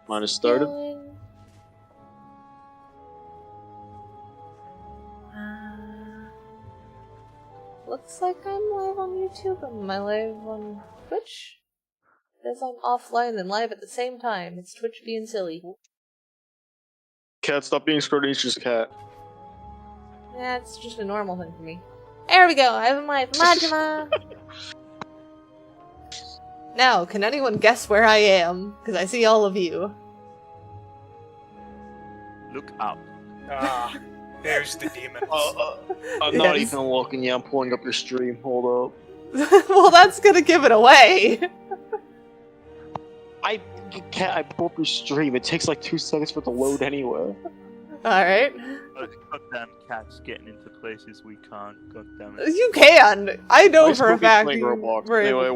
Mine has started. Looks like I'm live on YouTube. Am I live on Twitch? It says I'm offline and live at the same time. It's Twitch being silly. Cat, stop being scrutinous, cat. Yeah, it's just a normal thing for me. There we go, I have my Majima! Now, can anyone guess where I am? Because I see all of you. Look up. Ah, there's the demons. I'm not even looking yet, I'm pulling up your stream, hold up. Well, that's gonna give it away! I pulled up your stream, it takes like 2 seconds for it to load anyway. Alright. Goddamn cats getting into places we can't, goddamn it. You can! I know for a fact you Roblox. were able Anyway, to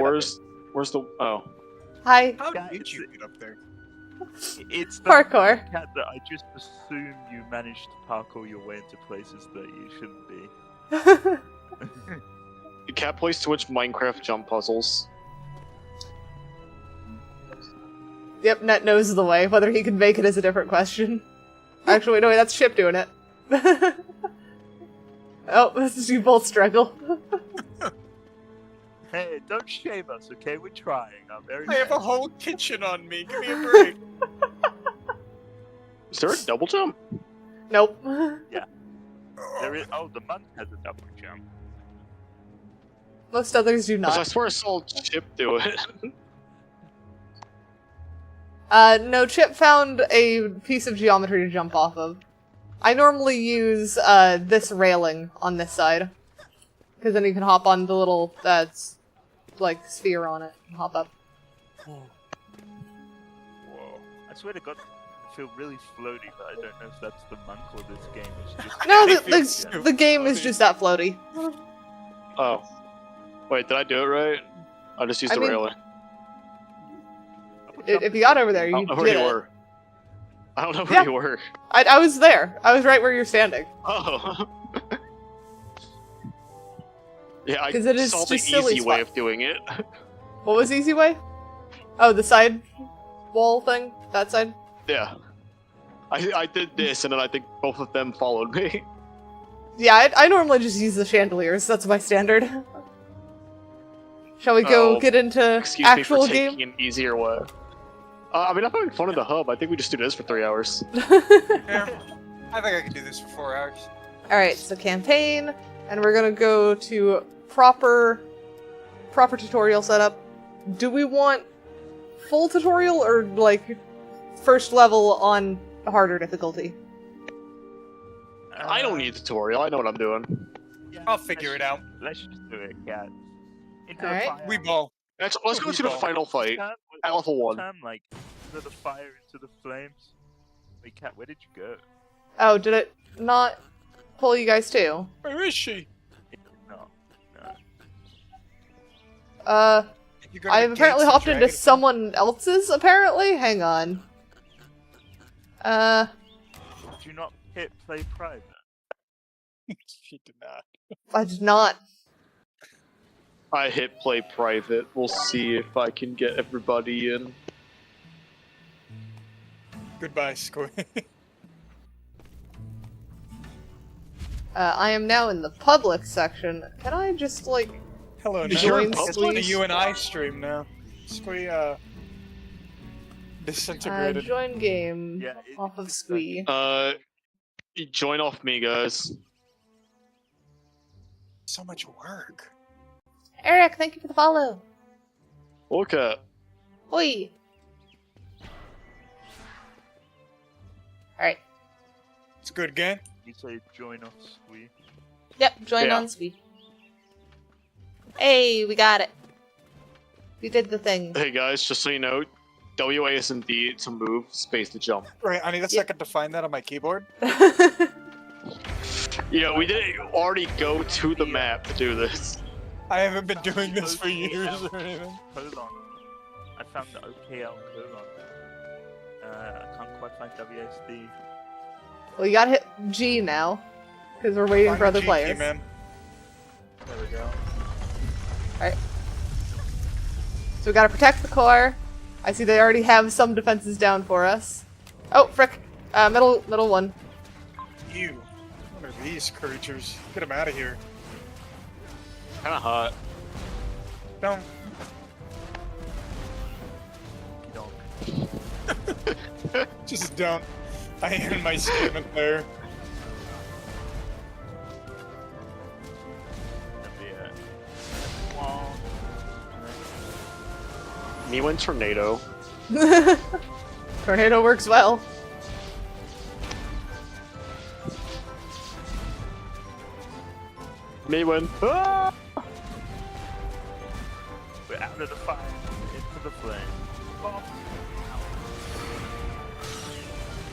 where's the... oh. Hi. How did you get up there? It's the Parkour. cat that I just assume you managed to parkour your way into places that you shouldn't be. The cat plays Twitch Minecraft jump puzzles. Yep, Net knows the way. Whether he can make it is a different question. Actually, no, that's Chip doing it. Oh, this is you both struggle. Hey, don't shame us, okay? We're trying. I'm very. I have a whole kitchen on me. Give me a break. Is there a double jump? Nope. There is. Oh, the monk has a double jump. Most others do Because I not. swear I saw Chip do it. No, Chip found a piece of geometry to jump off of. I normally use, this railing on this side. Because then you can hop on the little, like, sphere on it and hop up. Whoa. I swear to God, I feel really floaty, but I don't know if that's the monk or this game is just. No, the game is just that floaty. Oh. Wait, did I do it right? I just used the mean, railing. If you got over there, I you don't know where did you it. were. I don't know where you were. I was there. I was right where you're standing. Oh. Yeah, I 'Cause it is saw the just silly easy way spot. of doing it. What was the easy way? Oh, the side wall thing? That side? Yeah. I did this, and then I think both of them followed me. Yeah, I normally just use the chandeliers. That's my standard. Shall we go get into Excuse actual me for game? taking an easier way. I mean, I'm having fun in the hub. I think we just do this for 3 hours. Yeah, I think I can do this for 4 hours. Alright, so campaign, and we're gonna go to proper tutorial setup. Do we want full tutorial or, like, first level on harder difficulty? I don't need a tutorial. I know what I'm doing. Yeah, I'll figure it out. Let's just do it, cat. Into Alright. the fire. We ball. Let's go to the final fight Cat, at level 1. Like, into the fire, into the flames. Wait, cat, where did you go? Oh, did it not pull you guys too? Where is she? No. You go to I've the apparently gates of hopped into Dragon someone else's, apparently? Hang on. Did you not hit play private? She did not. I did not. I hit play private. We'll see if I can get everybody in. Goodbye, Squid. I am now in the public section. Can I just, like... Hello, Is now. your It's public? a you and I stream now. Squid, disintegrated. join game Yeah, off of it's Squee. Join off me, guys. So much work. Eric, thank you for the follow. Look at. Oi. Alright. It's a good game. You say join off sweet. Yep, join Yeah. on Squee. Hey, we got it. We did the thing. Hey guys, just so you know, WASD to move, space to jump. Right, I need a second to find that on my keyboard. Yeah, we didn't already go to the map to do this. I haven't been doing this for years or anything. Colon. I found the OKL colon. I can't quite find WSD. Well, you gotta hit G now. Because we're waiting Find for the other G key, players. man. There we go. Alright. So we gotta protect the core. I see they already have some defenses down for us. Oh, frick. Middle one. You. What are these creatures? Get them out of here. Kinda hot. Don't. Just don't. I end my statement there. Me win tornado. Tornado works well. Me win. Ah! We're out of the fire, into the flame. Bomb.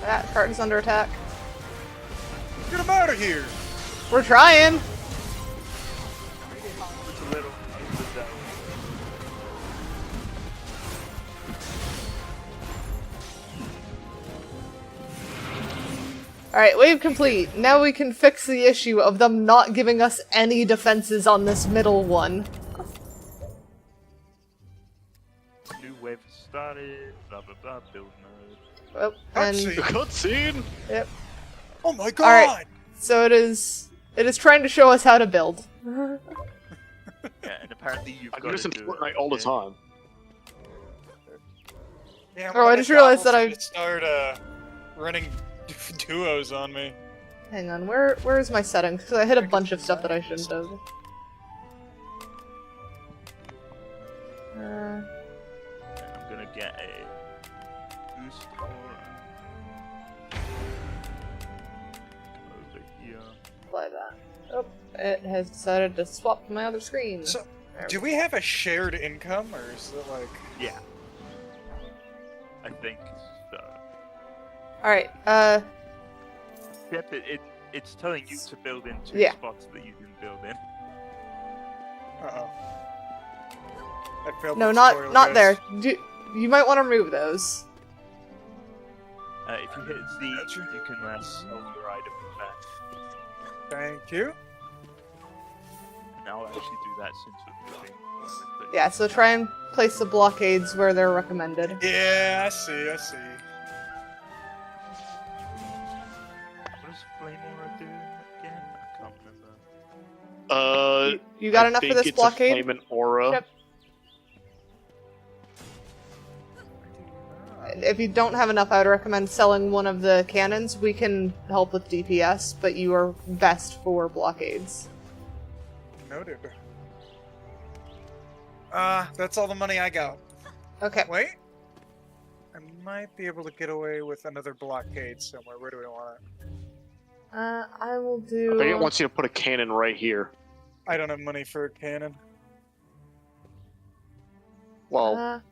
That cart is under attack. Get them out of here. We're trying. It's a little over the zone. Alright, wave complete. Now we can fix the issue of them not giving us any defenses on this middle one. New wave started, blah blah blah, build mode. Oh, and Cutscene. The cutscene. yep. Oh my god! Alright. So it is trying to show us how to build. Yeah, and apparently you've I do got this to in do Fortnite it. all the time. Yeah, Oh, I just realized that I- start running duos on me. Hang on, where is my settings? Because I hit a bunch of stuff that I shouldn't have. I'm gonna get a boost aura over here. Apply that. Oh, it has decided to swap to my other screen. So, There do we have a shared income, or is it like... Yeah. I think so. Alright, Yep, it's telling you to build in two Yeah. spots that you didn't build in. Uh-oh. I failed no, the not tutorial, not there. guys. You might want to remove those. If you hit Z, you can sell your item back. Thank you. And I'll actually do that since we're moving. Yeah, so try and place the blockades where they're recommended. Yeah, I see, I see. What does Flame Aura do again? I can't remember. You got I enough for think this it's blockade? A flame and aura. Yep. If you don't have enough, I would recommend selling one of the cannons. We can help with DPS, but you are best for blockades. Noted. That's all the money I got. Okay. Wait. I might be able to get away with another blockade somewhere. Where do we want it? I will I do... think it wants you to put a cannon right here. I don't have money for a cannon. Well,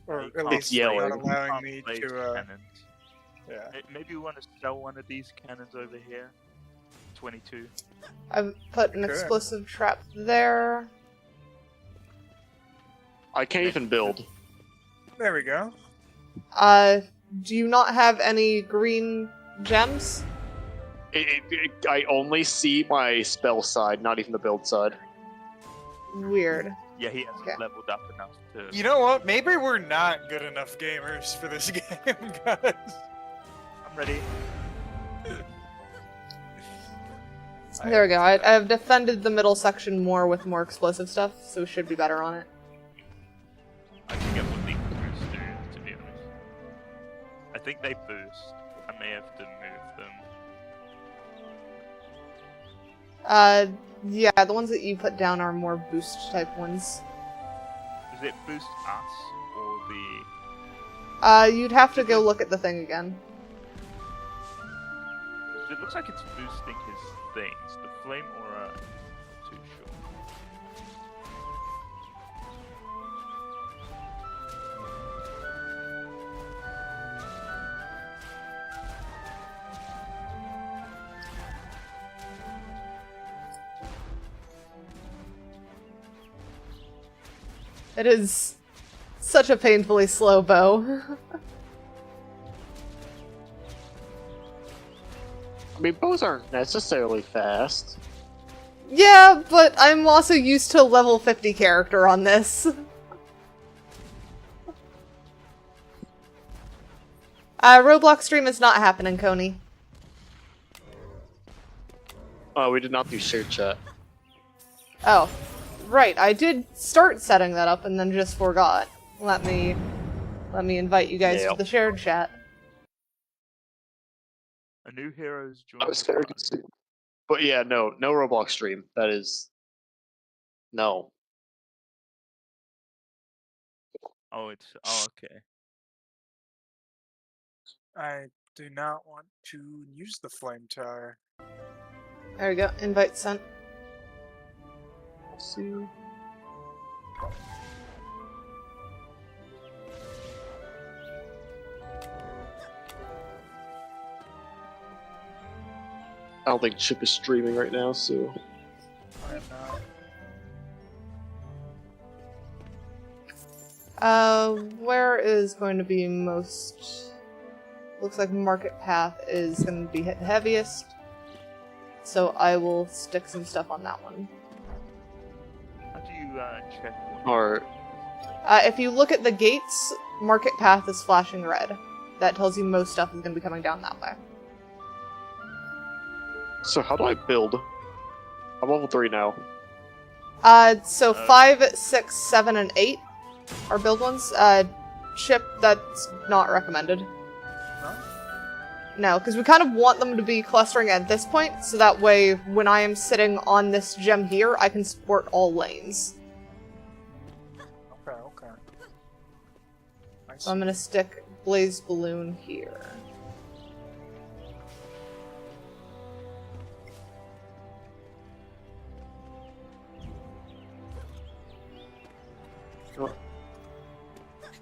Or You at can't- least yellow. not you allowing can't me place to, cannons. yeah. Maybe you want to sell one of these cannons over here. 22. I've put an Okay. explosive trap there. I can't even build. There we go. Do you not have any green gems? I only see my spell side, not even the build side. Weird. Yeah, he hasn't Okay. leveled up enough to. You know what? Maybe we're not good enough gamers for this game, guys. I'm ready. There we go. I've defended the middle section more with more explosive stuff, so we should be better on it. I forget what the boosts do, to be honest. I think they boost. I may have to move them. Yeah, the ones that you put down are more boost type ones. Does it boost us or the? You'd have to go look at the thing again. It looks like it's boosting his things. The flame aura, not too sure. It is such a painfully slow bow. I mean, bows aren't necessarily fast. Yeah, but I'm also used to level 50 character on this. Roblox stream is not happening, Coney. We did not do share chat. Oh, right. I did start setting that up and then just forgot. Let me invite you guys to the shared chat. A new hero's joined. I was very concerned. But yeah, no Roblox stream. That is no. Oh, okay. I do not want to use the flame tower. There we go. Invite sent. Let's see. I don't think Chip is streaming right now, so. I am not. Where is going to be most... Looks like Market Path is going to be hit heaviest. So I will stick some stuff on that one. How do you check? Or If you look at the gates, Market Path is flashing red. That tells you most stuff is going to be coming down that way. so how do I build? I'm level 3 now. So 5, 6, 7, and 8 are build ones. Chip, that's not recommended. No, because we kind of want them to be clustering at this point, so that way, when I am sitting on this gem here, I can support all lanes. Okay. So I'm gonna stick Blaze Balloon here.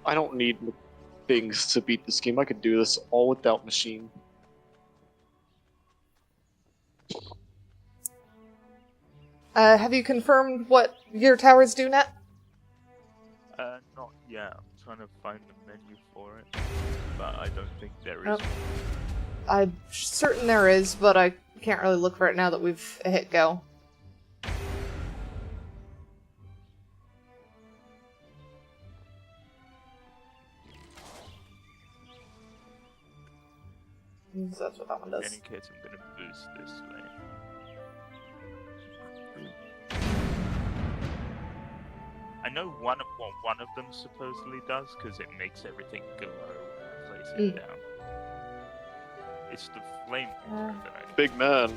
I don't need things to beat this game. I could do this all without machine. Have you confirmed what your towers do, Net? Not yet. I'm trying to find the menu for it, but I don't think there is. I'm certain there is, but I can't really look for it now that we've hit go. So that's what that one In does. any case, I'm gonna boost this lane. I know what one of them supposedly does, because it makes everything glow when I place it down. It's the flame that I Big man.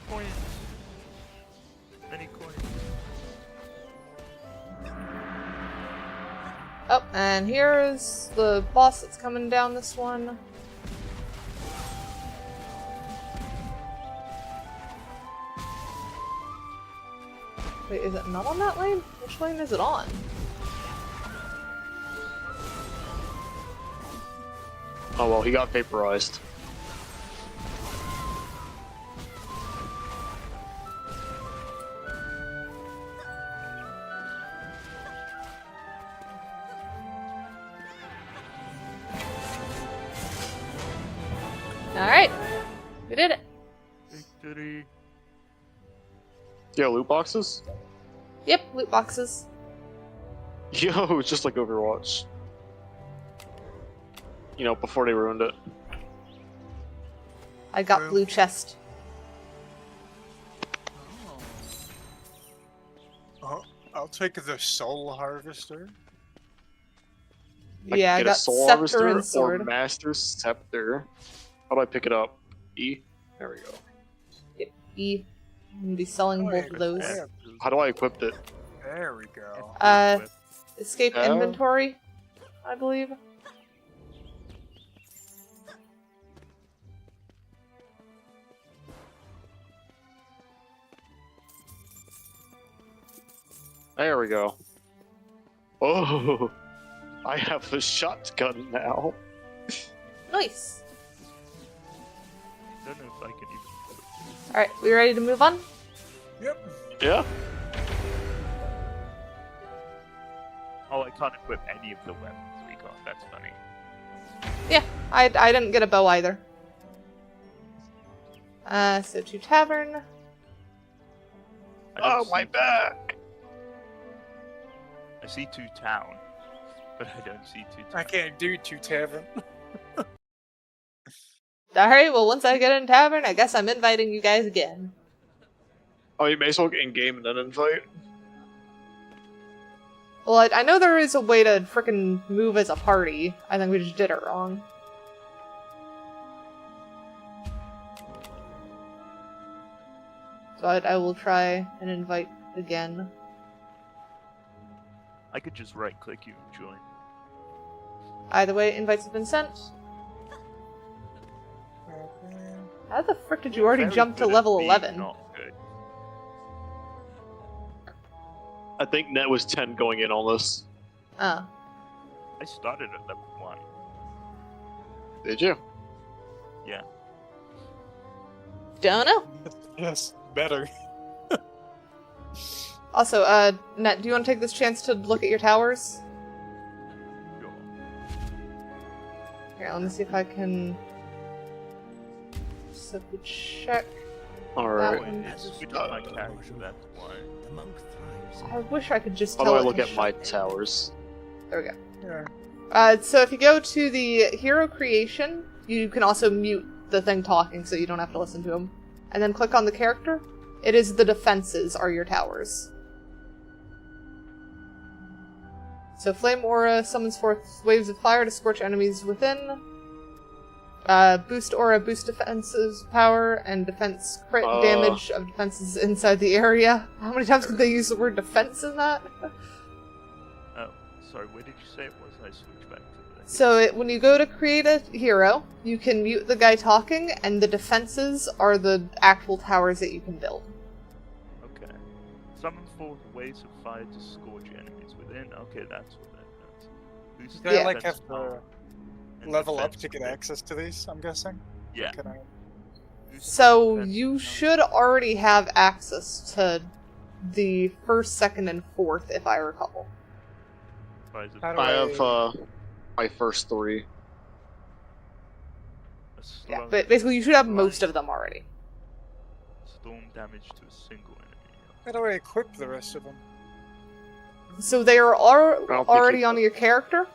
coins. Many coins. Oh, and here's the boss that's coming down this one. Wait, is it not on that lane? Which lane is it on? Oh well, he got vaporized. Alright, we did it. Victory. Yeah, loot boxes? Yep, loot boxes. Yo, it's just like Overwatch. You know, before they ruined it. I got blue chest. Oh, I'll take the soul harvester. I Yeah, I can get got a soul scepter harvester and sword. or master scepter. How do I pick it up? E? There we go. Yep, E. I'm gonna be selling both of those. Yeah. How do I equip it? There we go. Escape Oh. inventory, I believe. There we go. Oh, I have a shotgun now. Nice. Don't know if I can even. Alright, we ready to move on? Yep. Yeah? Oh, I can't equip any of the weapons we got. That's funny. Yeah, I didn't get a bow either. So to tavern. I don't Oh, my see- back! I see 2 town, but I don't see 2 town. I can't do 2 tavern. Alright, well, once I get in tavern, I guess I'm inviting you guys again. Oh, you may as well get in game and then invite. Well, I know there is a way to frickin' move as a party. I think we just did it wrong. So I will try and invite again. I could just right-click you and join. Either way, invites have been sent. How the frick did you already Very jump to good at level being 11? Not good. I think net was 10 going in on this. Oh. I started at level 1. Did you? Yeah. Don't know. Yes, better. Also, Net, do you want to take this chance to look at your towers? Sure. Here, let me see if I can... Set the check. Alright. one. It's good at my character, that's why. I wish I could just How tell do I it look to at my shut- towers? There we go. Yeah. So if you go to the hero creation, you can also mute the thing talking so you don't have to listen to him. And then click on the character. It is the defenses are your towers. So Flame Aura summons forth waves of fire to scorch enemies within. Boost Aura, boost defenses power, and defense crit damage of defenses inside the area. How many times could they use the word defense in that? Oh, sorry, where did you say it was? I switched back to the... So when you go to create a hero, you can mute the guy talking, and the defenses are the actual towers that you can build. Okay. Summon forth waves of fire to scorch enemies within. Okay, that's what that does. Boost Do I, Yeah. like, defense have power to and level up defense to get crit. access to these, I'm guessing? Yeah. Can I... Boost So defense you power. should already have access to the first, second, and fourth, if I recall. Rise of How do I fire, have, my first 3. a Yeah, slow but basically you should have most of them already. storm damage to a single enemy. How do I equip the rest of them? So they are don't think already you- on your character.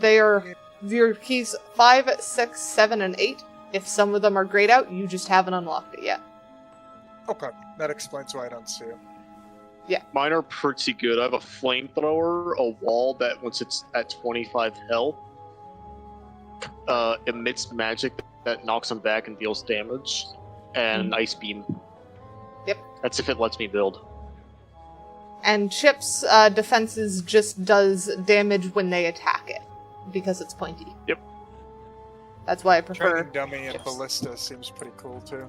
They are your keys 5, 6, 7, and 8. If some of them are grayed out, you just haven't unlocked it yet. Okay, that explains why I don't see it. Mine are pretty good. I have a flamethrower, a wall that once it's at 25 health, emits magic that knocks them back and deals damage, and an ice beam. Yep. That's if it lets me build. And Chip's defenses just does damage when they attack it, because it's pointy. Yep. That's why I prefer... Training Dummy and chips. Ballista seems pretty cool too.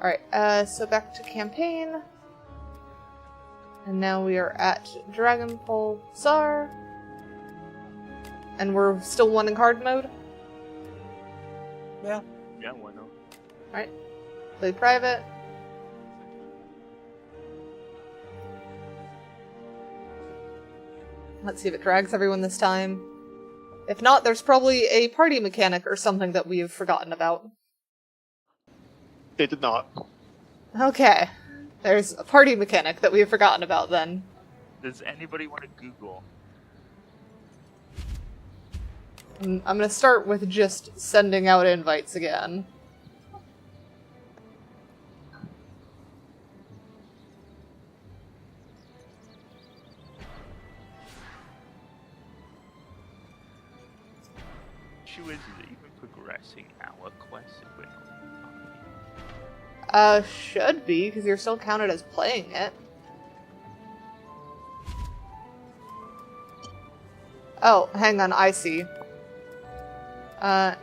Alright, so back to campaign. And now we are at Dragonfall Tsar. And we're still one in card mode. Yeah. Yeah, why not? Alright. Play private. Let's see if it drags everyone this time. If not, there's probably a party mechanic or something that we've forgotten about. It did not. Okay. There's a party mechanic that we've forgotten about then. Does anybody want to Google? I'm gonna start with just sending out invites again. Issue is it even progressing our quest if we're not? Should be, because you're still counted as playing it. Oh, hang on, I see.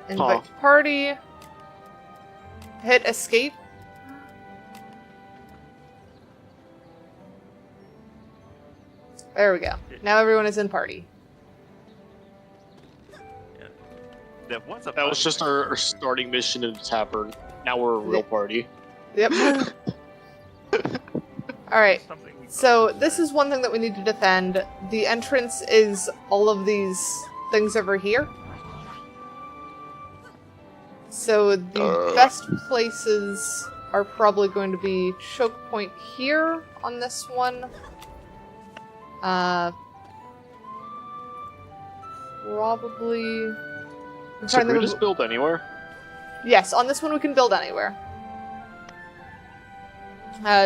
Invite to party. Hit escape. There we go. Now everyone is in party. There was a That was just our starting mission in the tavern. Now we're a real party. Yep. Alright. Something we So got this is one thing that we need to defend. The entrance is all of these things over here. So the best places are probably going to be choke point here on this one. Probably... So can we just build anywhere? Yes, on this one we can build anywhere.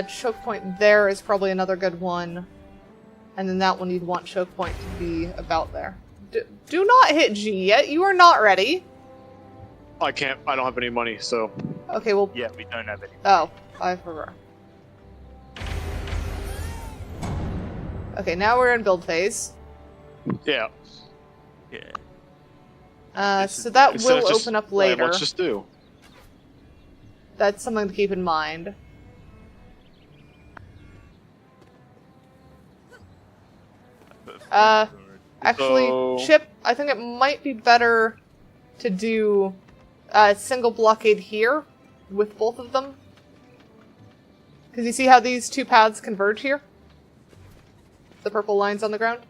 Choke point there is probably another good one. And then that one you'd want choke point to be about there. Do not hit G yet, you are not ready. I can't, I don't have any money, so... Okay, well... Yeah, we don't have any. Oh, I forgot. Okay, now we're in build phase. Yeah. Yeah. So that Instead of will just- open up yeah, later. let's just do. That's something to keep in mind. Actually, So- Chip, I think it might be better to do a single blockade here with both of them. Because you see how these two paths converge here? The purple lines on the ground?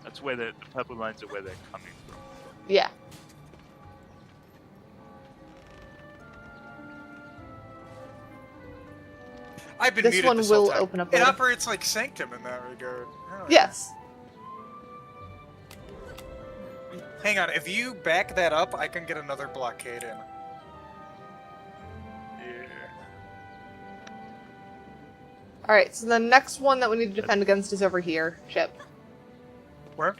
That's where the purple lines are where they're coming from. Yeah. I've been This muted one this whole will time. open up It later. operates like Sanctum in that regard. Oh, Yes. Hang on, if you back that up, I can get another blockade in. Yeah. Alright, so the next one that we need to defend against is over here, Chip. Where?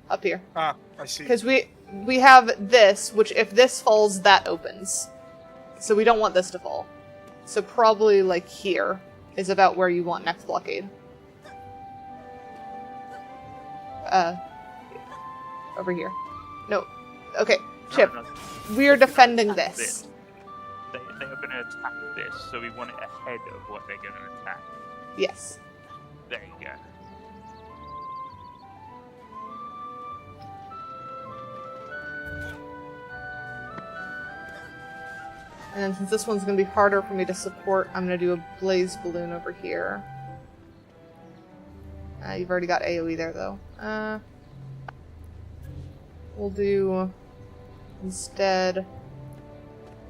Up here. Ah, I see. Because we have this, which if this falls, that opens. So we don't want this to fall. So probably, like, here is about where you want next blockade. Over here. No. Okay, Chip. No, We are defending this. They are going to attack this, so we want it ahead of what they're going to attack. Yes. There you go. And then since this one's going to be harder for me to support, I'm going to do a blaze balloon over here. You've already got AoE there, though. We'll do... Instead...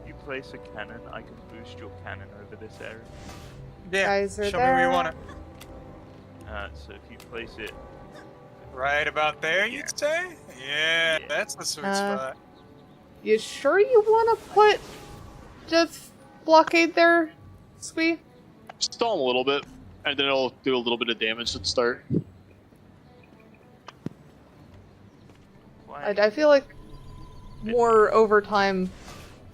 You place a cannon, I can boost your cannon over this area. Yeah, Guys are show me where there. you want it. So if you place it, Right about there, Yeah. you'd say? Yeah, Yeah. that's the sweet Uh, spot. You sure you want to put the blockade there, Squee? Stall a little bit, and then it'll do a little bit of damage at the start. why? I feel like more overtime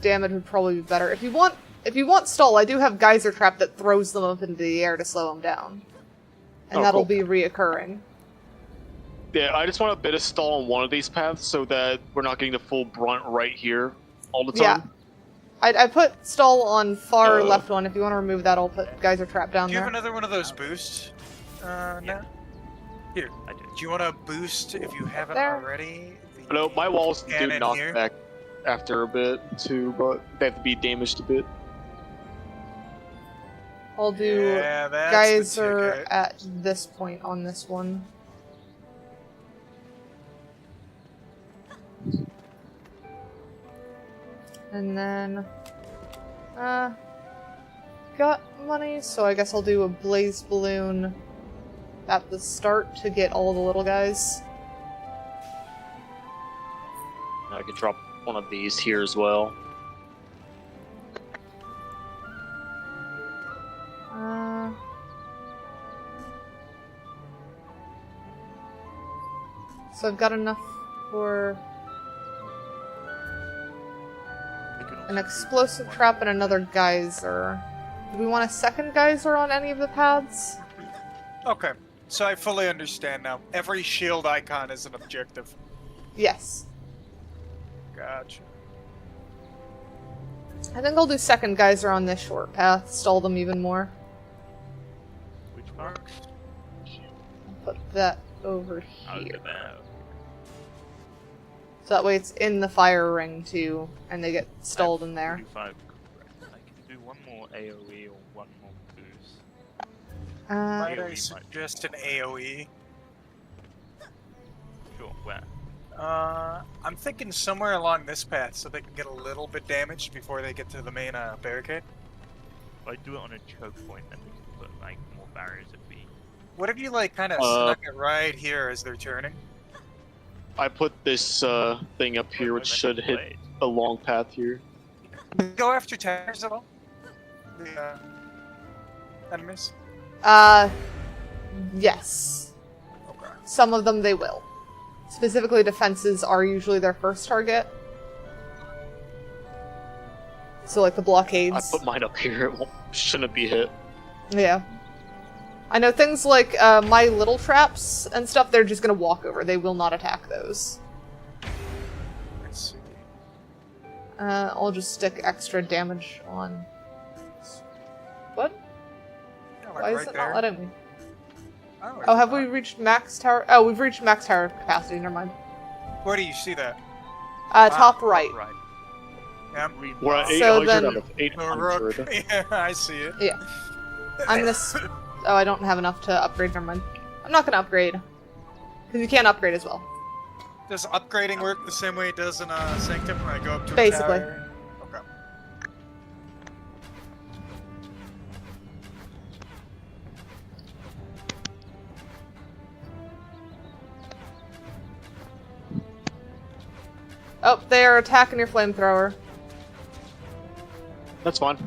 damage would probably be better. If you want stall, I do have geyser trap that throws them up into the air to slow them down, and Oh, that'll cool. be reoccurring. Yeah, I just want a bit of stall on one of these paths so that we're not getting the full brunt right here all the Yeah. time. I put stall on far Uh, left one. If you want to remove that, I'll put geyser trap down Do you there. have another one of those boosts? Yeah. No? Here, I do. do you want to boost, if you haven't There. already? the No, my walls do cannon knock here? back after a bit too, but they have to be damaged a bit. I'll do Yeah, that's geyser the ticket. at this point on this one. And then, got money, so I guess I'll do a blaze balloon at the start to get all the little guys. I could drop one of these here as well. So I've got enough for We can also an do explosive one trap and more another thing. geyser. Do we want a second geyser on any of the paths? Okay, so I fully understand now. Every shield icon is an objective. Yes. Gotcha. I think I'll do second geyser on this short path, stall them even more. Which mark? Put that over Over here. there. So that way it's in the fire ring too, and they get stalled in there. 45 correct. I can do one more AoE or one more boost. Might AoE I might- suggest an AoE? Sure, where? I'm thinking somewhere along this path so they can get a little bit damaged before they get to the main barricade. If I do it on a choke point, then we can put like more barriers if we. What if you like kind of snuck it right here as they're turning? I put this thing up here, which should hit Blade. a long path here. Go after towers at all? The enemies? Yes. Okay. Some of them they will. Specifically, defenses are usually their first target. So, like the blockades. I put mine up here. It shouldn't be hit. Yeah. I know things like my little traps and stuff, they're just gonna walk over. They will not attack those. Let's see. I'll just stick extra damage on. What? Yeah, like Why is right it there. not letting me? Oh, Oh, is have it we not? reached max tower? Oh, we've reached max tower capacity, never mind. Where do you see that? Top right. Right. Yeah. We're at So 800 then- out of The 800. rook. Yeah, I see it. Yeah. I'm this. Oh, I don't have enough to upgrade, never mind. I'm not gonna upgrade. Because you can't upgrade as well. Does upgrading work the same way it does in Sanctum when I go up to Basically. a tower? Okay. Oh, they are attacking your flamethrower. That's fine.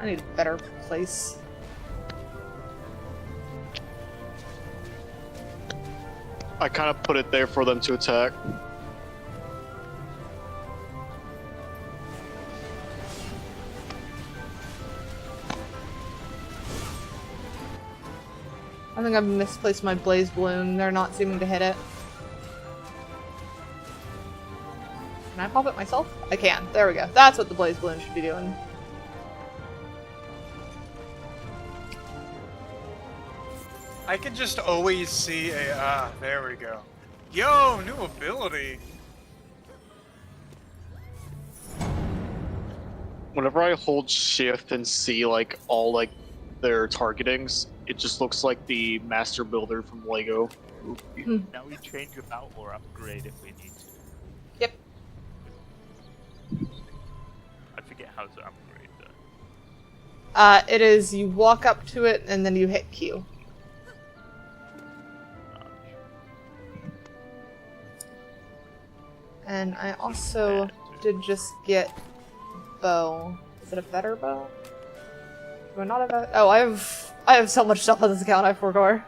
I need a better place. I kind of put it there for them to attack. I think I've misplaced my blaze balloon. They're not seeming to hit it. Can I pop it myself? I can. There we go. That's what the blaze balloon should be doing. I can just always see a there we go. Yo, new ability. Whenever I hold shift and see like all like their targetings, it just looks like the master builder from Lego. Now we change about or upgrade if we need to. Yep. I forget how to upgrade though. It is you walk up to it and then you hit Q. And I also did just get bow. Is it a better bow? Do I not have a— oh, I have so much stuff on this account I forgot.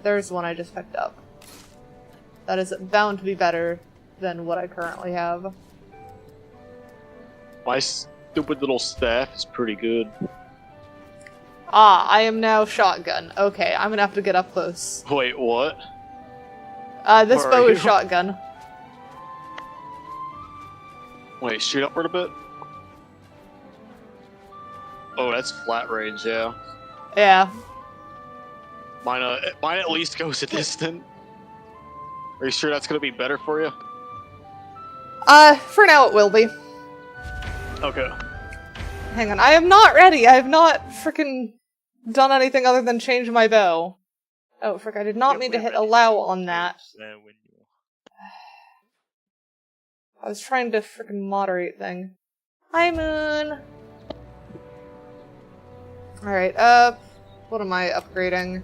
There's one I just picked up. That is bound to be better than what I currently have. My stupid little staff is pretty good. Ah, I am now shotgun. Okay, I'm gonna have to get up close. Wait, what? This Where bow are is you? shotgun. Wait, shoot upward a bit? Oh, that's flat range, yeah. Yeah. Mine at least goes a distant. Are you sure that's gonna be better for you? For now it will be. Okay. Hang on, I am not ready! I have not frickin' done anything other than change my bow. Oh, frick, I did not mean to hit allow on that. When you... I was trying to frickin' moderate thing. Hi, Moon! Alright, what am I upgrading?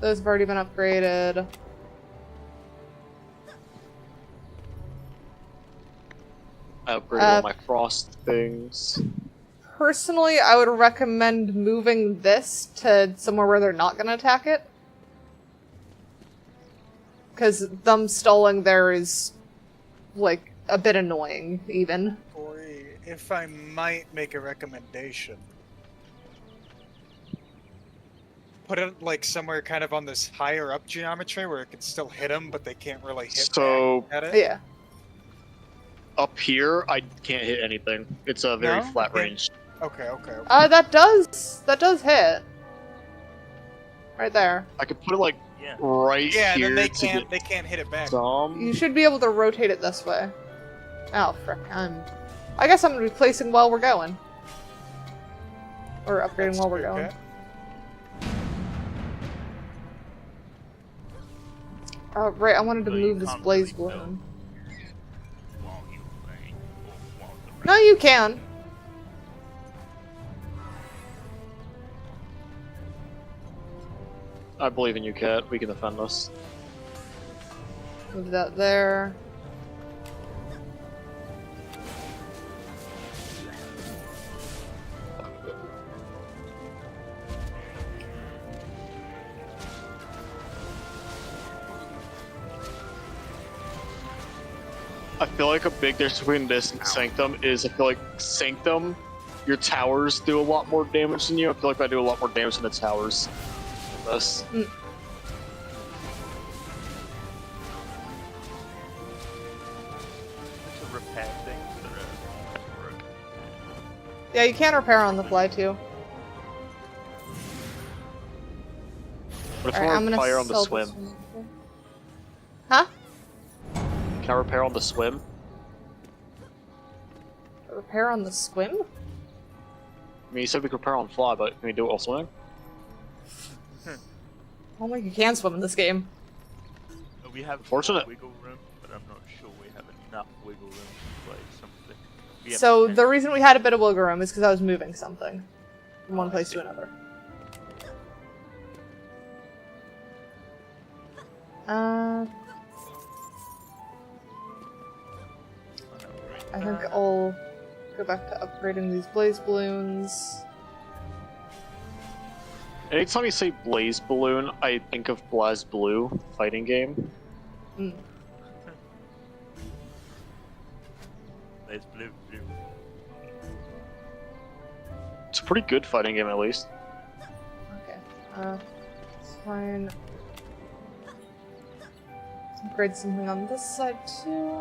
Those have already been upgraded. I upgraded all my frost things. Personally, I would recommend moving this to somewhere where they're not gonna attack it. Because them stalling there is, like, a bit annoying, even. Boy, if I might make a recommendation. Put it like somewhere kind of on this higher up geometry where it can still hit them, but they can't really hit So back at it. Yeah. up here, I can't hit anything. It's a very No? flat Okay. range. Okay. That does hit. Right there. I could put it like Yeah. right Yeah, here then they to can't get hit it back. some. You should be able to rotate it this way. Oh, frick. I guess I'm replacing while we're going. Or upgrading That's while we're good, going. okay. Right, I wanted to So you move this can't blaze really balloon. while you're playing, or while the No, you can. I believe in you, Cat. We can defend this. Move that there. I feel like a big difference between this and Sanctum is I feel like Sanctum, your towers do a lot more damage than you. I feel like I do a lot more damage than the towers. This. Mm. It's a repair thing. Yeah, you can repair on the fly too. What if Alright, I I'm gonna fire on the sell swim? this one. Huh? Can I repair on the swim? Repair on the swim? I mean, you said we could repair on fly, but can we do it while swimming? I don't think you can swim in this game. We have Unfortunate. wiggle room, but I'm not sure we have enough wiggle room to play something. We have So 10. the reason we had a bit of wiggle room is because I was moving something from one I place see. to another. I think I'll go back to upgrading these blaze balloons. Anytime you say Blaze Balloon, I think of Blaz Blue fighting game. Mm. There's blue. It's a pretty good fighting game, at least. Okay. It's fine. Upgrade something on this side too.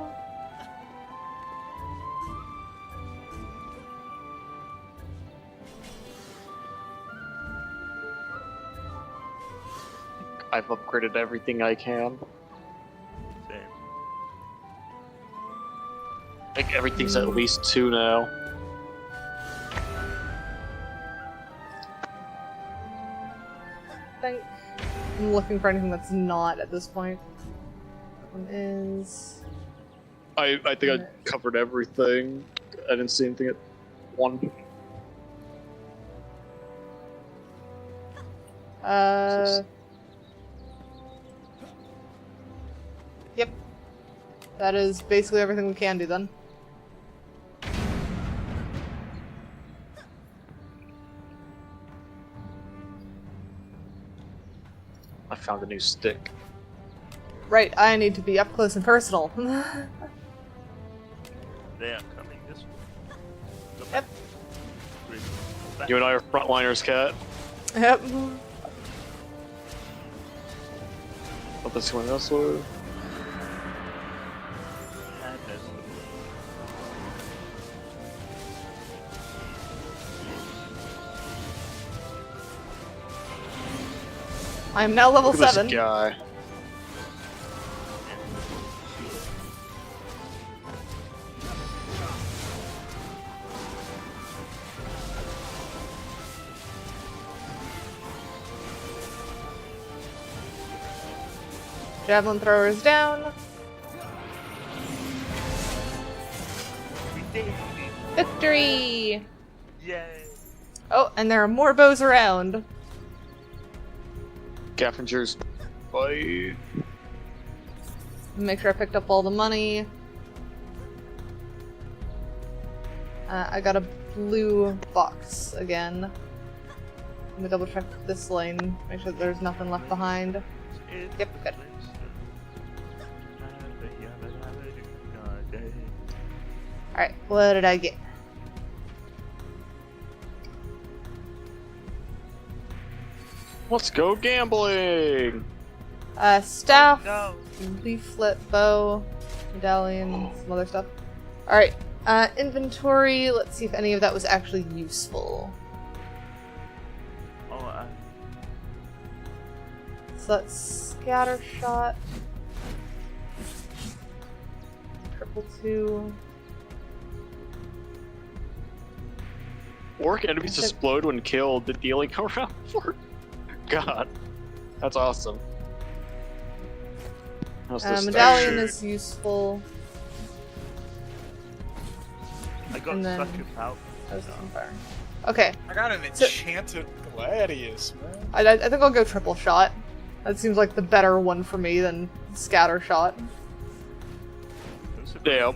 I've upgraded everything I can. Same. I think everything's at least 2 now. I think I'm looking for anything that's not at this point. That one is. I think I covered everything. I didn't see anything at 1. Yep. That is basically everything we can do then. I found a new stick. Right, I need to be up close and personal. They are coming this way. Go Yep. back. You and I are frontliners, Cat. Yep. But this one this way. And this way. I am now level Look at 7. this guy. Javelin thrower is down. We did it! Victory! Yay! Oh, and there are more bows around. Gaffingers. Bye. Make sure I picked up all the money. I got a blue box again. Let me double check this lane. Make sure there's nothing left behind. Yep, good. Alright, what did I get? Let's go gambling! Staff, No! leaflet, bow, medallion, some other stuff. Alright, inventory. Let's see if any of that was actually useful. Oh, So that's scatter shot. Triple 2. Orc enemies explode when killed, the dealing around 4. God. That's awesome. How's this Medallion statue? is useful. I got And then- such a power. Toast and fire. Okay, I got an So- enchanted gladius, man. I think I'll go triple shot. That seems like the better one for me than scatter shot. Those are Yeah.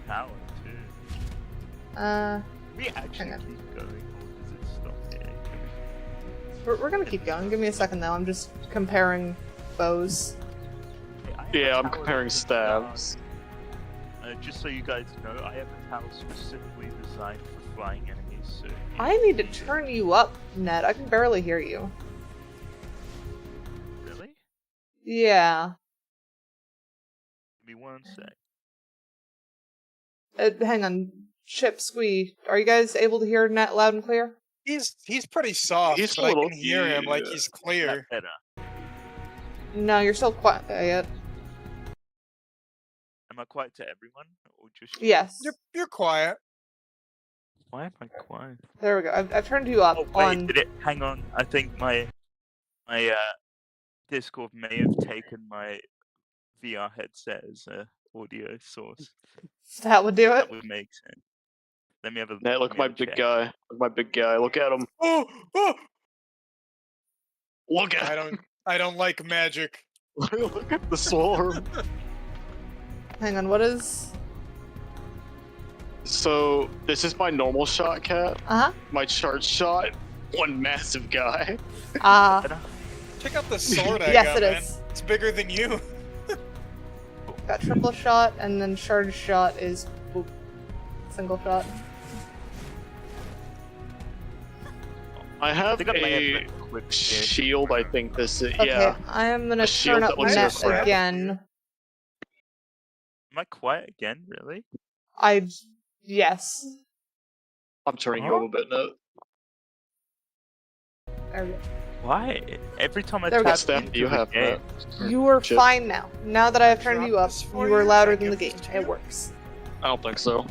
power too. We actually hang on. keep going, or does it stop here? We're gonna keep going. Give me a second though. I'm just comparing bows. I have Yeah, a I'm power comparing that stabs. just so you guys know, I have a power specifically designed for flying enemies. So I need to turn you up, Ned. I can barely hear you. Really? Yeah. Give me one sec. Hang on. Chip, Squee, are you guys able to hear Ned loud and clear? He's pretty soft, He's but a I little- can hear him like yeah. he's Is clear. that better? No, you're still quiet yet. Am I quiet to everyone, or just? Yes. You're quiet. Why am I quiet? There we go. I've turned you up Oh wait, on. did it? Hang on. I think my Discord may have taken my VR headset as a audio source. That would do it. That would make sense. Let me have a. Nate, look let at me my have a big check. guy. Look at my big guy. Look at him. Oh! Look at I don't like magic. Look at the swarm. Hang on. What is? So this is my normal shot, cat. Uh My charge shot. One massive guy. huh. Check out the sword I Yes, got, it man. is. It's bigger than you. Got triple shot, and then charge shot is boop, single shot. I have think I may have a been equipped here. shield. I think this is. Okay, Yeah. I am gonna A shield turn up that looks net like crap. again. Am I quiet again? Really? Yes. I'm turning you up a bit now. There we go. Why? Every time I There we go. tap Steph, into do you the have game, You are Chip. fine now. Now that I have turned Drop you up, this you for are you? louder Can I than the give game. this to It you? works. I don't think so.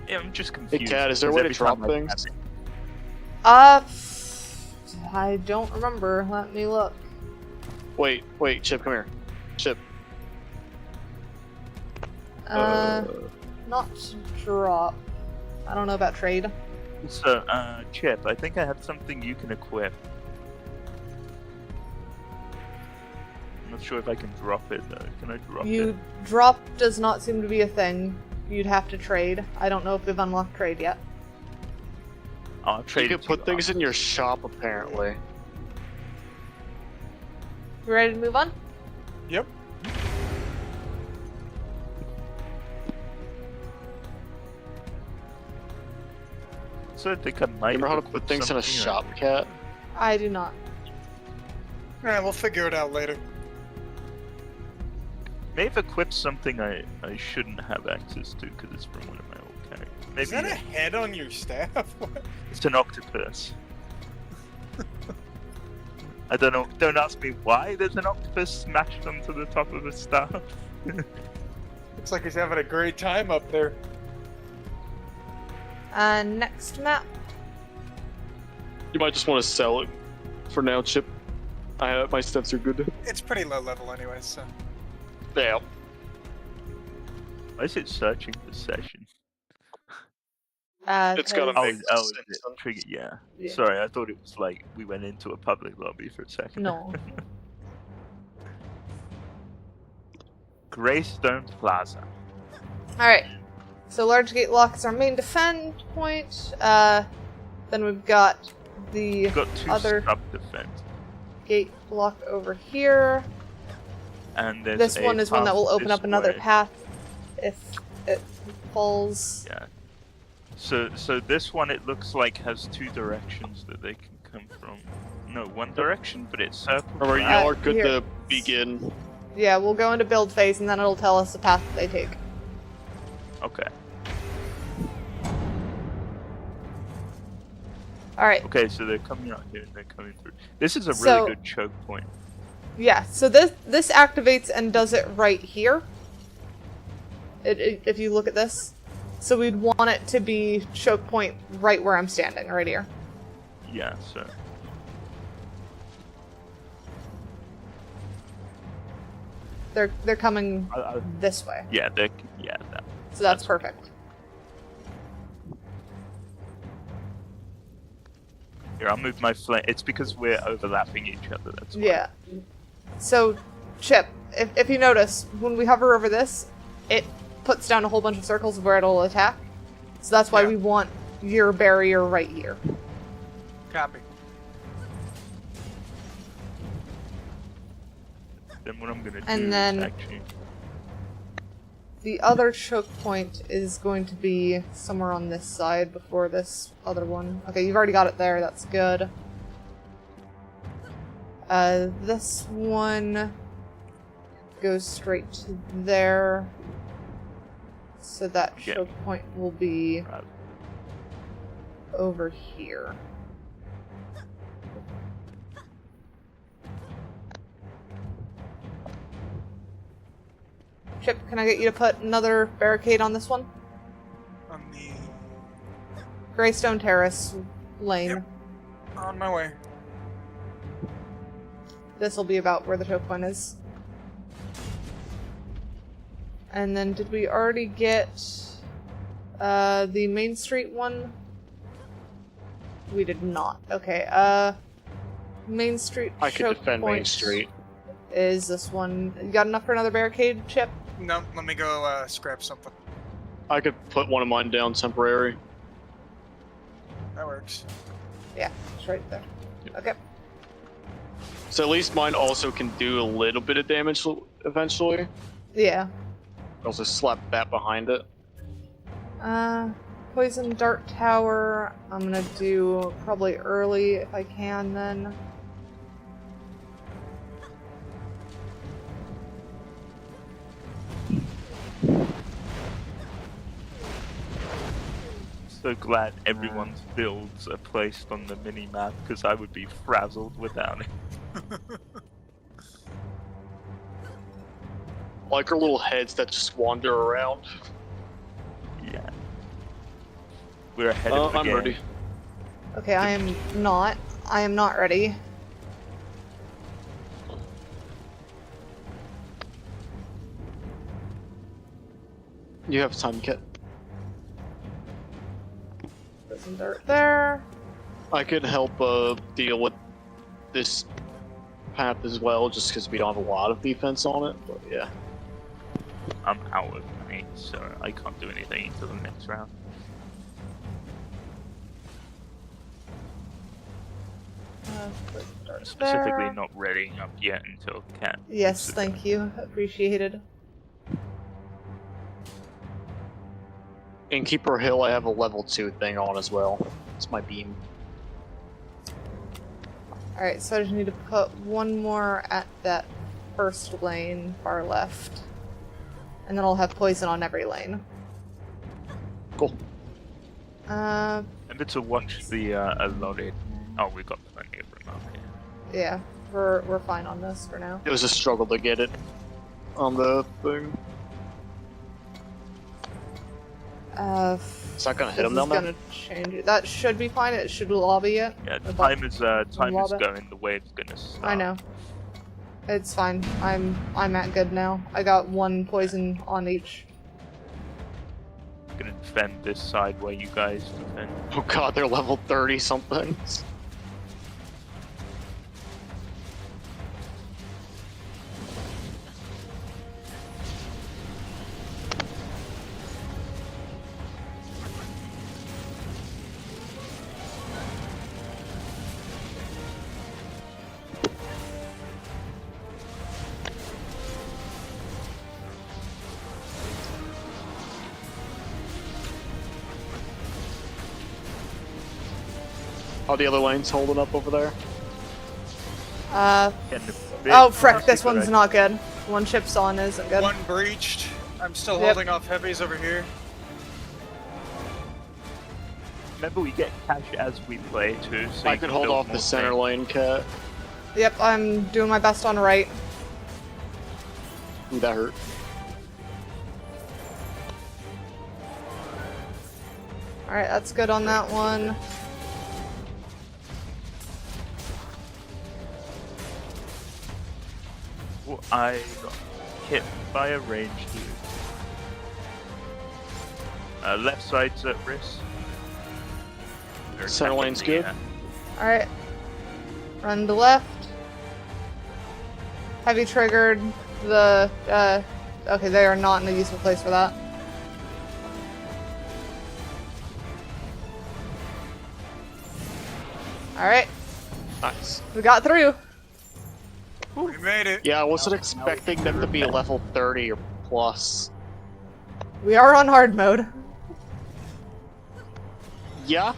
yeah, I'm just confused. Cat, is there a way to because every drop time I things? tap it- I don't remember. Let me look. Wait, Chip, come here. Chip. Not drop. I don't know about trade. So, Chip, I think I have something you can equip. I'm not sure if I can drop it though. Can I drop it? Drop does not seem to be a thing. You'd have to trade. I don't know if we've unlocked trade yet. I'll You trade can it put to things in your shop, apparently. You ready to move on? Yep. So I think I might. Remember how to equip put things in a something, shop, Cat? I do not. Alright, we'll figure it out later. May have equipped something I shouldn't have access to because it's from one of my old characters. Maybe Is that a head on your staff? What? it's an octopus. I don't know. Don't ask me why there's an octopus smashed onto the top of a staff. Looks like he's having a great time up there. Next map. You might just want to sell it for now, Chip. My stats are good. It's pretty low level anyway, so. Yeah. Why is it searching for session? It's gotta cause- make Oh, sense. is it trigger? Yeah. Yeah. Sorry, I thought it was like we went into a public lobby for a second. No. Greystone Plaza. Alright. So large gate lock is our main defend point. Then we've got the We've got two other sub defense, gate lock over here. and there's This a one is one that path will open this up another way. path if it falls. Yeah. So this one it looks like has two directions that they can come from. No, one direction, but it's circle. Remember, back. y'all are good here. to begin. Yeah, we'll go into build phase and then it'll tell us the path that they take. Okay. Alright. Okay, so they're coming out here and they're coming through. This is a really So- good choke point. Yeah, so this activates and does it right here. If you look at this. So we'd want it to be choke point right where I'm standing, right here. Yeah, so They're coming this way. Yeah, that. So that's perfect. Here, I'll move my flame. It's because we're overlapping each other. That's why. Yeah. So, Chip, if you notice, when we hover over this, it puts down a whole bunch of circles of where it'll attack. So that's why Yeah. we want your barrier right here. Copy. Then what I'm gonna do And then- is actually. The other choke point is going to be somewhere on this side before this other one. Okay, you've already got it there. That's good. This one goes straight to there. So that Yeah. choke point will be Right. over here. Chip, can I get you to put another barricade on this one? On the... Greystone Terrace lane. Yep. On my way. This will be about where the choke point is. And then did we already get the Main Street one? We did not. Okay, Main Street I could choke defend Main point Street. is this one. You got enough for another barricade, Chip? No, let me go scrap something. I could put one of mine down temporary. That works. Yeah, it's right there. Okay. So at least mine also can do a little bit of damage eventually. Yeah. I'll just slap that behind it. Poison Dart Tower, I'm gonna do probably early if I can then. So glad everyone's builds are placed on the mini map because I would be frazzled without it. Like our little heads that just wander around. Yeah. We're ahead of the I'm game. ready. Okay, I am not. I am not ready. You have time, Kit. Put some dirt there. I could help deal with this path as well, just because we don't have a lot of defense on it. But yeah. I'm out of money, so I can't do anything until the next round. Put dirt Specifically there. not ready up yet until Cat. Yes, thank you. Appreciated. In Keeper Hill, I have a level 2 thing on as well. It's my beam. Alright, so I just need to put one more at that first lane, far left. And then I'll have poison on every lane. Cool. Remember to watch the allotted. Oh, we got plenty of room up here. Yeah, we're fine on this for now. It was a struggle to get it on the thing. It's not gonna hit This him is down there? gonna change it. That should be fine. It should lobby it. Yeah, Above- time is lava. going. The wave's gonna start. I know. It's fine. I'm at good now. I got one poison on each. I'm gonna defend this side while you guys defend. Oh god, they're level 30 something. How the other lanes holding up over there? Getting a bit Oh frick, nasty, this but one's not good. One chip's on isn't good. One breached. I'm still Yep. holding off heavies over here. Remember, we get cash as we play too. So I you could can hold build off the more center things. lane, Cat. Yep, I'm doing my best on right. Ooh, that hurt. Alright, that's good on that one. Well, I got hit by a ranged dude. Left side's at risk. They're Center attacking lane's the, good. Alright. Run to left. Have you triggered the, okay, they are not in a useful place for that. Alright, Nice. we got through. We made it. Yeah, I wasn't expecting them to be level 30 or plus. We are on hard mode. Yeah?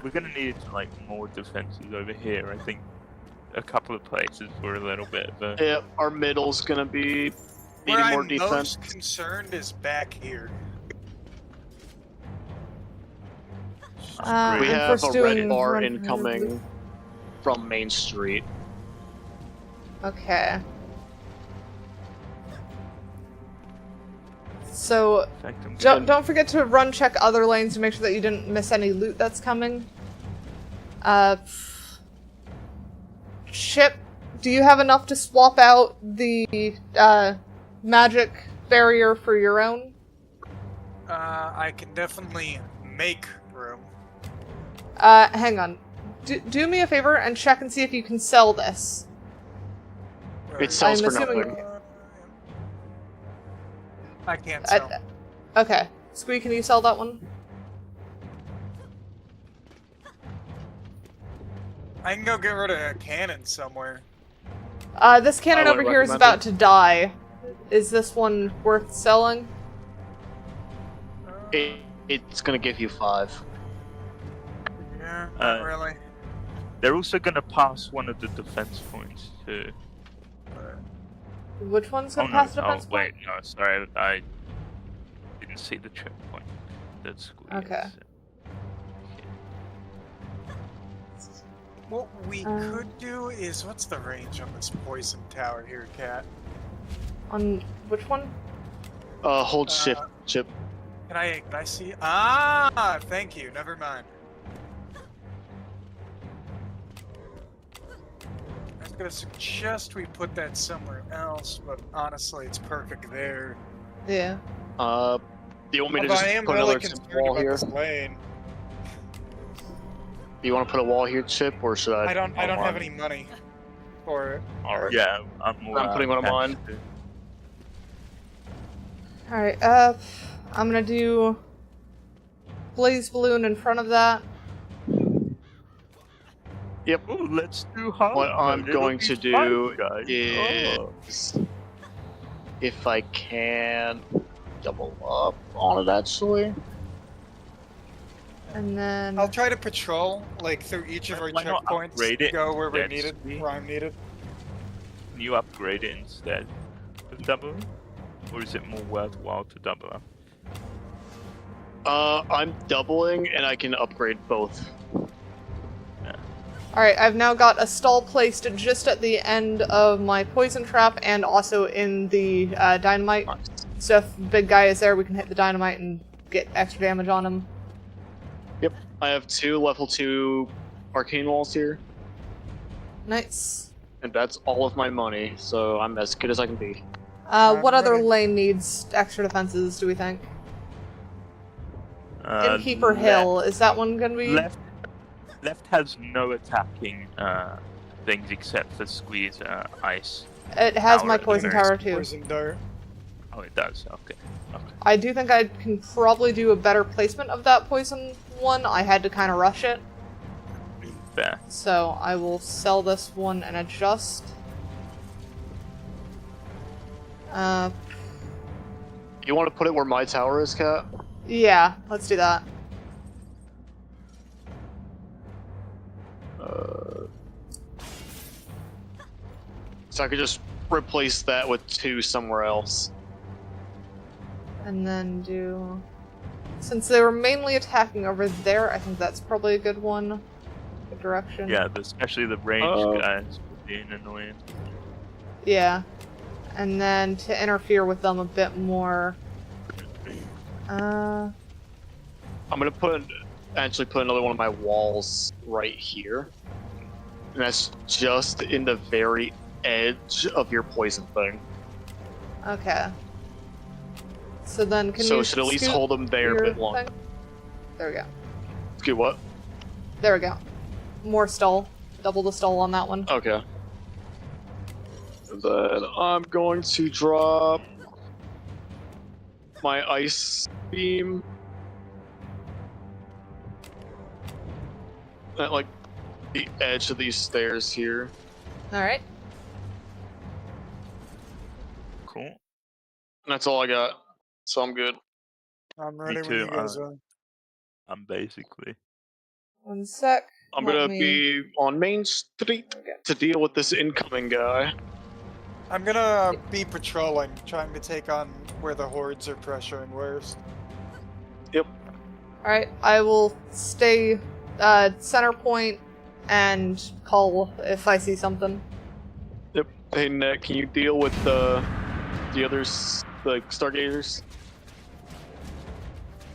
We're gonna need like more defenses over here. I think a couple of places for a little bit of a... Yeah, our middle's gonna be Where needing more I'm defense. most concerned is back here. We I'm have first a doing red bar run- incoming from Main Street. Okay. So, In fact, I'm don't forget to run check other lanes to make sure that you didn't miss any loot that's coming. Chip, do you have enough to swap out the, magic barrier for your own? I can definitely make room. Hang on. Do me a favor and check and see if you can sell this. It sells I'm for assuming- nothing. I can't sell. Okay. Squee, can you sell that one? I can go get rid of a cannon somewhere. This cannon I over would here is recommend about to die. Is this one worth selling? It's gonna give you 5. Yeah, not really. They're also gonna pass one of the defense points too. Which one's Oh gonna no! pass the Oh defense wait, no, sorry, I didn't see the trip point. That's squeeze. Okay. What we could do is, what's the range on this poison tower here, Cat? On which one? Hold shift, Chip. Can I see? Ah, thank you. Never mind. I was gonna suggest we put that somewhere else, but honestly, it's perfect there. Yeah. Do you want me to Although just I am put really another concerned wall about here? this lane. Do you want to put a wall here, Chip, or should I? I don't have any money for it. Alright. Yeah, I'm more. I'm putting one of mine. Alright, I'm gonna do Blaze Balloon in front of that. Yep. Ooh, let's do hard. What I'm mode. It'll going be to fun, do guys. is, if I can, double up on it actually. And then... I'll try to patrol like through each of our Why not checkpoints, upgrade it go where we're instead, needed, Squee? where I'm needed. Can you upgrade it instead of double? Or is it more worthwhile to double up? I'm doubling, and I can upgrade both. Alright, I've now got a stall placed just at the end of my poison trap and also in the dynamite. So if the big guy is there, we can hit the dynamite and get extra damage on him. Yep. I have 2 level 2 arcane walls here, Nice. and that's all of my money, so I'm as good as I can be. What other ready. lane needs extra defenses, do we think? Uh, Innkeeper Hill, is that one gonna be... Left has no attacking things except for squeeze ice. It has my Tower, poison there's tower too. Poison dart. Oh, it does. Okay. Okay. I do think I can probably do a better placement of that poison one. I had to kind of rush it. Fair. So I will sell this one and adjust. You want to put it where my tower is, Kat? Yeah, let's do that. So I could just replace that with 2 somewhere else. And then do... Since they were mainly attacking over there, I think that's probably a good one. Good direction. Yeah, especially the ranged guys being annoying. Yeah. And then to interfere with them a bit more... I'm gonna actually put another one of my walls right here. And that's just in the very edge of your poison thing. Okay. So then, can So you it should at least scoot hold them there a your bit longer. thing? There we go. Excuse what? There we go. More stall. Double the stall on that one. Okay. Then I'm going to drop my ice beam at like the edge of these stairs here. Alright. Cool. And that's all I got. So I'm good. I'm Me ready when too. you guys are. I'm basically. One sec. I'm Let gonna me- be on Main Street to deal with this incoming guy. I'm gonna be patrolling, trying to take on where the hordes are pressuring worst. Yep. Alright, I will stay center point and call if I see something. Yep. Hey, Nick, can you deal with the others, the Stargazers?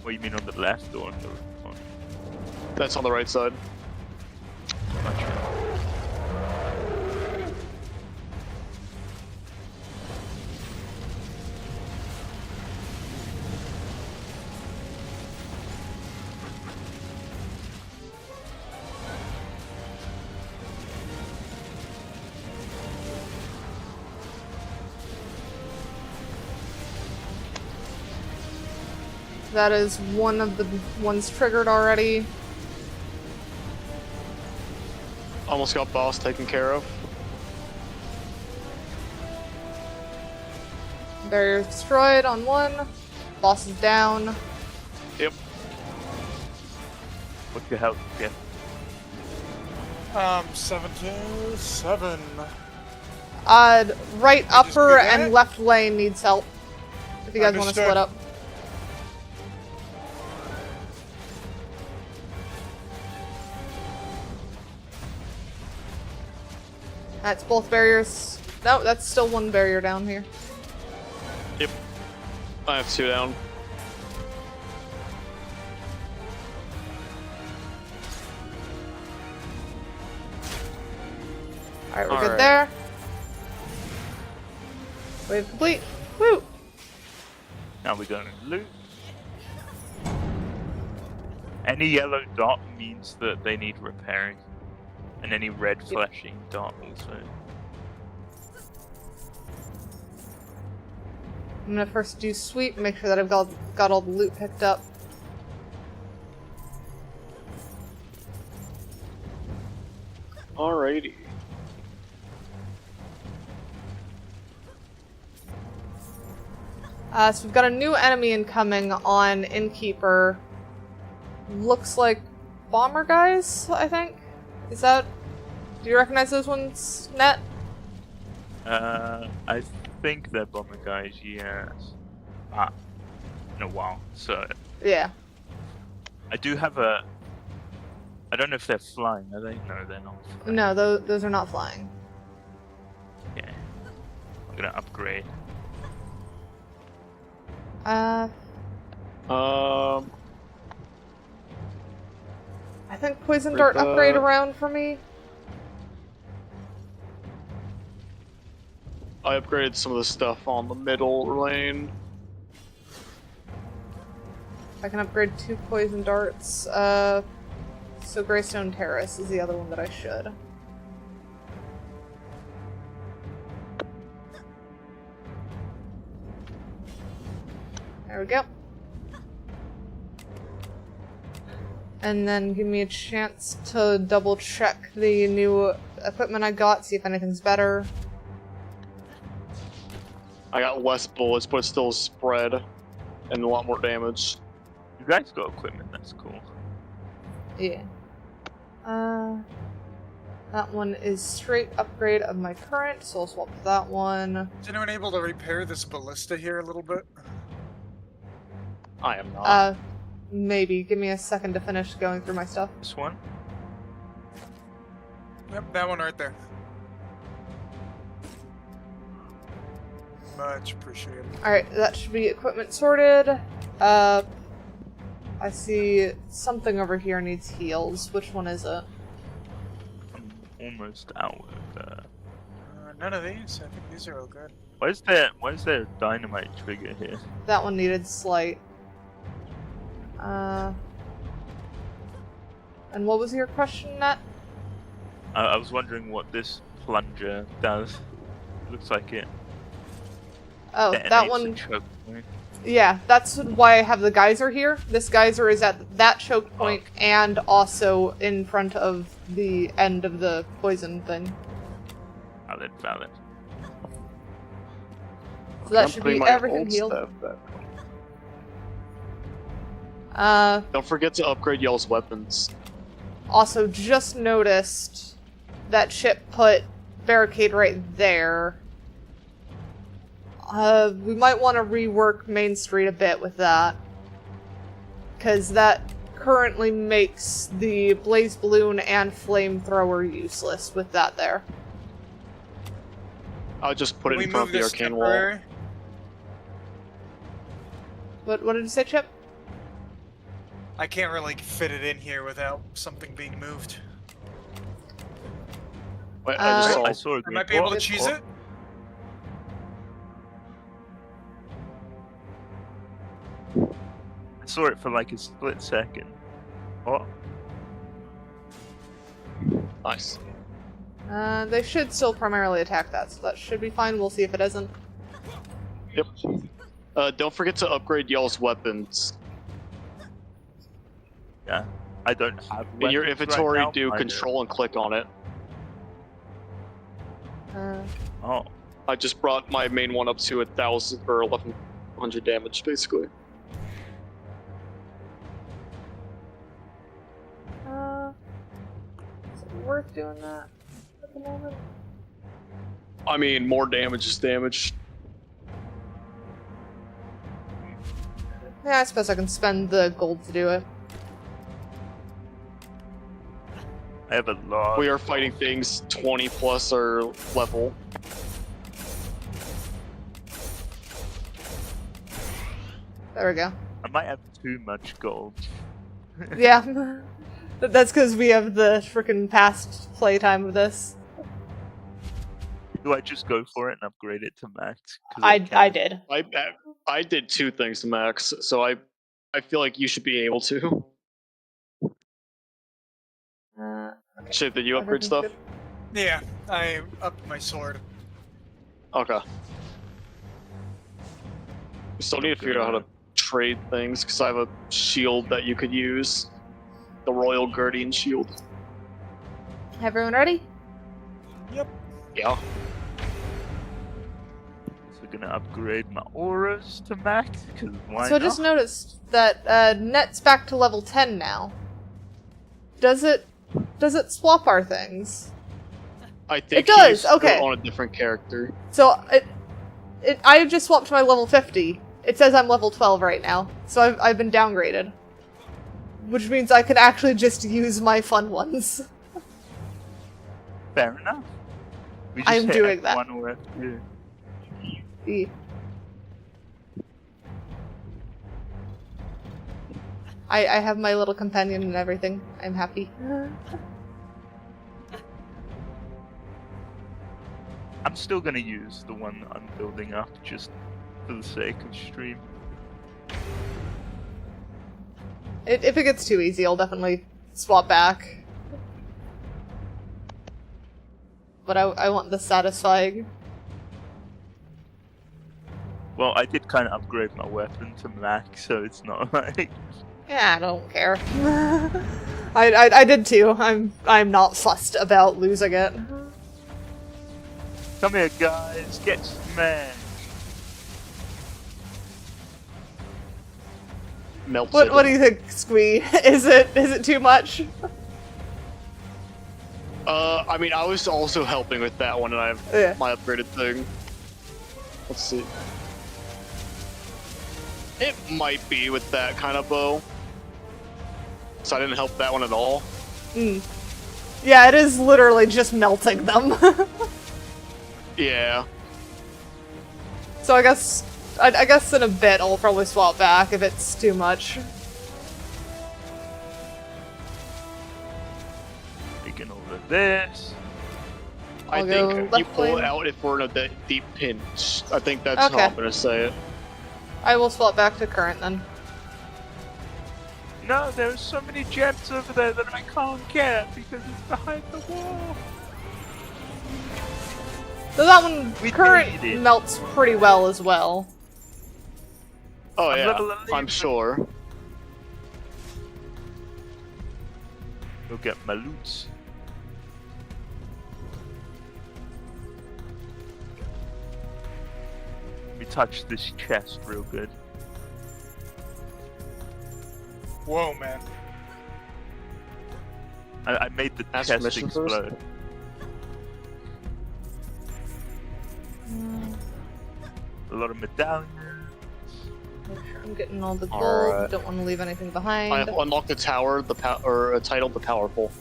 What you mean on the left or on the on? That's on the right side. Not sure. That is one of the ones triggered already. Almost got boss taken care of. Barrier destroyed on one. Boss is down. Yep. What's your health? Yeah. 77. Right just do upper that? and left lane needs help. If you guys want to Understood. split up. That's both barriers. No, that's still one barrier down here. Yep. I have 2 down. Alright, we're Alright. good there. Wave complete. Woo! Now we're going to loot. Any yellow dot means that they need repairing. And any red flashing dot also. I'm gonna first do sweep, make sure that I've got all the loot picked up. Alrighty. So we've got a new enemy incoming on Innkeeper. Looks like bomber guys, I think. Is that... Do you recognize those ones, Net? I think they're bomber guys, yes. In a while, so... Yeah. I do have a... I don't know if they're flying, are they? No, they're not flying. No, those are not flying. Yeah. I'm gonna upgrade. I think Poison Dart upgrade around for me. I upgraded some of the stuff on the middle lane. I can upgrade 2 Poison Darts. So Greystone Terrace is the other one that I should. There we go. And then give me a chance to double check the new equipment I got, see if anything's better. I got less bullets, but it's still spread and a lot more damage. You guys got equipment, that's cool. Yeah. That one is straight upgrade of my current, so I'll swap that one. Is anyone able to repair this ballista here a little bit? I am not. Maybe. Give me a second to finish going through my stuff. This one? Yep, that one right there. Much appreciated. Alright, that should be equipment sorted. I see something over here needs heals. Which one is it? I'm almost out of None of these? I think these are all good. Why is there a dynamite trigger here? That one needed slight. And what was your question, Nat? I was wondering what this plunger does. Looks like it. Oh, that detonates one. a choke point. Yeah, that's why I have the geyser here. This geyser is at that choke point and also in front of the end of the poison thing. Valid. So that I'm should putting be my everything old healed. stuff back. Don't forget to upgrade y'all's weapons. Also, just noticed that ship put barricade right there. We might want to rework Main Street a bit with that. Because that currently makes the Blaze Balloon and Flamethrower useless with that there. I'll just put it We in front of move the this arcane wall. temporary. What did you say, Chip? I can't really fit it in here without something being moved. Wait, I just I saw. saw a I green. might be able to Oh, cheese oh. it. I saw it for like a split second. What? Nice. They should still primarily attack that, so that should be fine. We'll see if it isn't. Yep. Don't forget to upgrade y'all's weapons. Yeah. I don't have In your weapons right inventory, now. do I control and click on it. Oh. I just brought my main one up to 1,000 or 1,100 damage, basically. Is it worth doing that at the moment? I mean, more damage is damage. Yeah, I suppose I can spend the gold to do it. I have a lot. We are fighting things 20 plus our level. There we go. I might have too much gold. Yeah. That's because we have the frickin' past playtime of this. Do I just go for it and upgrade it to max? 'Cause I can. did. I did 2 things to max, so I feel like you should be able to. Shit, did you upgrade stuff? Everything's Yeah, I upped my sword. Okay. We still need to figure out how to trade things, because I have a shield that you could use. The Royal Guardian Shield. good. Everyone ready? Yeah. So gonna upgrade my auras to max, because why So I not? just noticed that Net's back to level 10 now. Does it swap our things? I think It does, he's okay. on a different character. So I just swapped to my level 50. It says I'm level 12 right now, so I've been downgraded. Which means I can actually just use my fun ones. Fair enough. We I'm hit doing that. F1 or F2. E. I have my little companion and everything. I'm happy. I'm still gonna use the one I'm building up just for the sake of stream. If it gets too easy, I'll definitely swap back. But I want the satisfying. Well, I did kind of upgrade my weapon to max, so it's not like... Yeah, I don't care. I did too. I'm not fussed about losing it. Come here, guys, get smashed! Melts What do you think, Squee? Is it too much? I mean, I was also helping with that one, and I have Yeah. my upgraded thing. Let's see. It might be with that kind of bow. So I didn't help that one at all. Yeah, it is literally just melting them. Yeah. So I guess in a bit I'll probably swap back if it's too much. Taking over this. I'll I go think left you pull lane. it out if we're in a deep pinch. I think that's Okay. how I'm gonna say it. I will swap back to current then. No, there's so many gems over there that I can't get because it's behind the wall. So that one, We current made it. melts pretty well as well. Oh I'm yeah, level I'm 11. sure. Go get my loots. Let me touch this chest real good. Whoa, man. I made the Ask chest permission first? explode. A lot of medallions. Make sure I'm getting all the gold. Alright. Don't want to leave anything I behind. unlocked the tower, titled the Powerful.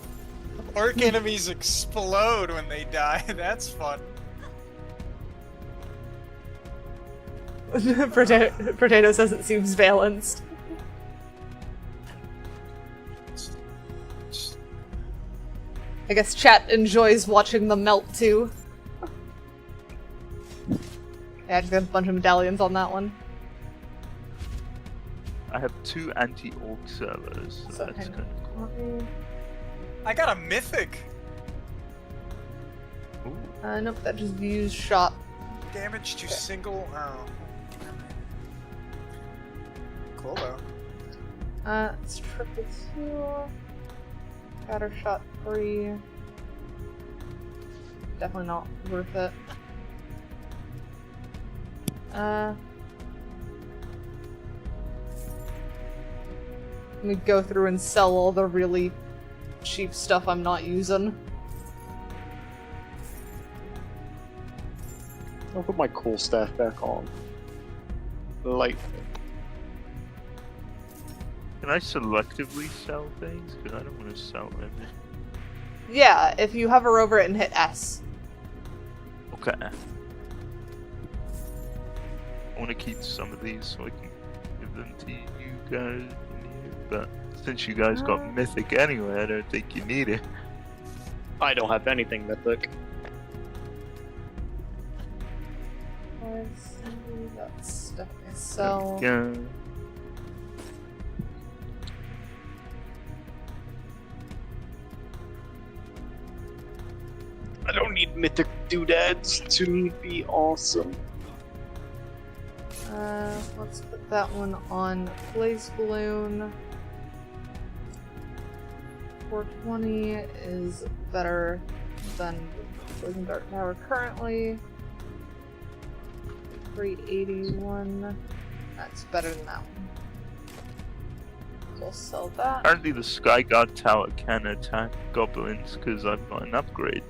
Orc enemies explode when they die. That's fun. Potato says it seems balanced. I guess chat enjoys watching them melt too. Yeah, I just got a bunch of medallions on that one. I have 2 anti-orc servers, so So that's hang good. on. I got a mythic. Ooh. Nope, that just views shot. Damage to single. Oh. Cool though. It's triple 2. Scatter shot 3. Definitely not worth it. Let me go through and sell all the really cheap stuff I'm not using. I'll put my cool staff back on. Light. Can I selectively sell things? Because I don't want to sell everything. Yeah, if you hover over it and hit S. Okay. I want to keep some of these so I can give them to you guys. But since you guys got mythic anyway, I don't think you need it. I don't have anything mythic. That's definitely sell. Yeah. I don't need mythic doodads to be awesome. Let's put that one on Blaze Balloon. 420 is better than Blazing Dark Tower currently. 381. That's better than that one. So I'll sell that. Apparently the Sky Guard Tower can attack goblins because I've got an upgrade.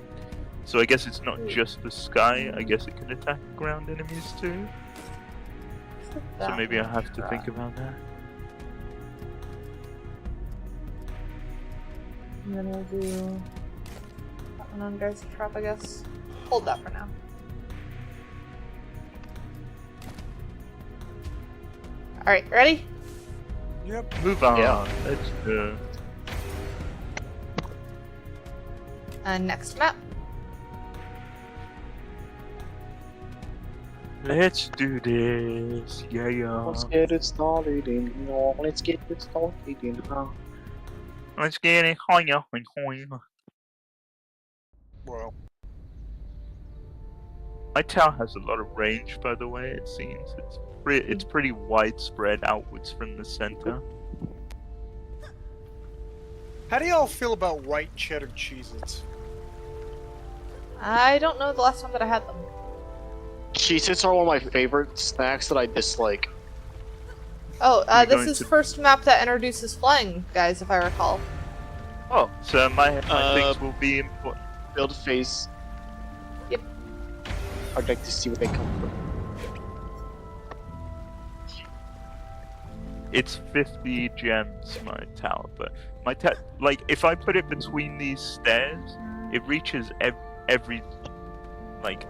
So I guess it's not just the sky, I guess it can attack ground enemies too. So maybe I have to think about that. And then we'll do that one on Guy's Trap, I guess. Hold that for now. Alright, ready? Yep. Move on. Yeah. Let's go. Next map. Let's do this. Yeah, yeah. Let's get it started in now. Let's get it started in now. Let's get it higher and higher. Well, My tower has a lot of range, by the way. It seems it's pretty widespread outwards from the center. how do y'all feel about white cheddar Cheez-Its? I don't know the last time that I had them. Cheez-Its are one of my favorite snacks that I dislike. Oh, You're this going is to- first map that introduces flying, guys, if I recall. Oh, so my things will be important. Build phase. Yep. I'd like to see where they come from. It's 50 gems, my tower, but my like, if I put it between these stairs, it reaches every, like,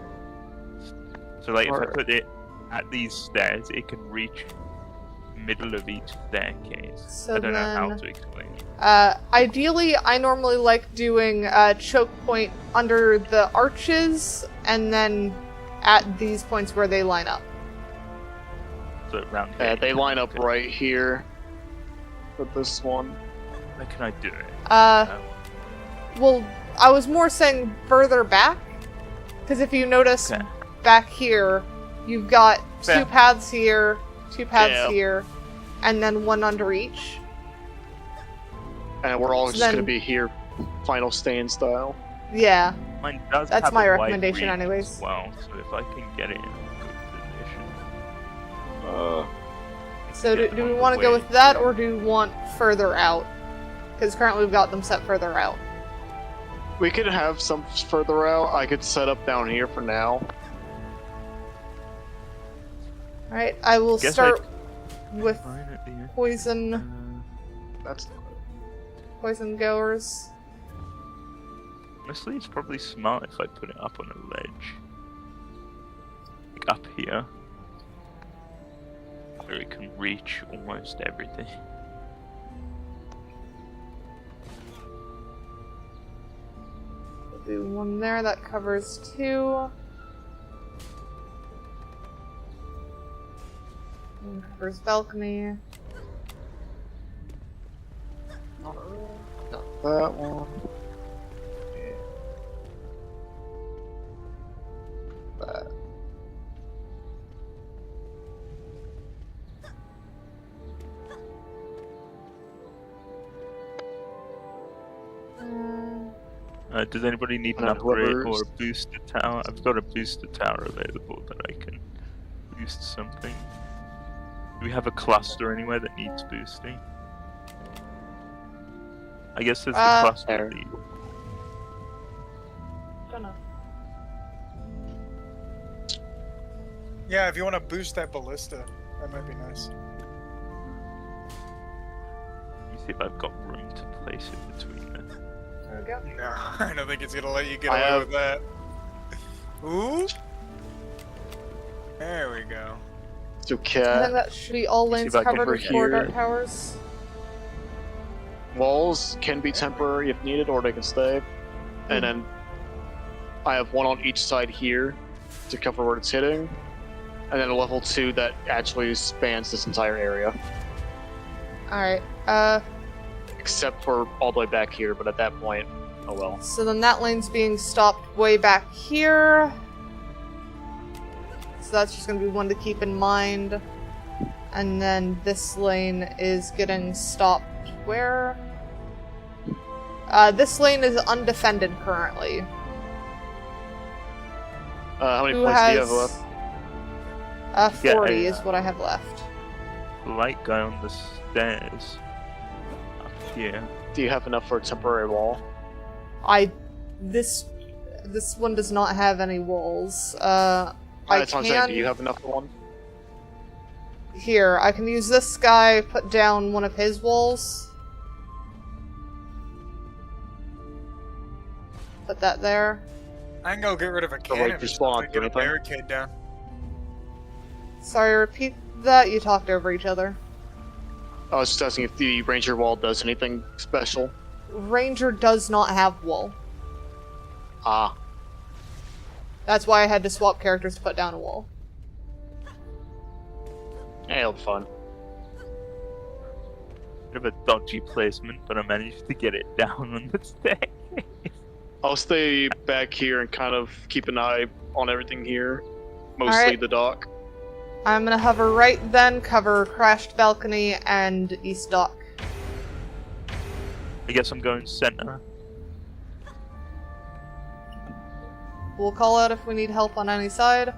so like, if I put it at these stairs, it can reach middle of each staircase. So I don't know how then- to explain it. Ideally, I normally like doing a choke point under the arches, and then at these points where they line up. So around here. Yeah, they line up Okay. right here with this one. How can I do it? Well, I was more saying further back, because if you notice Okay. back here, you've got Fair. two paths here, two paths Yeah. here, and then one under each. And we're all So just gonna then- be here, final stand style. Yeah. Mine does That's have my a wide recommendation reach anyways. As well, so if I can get it in a good position. So get do we on the want to go way with that, through. or do we want further out? Because currently we've got them set further out. We could have some further out. I could set up down here for now. Alright, I will Guess start with Right at the end. poison That's goers. Honestly, it's probably smart if I put it up on a ledge. Like up here. Where it can reach almost everything. Do one there, that covers 2. One covers balcony. that one. That. Does anybody need an And upgrade or whoever's- a booster tower? I've got a booster tower available that I can boost something. Do we have a cluster anywhere that needs boosting? I guess there's the cluster. There. Lead. Don't know. Yeah, if you want to boost that ballista, that might be nice. Let me see if I've got room to place it between them. There we go. No, I don't think it's gonna let you get I away have- with that. Ooh. There we go. It's I think okay. that should be all see lanes if I can covered over with 4 here. dart towers. Walls can be temporary if needed, or they can stay. And then I have one on each side here to cover where it's hitting. And then a level 2 that actually spans this entire area. Alright, Except for all the way back here, but at that point, oh well. so then that lane's being stopped way back here. So that's just gonna be one to keep in mind. And then this lane is getting stopped where? This lane is undefended currently. How many Who points do you has... have left? Yeah, 40 is what I have left. The light guy on the stairs. Up here. Do you have enough for a temporary wall? This one does not have any walls. That's what I'm saying. can- Do you have enough for one? Here, I can use this guy, put down one of his walls. Put that there. I can go get rid of a wait, cannon. just or while I'm something, get a doing anything? barricade down. Sorry, repeat that. You talked over each other. I was just asking if the ranger wall does anything special. Ranger does not have wall. Ah, That's why I had to swap characters to put down a wall. yeah, it'll be fun. Bit of a dodgy placement, but I managed to get it down on the staircase. I'll stay back here and kind of keep an eye on everything here. Mostly Alright. the dock. I'm gonna hover right then, cover crashed balcony and east dock. I guess I'm going center. We'll call out if we need help on any side.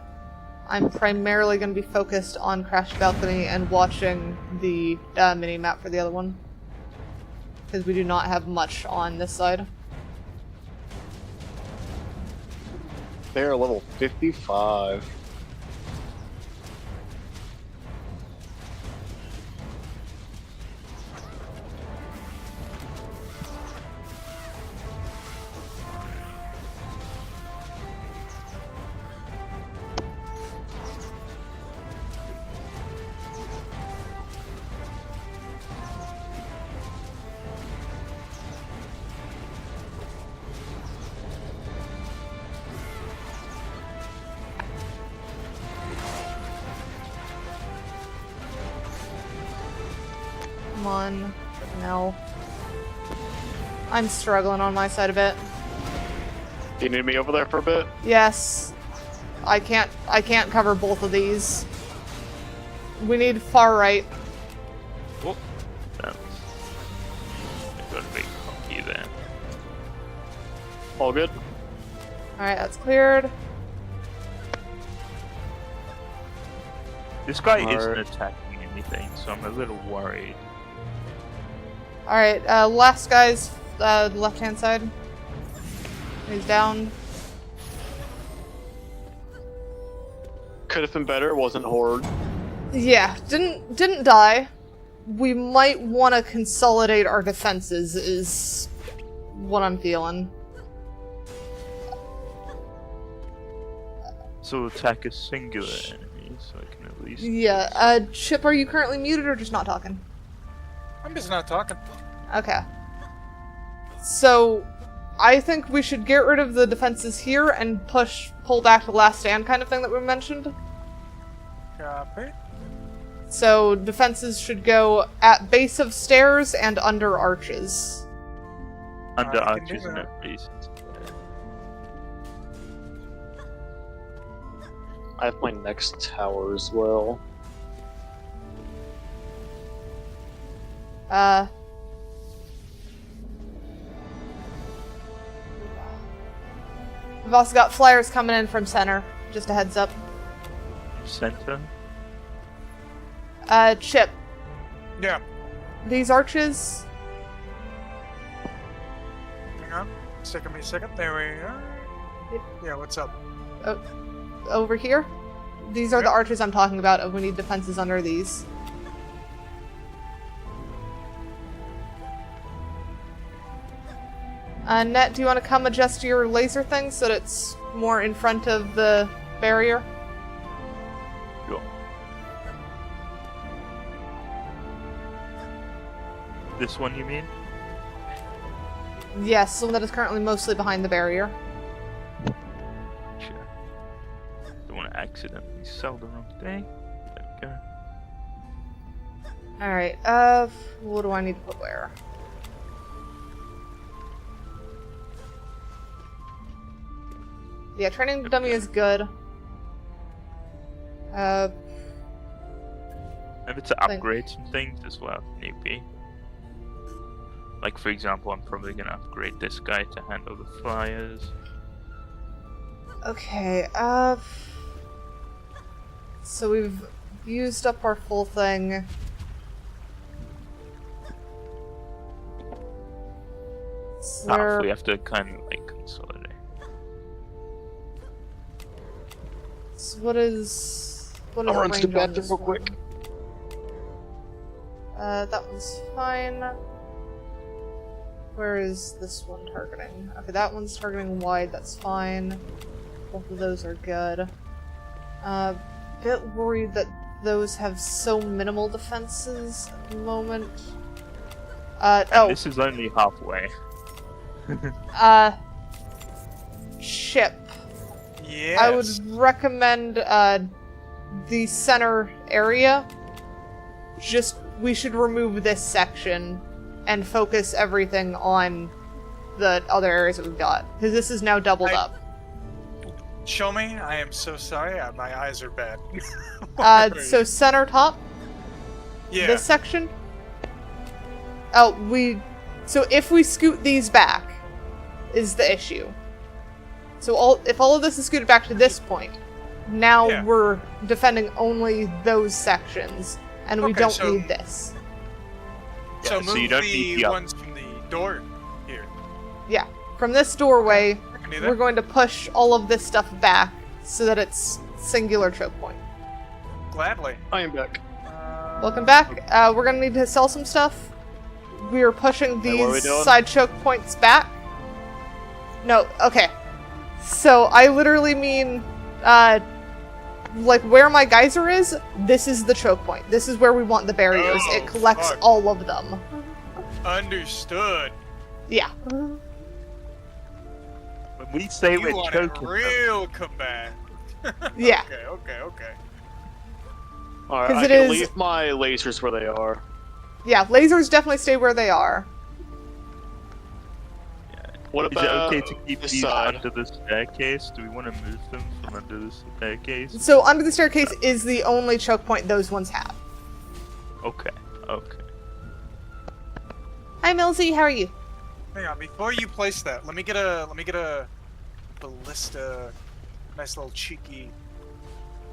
I'm primarily going to be focused on crashed balcony and watching the mini-map for the other one. Because we do not have much on this side. They're level 55. Come on. No. I'm struggling on my side a bit. Do you need me over there for a bit? Yes. I can't cover both of these. We need far right. Oh, that's... I got a big cocky there. All good? Alright, that's cleared. This guy isn't Alright. attacking anything, so I'm a little worried. Alright, last guy's left-hand side. He's down. Could have been better. It wasn't horde. Yeah, didn't die. We might want to consolidate our defenses, is what I'm feeling. So attack a singular enemy, so I can at least... Yeah, Chip, are you currently muted or just not talking? I'm just not talking. Okay. So, I think we should get rid of the defenses here and pull back to last stand kind of thing that we mentioned. Copy. So, defenses should go at base of stairs and under arches. Under I can do arches and that. at least. I have my next tower as well. We've also got flyers coming in from center. Just a heads up. Center? Chip, Yeah. these arches. Hang on. It's taking me a second. There we are. Yeah, what's up? Over here. These are the Yep. arches I'm talking about, and we need defenses under these. Net, do you want to come adjust your laser thing so that it's more in front of the barrier? Sure. This one you mean? Yes, the one that is currently mostly behind the barrier. Sure. Don't want to accidentally sell the wrong thing. There we go. Alright, what do I need to put where? Yeah, training dummy is good. Maybe to upgrade some things as well, if need be. Like, for example, I'm probably gonna upgrade this guy to handle the flyers. Okay, so we've used up our full thing. So we have to kind of like consolidate. So what is I'll our run to the range on bathroom this real one? quick. That one's fine. Where is this one targeting? Okay, that one's targeting wide, that's fine. Both of those are good. Bit worried that those have so minimal defenses at the moment. And this is only halfway. Chip. Yes. I would recommend, the center area. We should remove this section and focus everything on the other areas that we've got. Because this is now doubled up. Show me. I am so sorry. My eyes are bad. So center top, yeah. this section. So if we scoot these back, is the issue. So if all of this is scooted back to this point, now Yeah. we're defending only those sections, and we Okay, don't so- need this. So Yeah, move so you don't need the the ones from the door here. Yeah, from this doorway, I can do we're that. going to push all of this stuff back so that it's singular choke point. Gladly. I am back. Welcome back. We're gonna need to sell some stuff. We are pushing Hey, what are we these doing? side choke points back. No, okay. So I literally mean, like where my geyser is, this is the choke point. This is where we want the barriers. Oh, It collects fuck. all of them. Understood. Yeah. When we say You we're want choking it them, real combat. Yeah. Okay. Alright, 'Cause I it can is- leave my lasers where they are. Yeah, lasers definitely stay where they are. What Is it about okay to keep this these side? under the staircase? Do we want to move them from under the staircase? So under the staircase is the only choke point those ones have. Okay, okay. Hi, Millsy, how are you? Hang on, before you place that, let me get a ballista, nice little cheeky.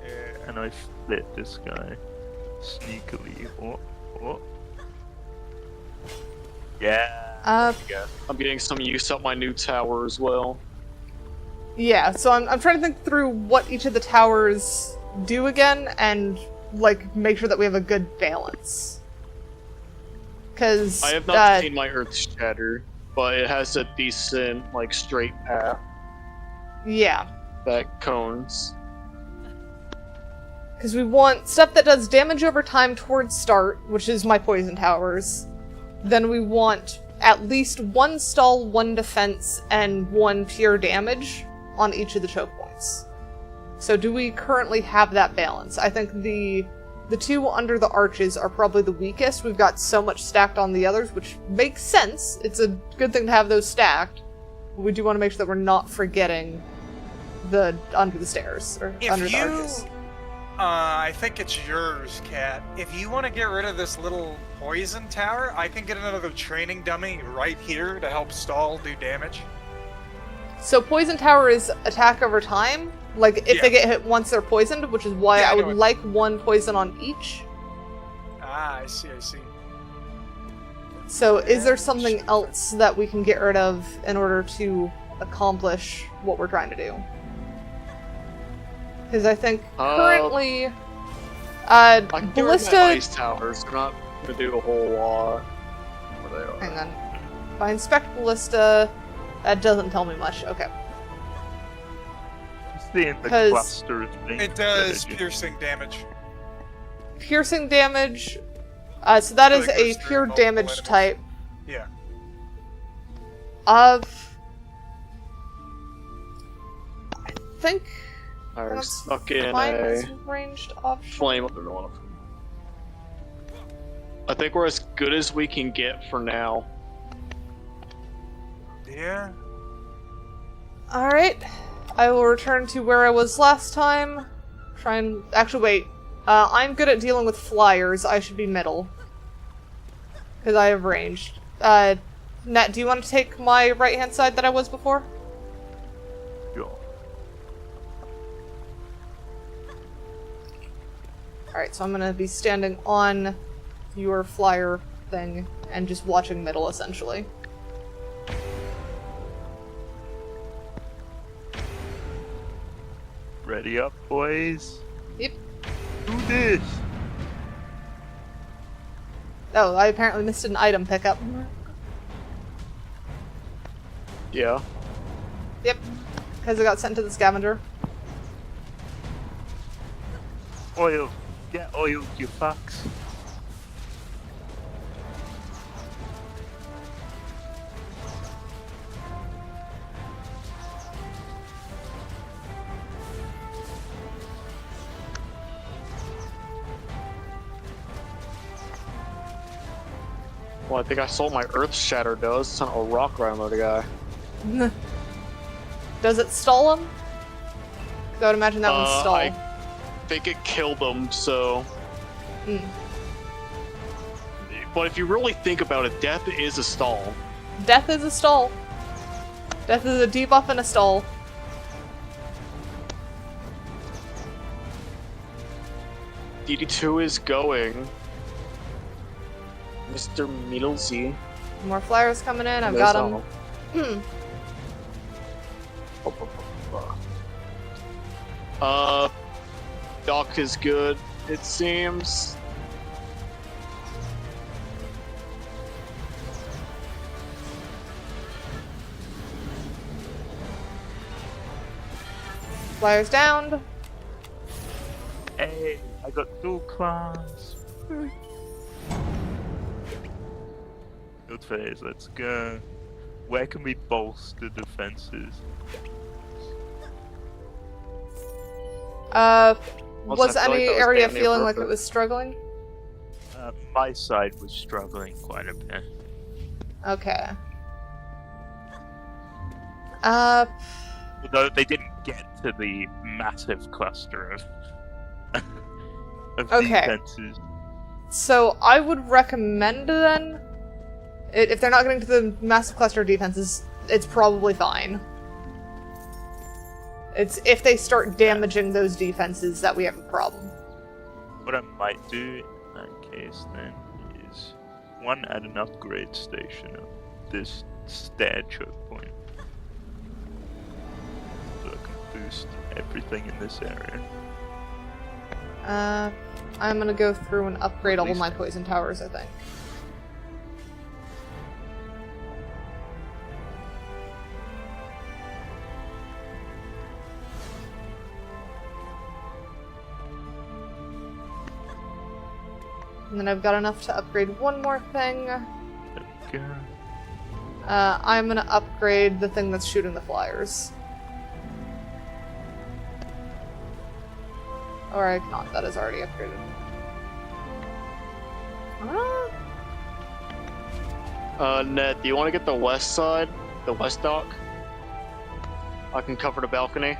Yeah. And I split this guy sneakily. Oh. Yeah. Yeah. I'm getting some use out my new tower as well. Yeah, so I'm trying to think through what each of the towers do again, and, like, make sure that we have a good balance. Because, I have not seen my Earth Shatter, but it has a decent, like, straight path yeah. that cones. Because we want stuff that does damage over time towards start, which is my poison towers. Then we want at least 1 stall, 1 defense, and 1 pure damage on each of the choke points. So do we currently have that balance? I think the 2 under the arches are probably the weakest. We've got so much stacked on the others, which makes sense. It's a good thing to have those stacked. But we do want to make sure that we're not forgetting the under the stairs, or under the arches. I think it's yours, Kat. If you want to get rid of this little poison tower, I can get another training dummy right here to help stall do damage. So poison tower is attack over time. Like, if Yeah. they get hit once they're poisoned, which is why Yeah, I I know would it. like 1 poison on each. Ah, I see. So is there something else that we can get rid of in order to accomplish what we're trying to do? Because I think currently... I can get rid of my Ballista... ice towers. They're not gonna do a whole lot. Where they are. Hang on. If I inspect Ballista, that doesn't tell me much. Okay. Seeing the 'Cause cluster of things. It does that are piercing damage. Piercing damage. So that is Really a goes through pure multiple damage enemies. type. Yeah. I think They're that's stuck in fine a as ranged option. flame up there. One of them. I think we're as good as we can get for now. Yeah. Alright. I will return to where I was last time. Try and... Actually, wait. I'm good at dealing with flyers. I should be middle. Because I have ranged. Nat, do you want to take my right-hand side that I was before? Sure. Alright, so I'm gonna be standing on your flyer thing and just watching middle, essentially. Ready up, boys. Yep. Do this. Oh, I apparently missed an item pickup. Yeah. Yep. Because I got sent to the scavenger. Oil. Get oil, you fucks. Well, I think I saw what my Earth Shatter does. It's not a rock right under the guy. Does it stall him? 'Cause I would imagine that one's stall. I think it killed them, so... Mm. But if you really think about it, death is a stall. Death is a stall. Death is a debuff and a stall. DD2 is going. Mr. Middlesy. More flyers coming in. I've got them. Doc is good, it seems. Flyers downed. Hey, I got dual class. Good phase, let's go. Where can we bolster defenses? Was I feel like any that was area damn near feeling like it perfect. was struggling? My side was struggling quite a bit. Okay. Although they didn't get to the massive cluster of Okay. defenses. So I would recommend then, if they're not getting to the massive cluster of defenses, it's probably fine. It's if they start damaging those defenses that we have a problem. What I might do in that case then is one, add an upgrade station of this stair choke point. So I can boost everything in this area. I'm gonna go through and upgrade At all of least- my poison towers, I think. And then I've got enough to upgrade one more thing. There we go. I'm gonna upgrade the thing that's shooting the flyers. Or I cannot, that is already upgraded. Ned, do you want to get the west side? The west dock? I can cover the balcony.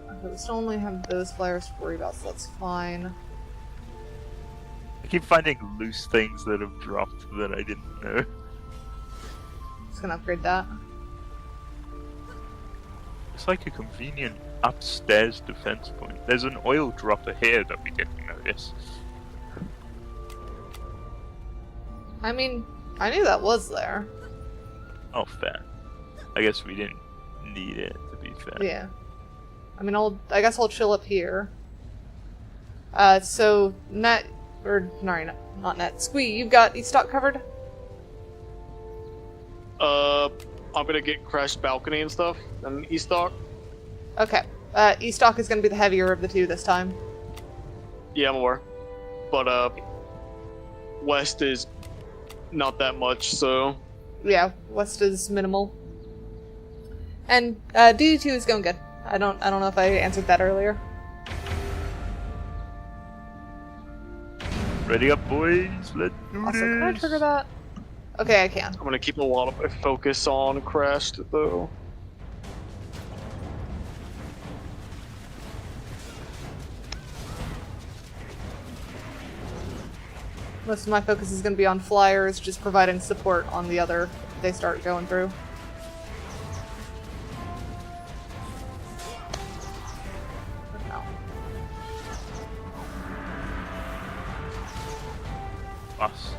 Okay, we still only have those flyers to worry about, so that's fine. I keep finding loose things that have dropped that I didn't know. Just gonna upgrade that. It's like a convenient upstairs defense point. There's an oil dropper here that we didn't notice. I mean, I knew that was there. Oh, fair. I guess we didn't need it, to be fair. Yeah. I mean, I guess I'll chill up here. So, Net, or, sorry, not Net, Squee, you've got East Dock covered? I'm gonna get crashed balcony and stuff, and east dock. Okay. East Dock is gonna be the heavier of the two this time. Yeah, I'm aware. But, west is not that much, so... Yeah, West is minimal. And, DD2 is going good. I don't know if I answered that earlier. Ready up, boys. Let's do Also, this. can I trigger that? Okay, I can. I'm gonna keep a lot of focus on crashed, though. Most of my focus is going to be on flyers, just providing support on the other if they start going through. No. Us.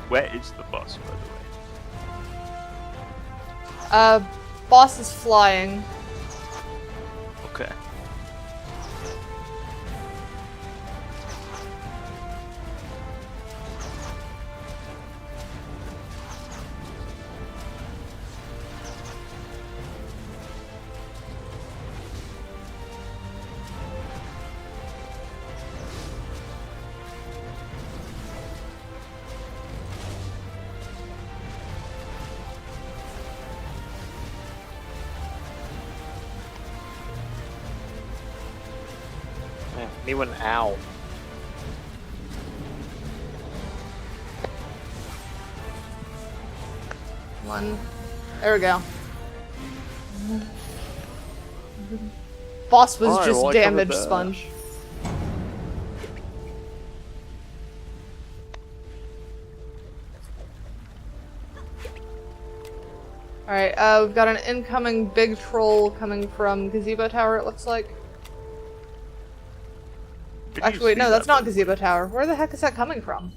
Where is the boss, by the way? Boss is flying. Okay. Man, me went ow. One. There we go. Boss was Alright, just well, I covered damaged, that. Sponge. Alright, we've got an incoming big troll coming from Gazebo Tower, it looks like. Did you Actually, wait, see no, that's that? not Gazebo Tower. Where the heck is that coming from?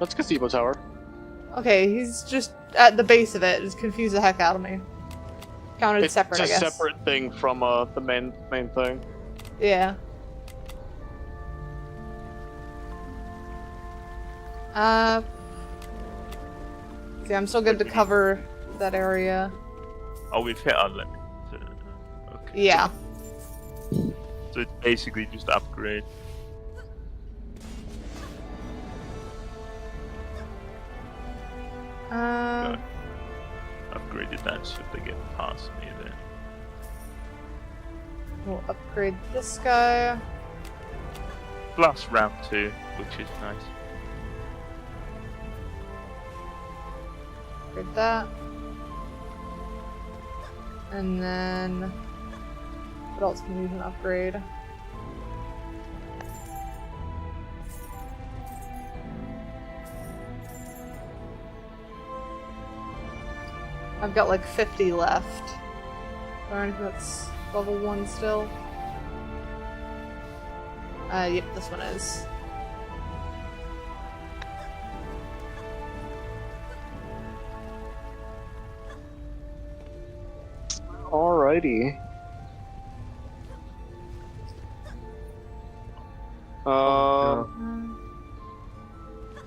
That's Gazebo Tower. Okay, he's just at the base of it. Just confused the heck out of me. Counted It's separate, a I guess. separate thing from the main thing. Yeah. See, I'm still good to cover that area. Oh, we've hit our limit. Okay. Yeah. So So it's basically just upgrade. Upgraded that so they get past me then. We'll upgrade this guy. Plus round 2, which is nice. Upgrade that. And then what else can we use an upgrade? I've got like 50 left. Or anything that's level 1 still. Yep, this one is. Alrighty.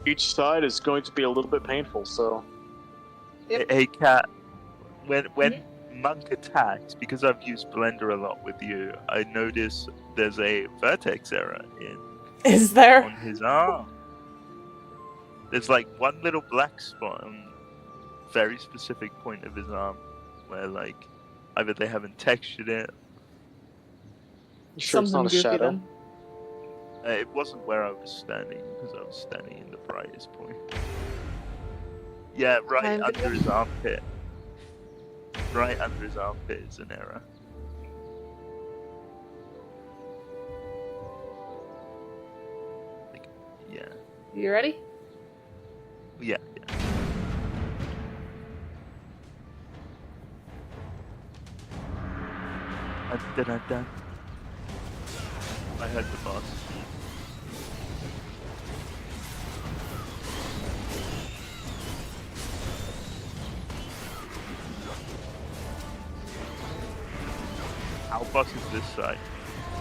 Each side is going to be a little bit painful, so. Yep. Hey, Kat, when Monk attacks, because I've used Blender a lot with you, I notice there's a vertex error Is there? on his arm. There's like one little black spot on a very specific point of his arm where like either they haven't textured it. You sure it's not a goofy shadow? then. It wasn't where I was standing because I was standing in the brightest point. Yeah, right And under his armpit. Right under his armpit is an error. Like, yeah. You ready? Yeah. Dun. I heard the boss. Our boss is this side.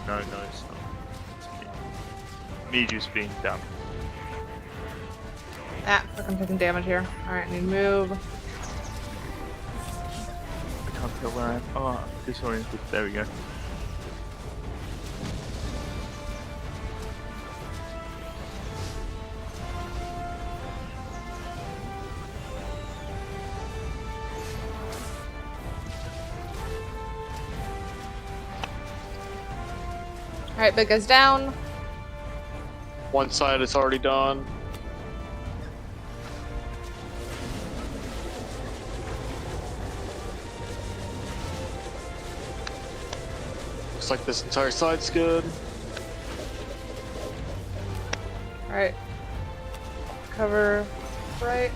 No, it's not. It's me. Me just being dumb. Ah, fuck, I'm taking damage here. Alright, I need to move. I can't tell where I am. Oh, I'm disoriented. There we go. Alright, big guy's down. One side is already done. Looks like this entire side's good. Alright. Cover right.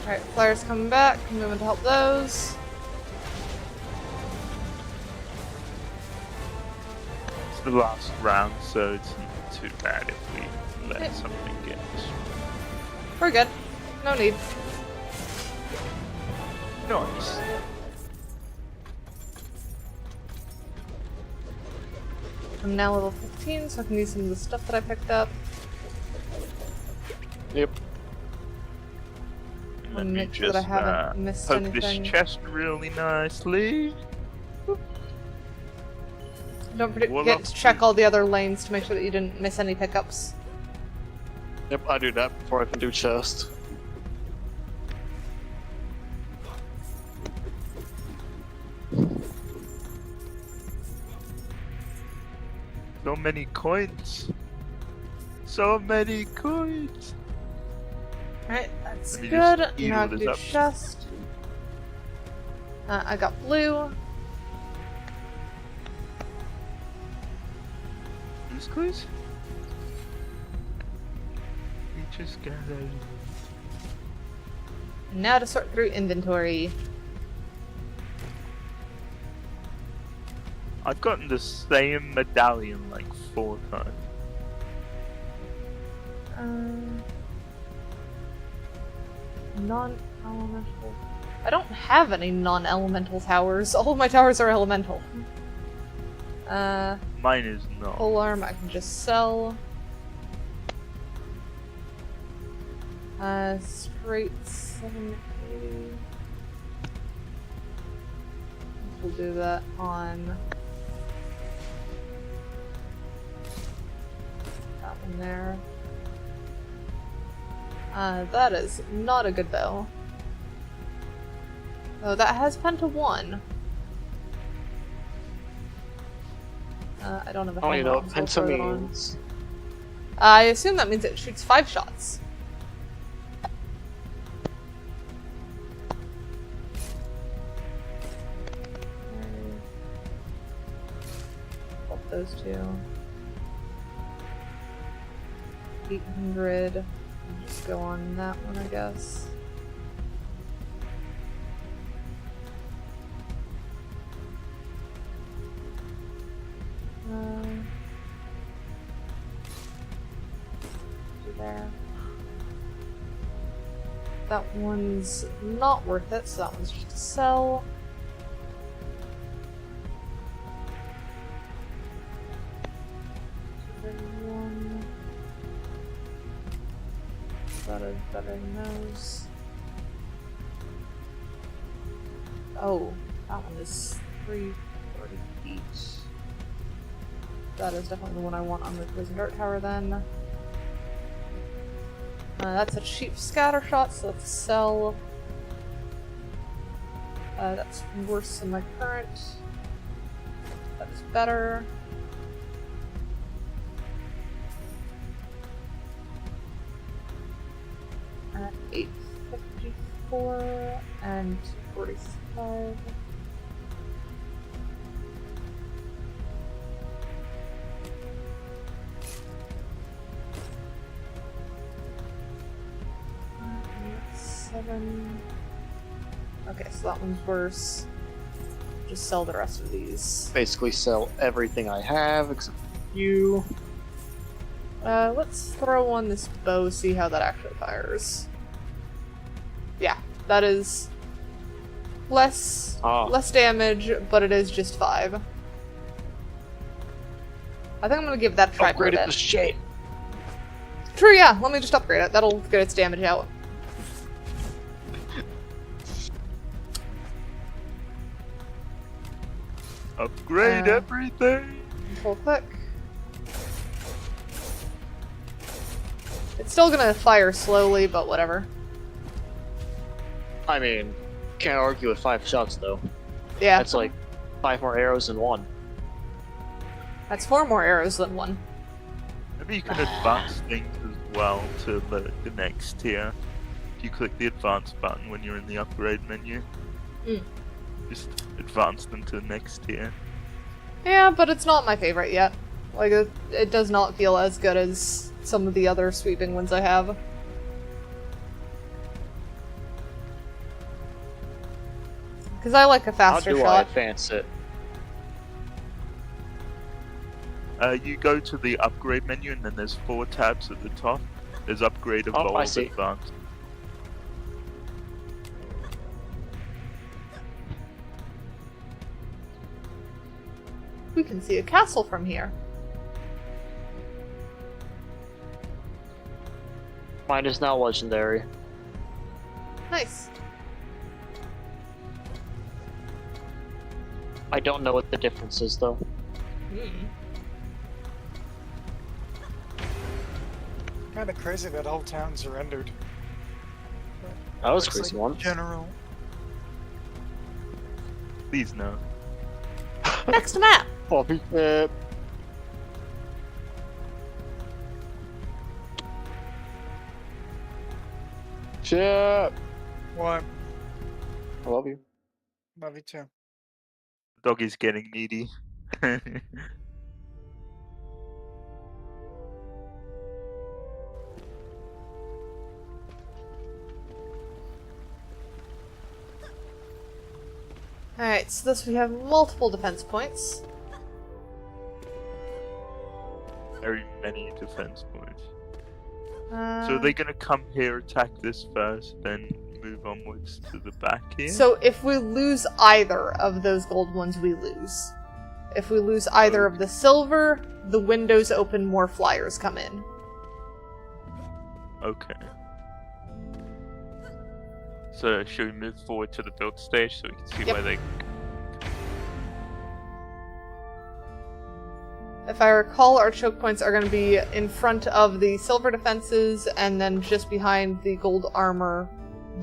Alright, flyers coming back. I'm moving to help those. It's the last round, so it's not too bad if we let something get destroyed. We're good. No need. Nice. I'm now level 15, so I can use some of the stuff that I picked up. Yep. Let me Make sure that I just haven't missed poke anything. this chest really nicely. Don't Well, forget to check all the other lanes to make sure that you didn't miss any pickups. Yep, I do that before I can do chest. So many coins. So many coins. Alright, that's Let me good. just Now I heal can this do up. chest. I got blue. These coins? We just got out. And now to sort through inventory. I've gotten the same medallion like 4 times. Non-elemental. I don't have any non-elemental towers. All of my towers are elemental. Mine is not. Full arm I can just sell. Straight 780. We'll do that on that one there. That is not a good bow. Oh, that has Penta 1. I don't have a I don't even know what helmet, so I'll Penta throw that on. means. I assume that means it shoots 5 shots. Swap those two. 800. I'll just go on that one, I guess. There. That one's not worth it, so that one's just a sell. That is better than those. Oh, that one is 340 each. That is definitely the one I want on the Prison Dart Tower then. That's a cheap scatter shot, so let's sell. That's worse than my current. That is better. At 854 and 245. Okay, so that one's worse. Just sell the rest of these. Basically sell everything I have except for you. Let's throw on this bow, see how that actually fires. Yeah, that is less damage, but it is just 5. I think I'm gonna give that a try for a Upgraded bit. the shape. True, yeah. Let me just upgrade it. That'll get its damage out. Upgrade everything! Control click. It's still gonna fire slowly, but whatever. I mean, can't argue with 5 shots though. Yeah. That's like 5 more arrows than 1. That's 4 more arrows than 1. Maybe you can advance things as well to the next tier. If you click the advance button when you're in the upgrade menu. Just advance them to the next tier. Yeah, but it's not my favorite yet. Like, it does not feel as good as some of the other sweeping ones I have. Because I like a faster How do shot. I advance it? You go to the upgrade menu and then there's 4 tabs at the top. There's upgrade, evolve, I see. advance. We can see a castle from here. Mine is now legendary. Nice. I don't know what the difference is though. Kind of crazy that whole town surrendered. That was Looks crazy like one. General. Please no. Next map! Bobby Pip. Chip! What? I love you. Love you too. Doggy's getting needy. Alright, so this we have multiple defense points. Very many defense points. So Uh, are they gonna come here, attack this first, then move onwards to the back here? So if we lose either of those gold ones, we lose. If we lose either of the silver, the windows open, more flyers come in. Okay. So should we move forward to the build stage so we can see Yep. where they? If I recall, our choke points are going to be in front of the silver defenses and then just behind the gold armor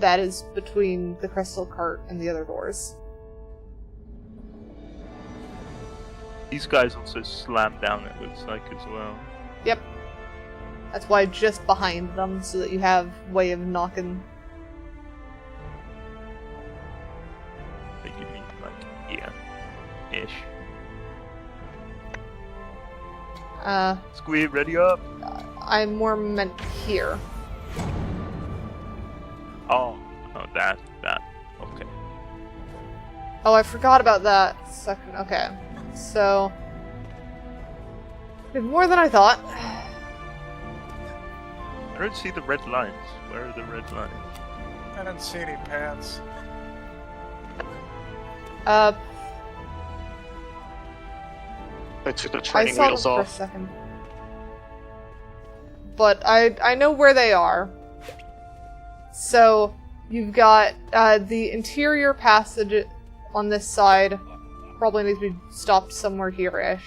that is between the crystal cart and the other doors. These guys also slam down. It looks like as well. Yep. That's why just behind them, so that you have way of knocking. Like you mean like here, ish. Squeeze, ready up. I'm more meant here. Oh, that. Okay. Oh, I forgot about that second. Okay. So, did more than I thought. I don't see the red lines. Where are the red lines? I don't see any paths. They took the I training saw them wheels for a off. second. But I know where they are. So, you've got the interior passage on this side. Probably needs to be stopped somewhere here-ish.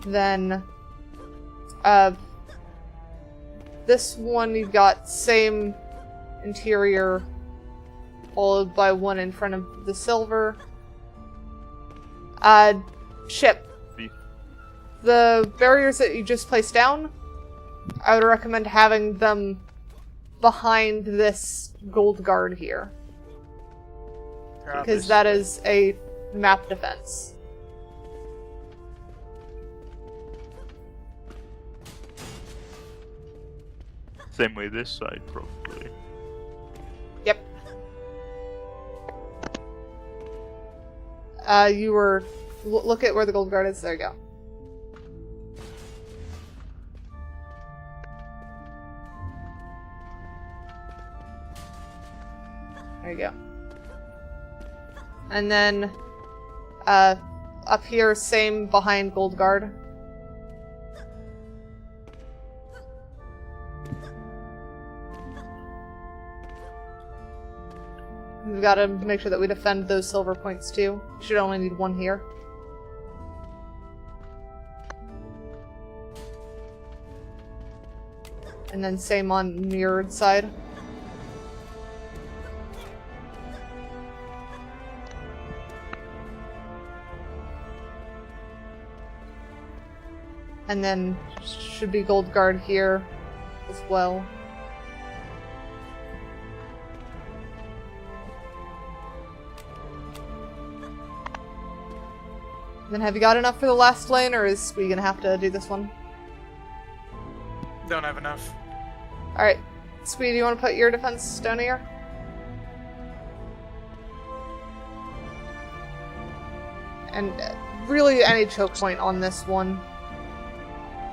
Then, this one you've got same interior, followed by one in front of the silver. Ship. The barriers that you just placed down, I would recommend having them behind this gold guard here. Because that is a map defense. Same way this side, probably. Yep. You were... look at where the gold guard is. There you go. There you go. And then, up here, same behind gold guard. We've got to make sure that we defend those silver points too. Should only need one here. And then same on mirrored side. And then should be gold guard here as well. Then have you got enough for the last lane, or is we gonna have to do this one? Don't have enough. Alright. Speed, do you want to put your defense down here? And really any choke point on this one.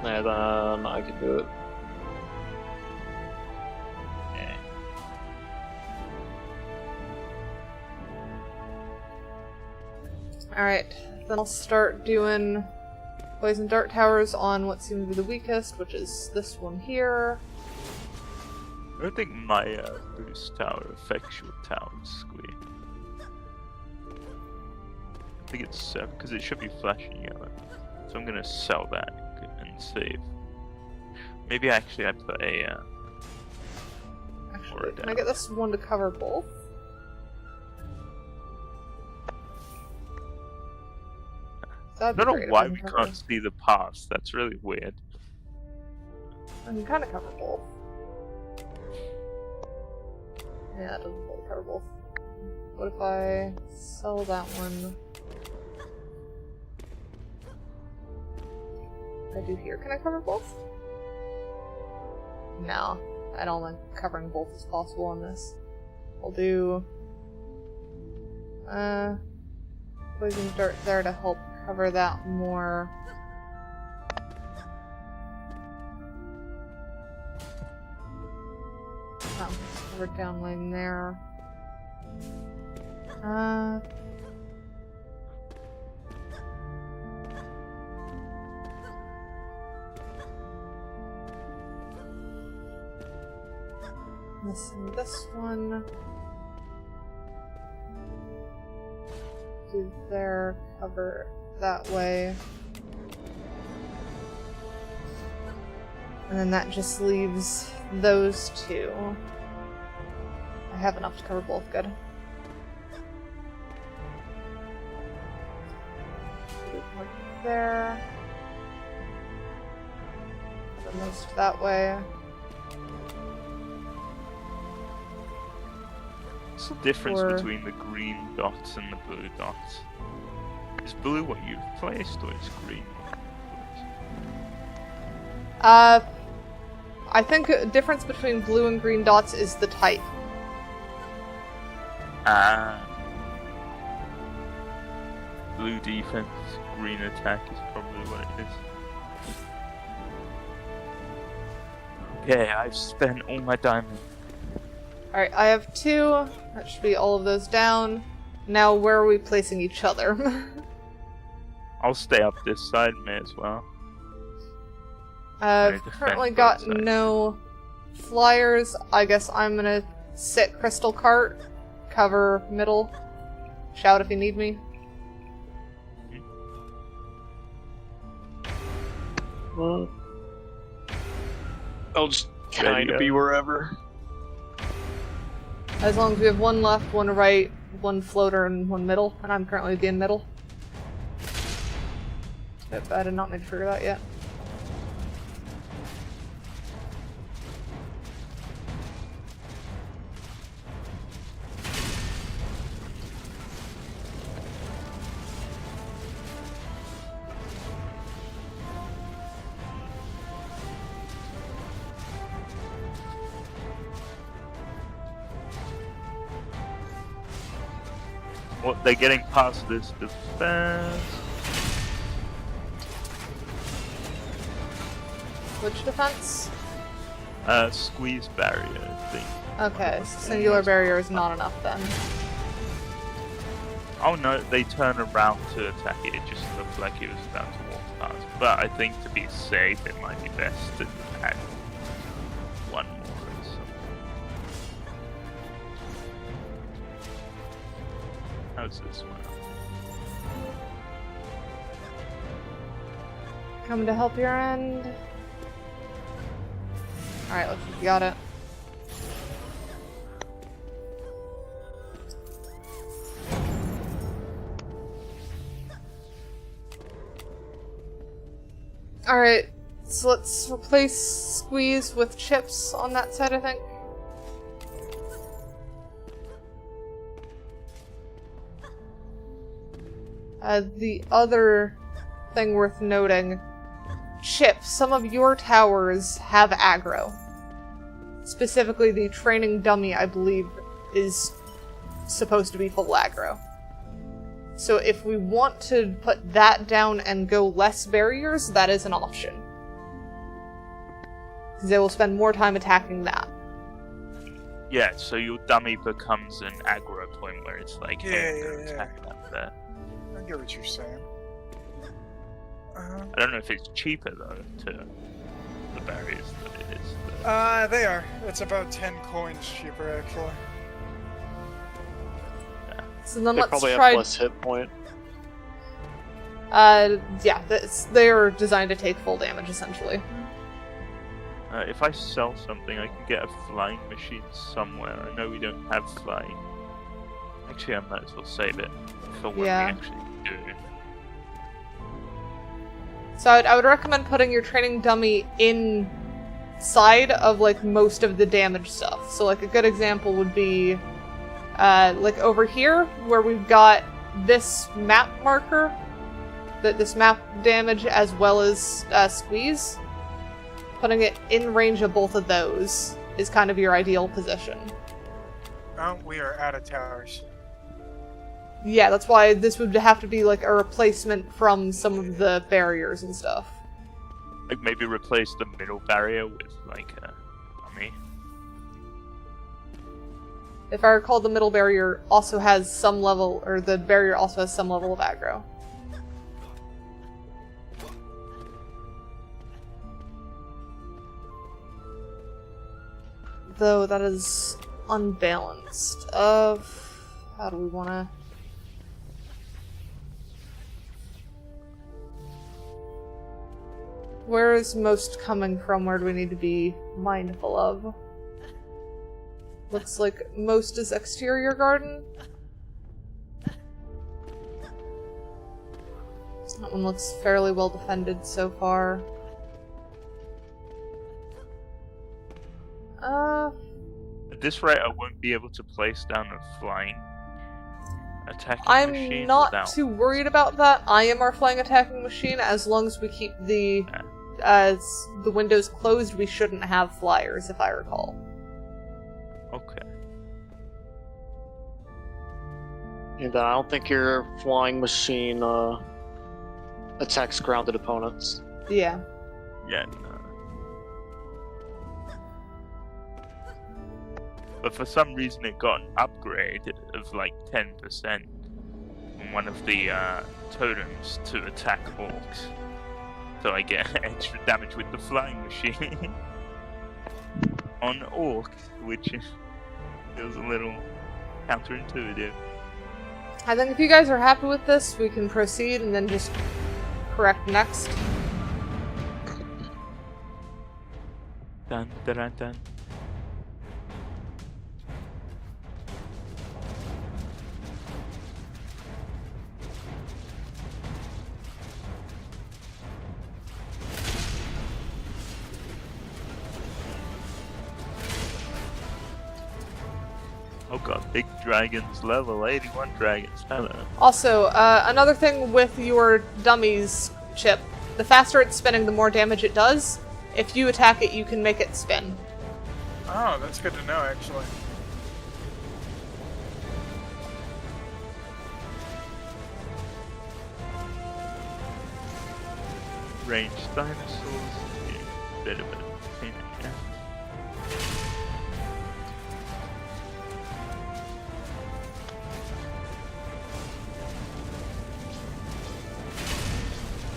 And then I can do it. Alright, then I'll start doing poison dart towers on what seems to be the weakest, which is this one here. I don't think my boost tower affects your tower, Squee. I think it's 7, because it should be flashing yellow. So I'm gonna sell that and save. Maybe actually I put a Actually, can I get this one to cover both? I don't know why we can't see the paths. That's really weird. I can kind of cover both. Yeah, it doesn't fully cover both. What if I sell that one? I do here. Can I cover both? No, I don't like covering both as possible on this. I'll do poison dart there to help cover that more. Covered down lane there. Missing this one. Do there, cover that way. And then that just leaves those two. I have enough to cover both, good. Right there. Cover most that way. What's the difference Or- between the green dots and the blue dots? Is blue what you've placed, or is green what you've placed? I think a difference between blue and green dots is the type. Ah. Blue defense, green attack is probably what it is. Okay, I've spent all my diamonds. Alright, I have 2. That should be all of those down. Now, where are we placing each other? I'll stay up this side, may as well. I've defend currently both got sides. no flyers. I guess I'm gonna sit crystal cart, cover middle, shout if you need me. Well, I'll just Ready kind to of go. be wherever. As long as we have 1 left, 1 right, 1 floater, and 1 middle, and I'm currently being middle. Yep, I did not make sure of that yet. Well, they're getting past this defense. Which defense? Squeeze barrier, I think. Okay, singular barrier is not enough then. Oh no, they turn around to attack it. It just looked like it was about to walk past. But I think to be safe, it might be best to add 1 more. Or something. How's this one? Coming to help your end. Alright, looks like you got it. Alright, so let's replace Squeeze with Chips on that side, I think. The other thing worth noting, Chips, some of your towers have aggro. Specifically, the training dummy, I believe, is supposed to be full aggro. So if we want to put that down and go less barriers, that is an option. Because they will spend more time attacking that. Yeah, so your dummy becomes an aggro point where it's like, hey, Yeah, go yeah, attack that there. I get what you're saying. I don't know if it's cheaper though to the barriers that it is. But... They are. It's about 10 coins cheaper, actually. So then They let's probably try... have less hit point. Yeah, they're designed to take full damage, essentially. if I sell something, I can get a flying machine somewhere. I know we don't have flying. Actually, I might as well save it for when Yeah. we actually do. So I would recommend putting your training dummy inside of, like, most of the damage stuff. So, like, a good example would be, like, over here, where we've got this map marker, this map damage as well as Squeeze. Putting it in range of both of those is kind of your ideal position. Oh, we are out of towers. Yeah, that's why this would have to be, like, a replacement from some of the barriers and stuff. Like maybe replace the middle barrier with like a dummy. If I recall, the middle barrier also has some level, or the barrier also has some level of aggro. though that is unbalanced. How do we want to... Where is most coming from? Where do we need to be mindful of? Looks like most is exterior garden. That one looks fairly well defended so far. At this rate, I won't be able to place down a flying attacking machine. I'm not without... too worried about that. I am our flying attacking machine. As long as we keep the windows closed, we shouldn't have flyers, if I recall. Okay. And I don't think your flying machine attacks grounded opponents. Yeah. Yeah, no. But for some reason it got an upgrade of like 10% on one of the totems to attack orcs. So I get extra damage with the flying machine on orcs, which feels a little counterintuitive. I think if you guys are happy with this, we can proceed and then just correct next. Dun dun dun dun. Oh god, big dragons, level 81 dragons, hello. Also, another thing with your dummies chip, the faster it's spinning, the more damage it does. If you attack it, you can make it spin. Oh, that's good to know, actually. Ranged dinosaurs, yeah, bit of a pain in the ass.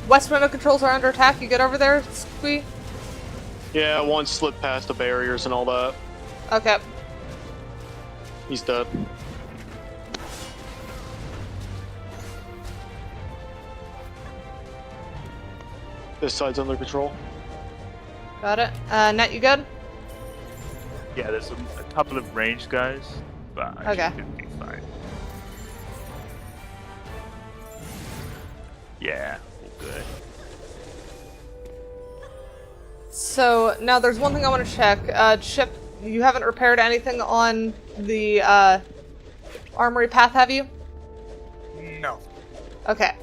West window controls are under attack. You get over there, Squee? Yeah, one slipped past the barriers and all that. Okay. He's dead. This side's under control. Got it. Net, you good? Yeah, there's a couple of ranged guys, but I Okay. should be fine. Yeah, all good. So, now there's one thing I want to check. Chip, you haven't repaired anything on the, armory path, have you? No. Okay.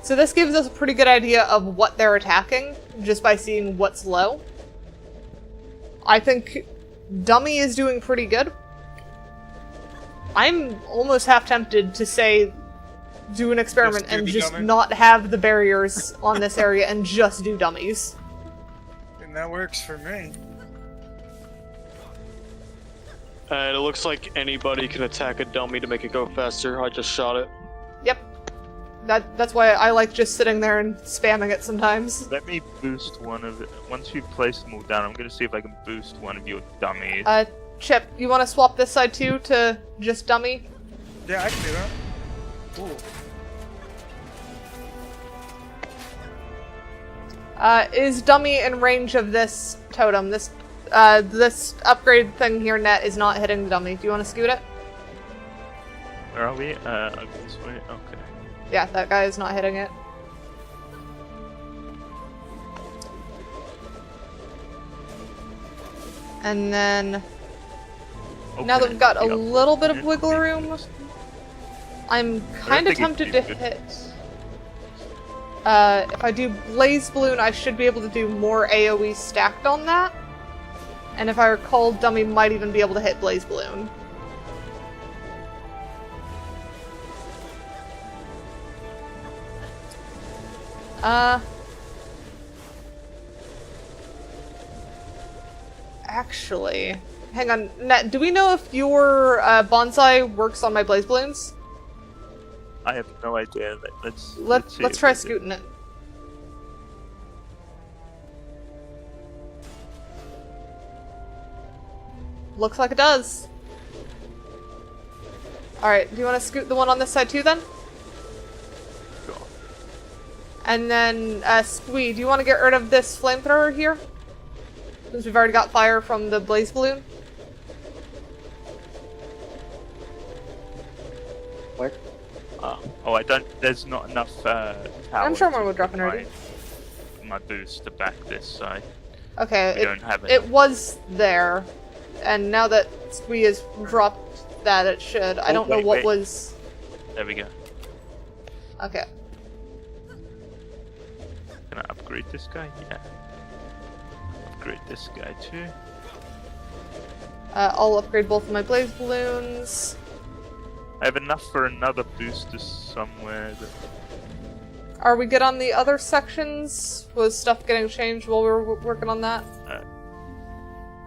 So this gives us a pretty good idea of what they're attacking, just by seeing what's low. I think Dummy is doing pretty good. I'm almost half tempted to say do an experiment Just do and the just dummy? not have the barriers on this area and just do dummies. And that works for me. It looks like anybody can attack a dummy to make it go faster. I just shot it. Yep. That's why I like just sitting there and spamming it sometimes. Let me boost one of it. Once you place them all down, I'm gonna see if I can boost one of your dummies. Chip, you want to swap this side too to just dummy? Yeah, I can do that. Ooh. Is dummy in range of this totem? This upgrade thing here, Net, is not hitting the dummy. Do you want to scoot it? Where are we? Over this way? Okay. Yeah, that guy is not hitting it. And then, now that Okay, we've got a yeah. little bit of wiggle room, I'm kind of tempted to hit. If I do Blaze Balloon, I should be able to do more AoE stacked on that. And if I recall, Dummy might even be able to hit Blaze Balloon. Actually, hang on. Nat, do we know if your bonsai works on my Blaze Balloons? I have no idea. Let's see Let's if try they do. scooting it. Looks like it does. Alright, do you want to scoot the one on this side too then? Sure. And then, Squee, do you want to get rid of this flamethrower here? Since we've already got fire from the blaze balloon? Where? Oh, I don't. There's not enough power. I'm sure more will drop in already. My boost to back this side. Okay, We don't have it was there, and now that Squee has dropped that, it should. I don't know what was. There we go. Okay. Can I upgrade this guy? Yeah. Upgrade this guy too. I'll upgrade both of my blaze balloons. I have enough for another booster somewhere. Are we good on the other sections? Was stuff getting changed while we were working on that?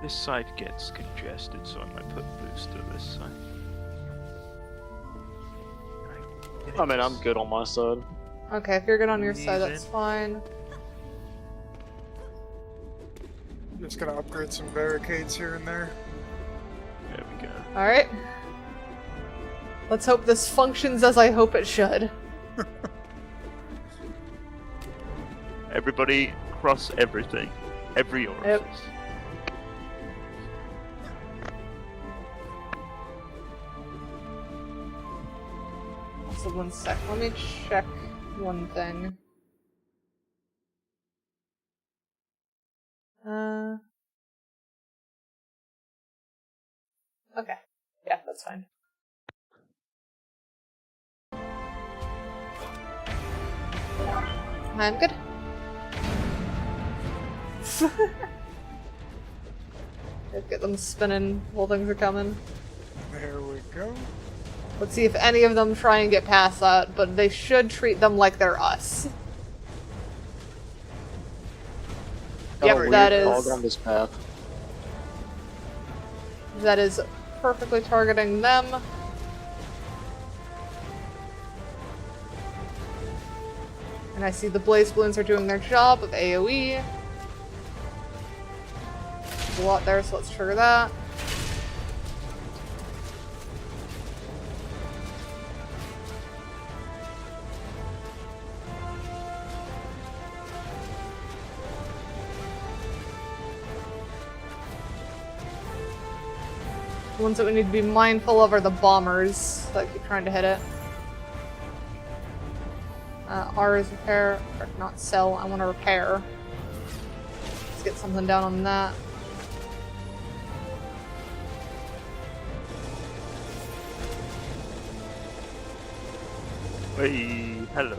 This side gets congested, so I might put booster this side. I mean, I'm good on my side. Okay, if you're good on your side, that's Amazing. fine. Just gonna upgrade some barricades here and there. There we go. Alright. Let's hope this functions as I hope it should. Everybody cross everything. Every orifice. Also, one sec. Let me check one thing. Okay. Yeah, that's fine. I'm good. Let's get them spinning while things are coming. There we go. Let's see if any of them try and get past that, but they should treat them like they're us. Yep, Weird that fog is... on this path. That is perfectly targeting them. And I see the blaze balloons are doing their job of AoE. There's a lot there, so let's trigger that. The ones that we need to be mindful of are the bombers that keep trying to hit it. R is repair, or not sell, I want to repair. Let's get something down on that. Hey, hello.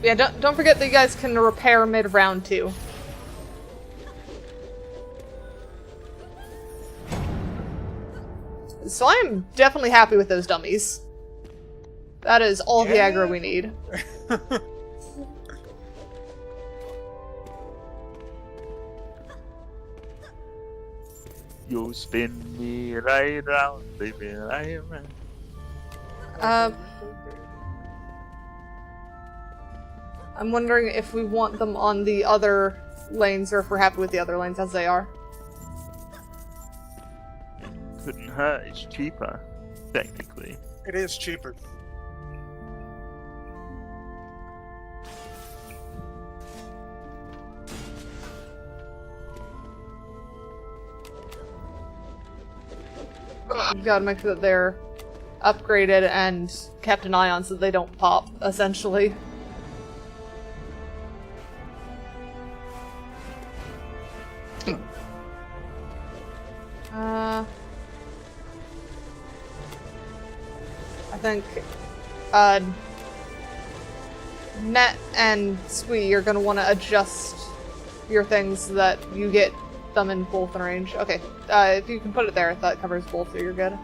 Yeah, don't forget that you guys can repair mid-round too. So I'm definitely happy with those dummies. That is all the aggro we need. You spin me right round, baby, right round. I'm wondering if we want them on the other lanes or if we're happy with the other lanes as they are. Couldn't hurt, it's cheaper, technically. It is cheaper. We've got to make sure that they're upgraded and kept an eye on so that they don't pop, essentially. I think Net and Squee, you're gonna want to adjust your things so that you get them in both in range. Okay, if you can put it there, that covers both, so you're good.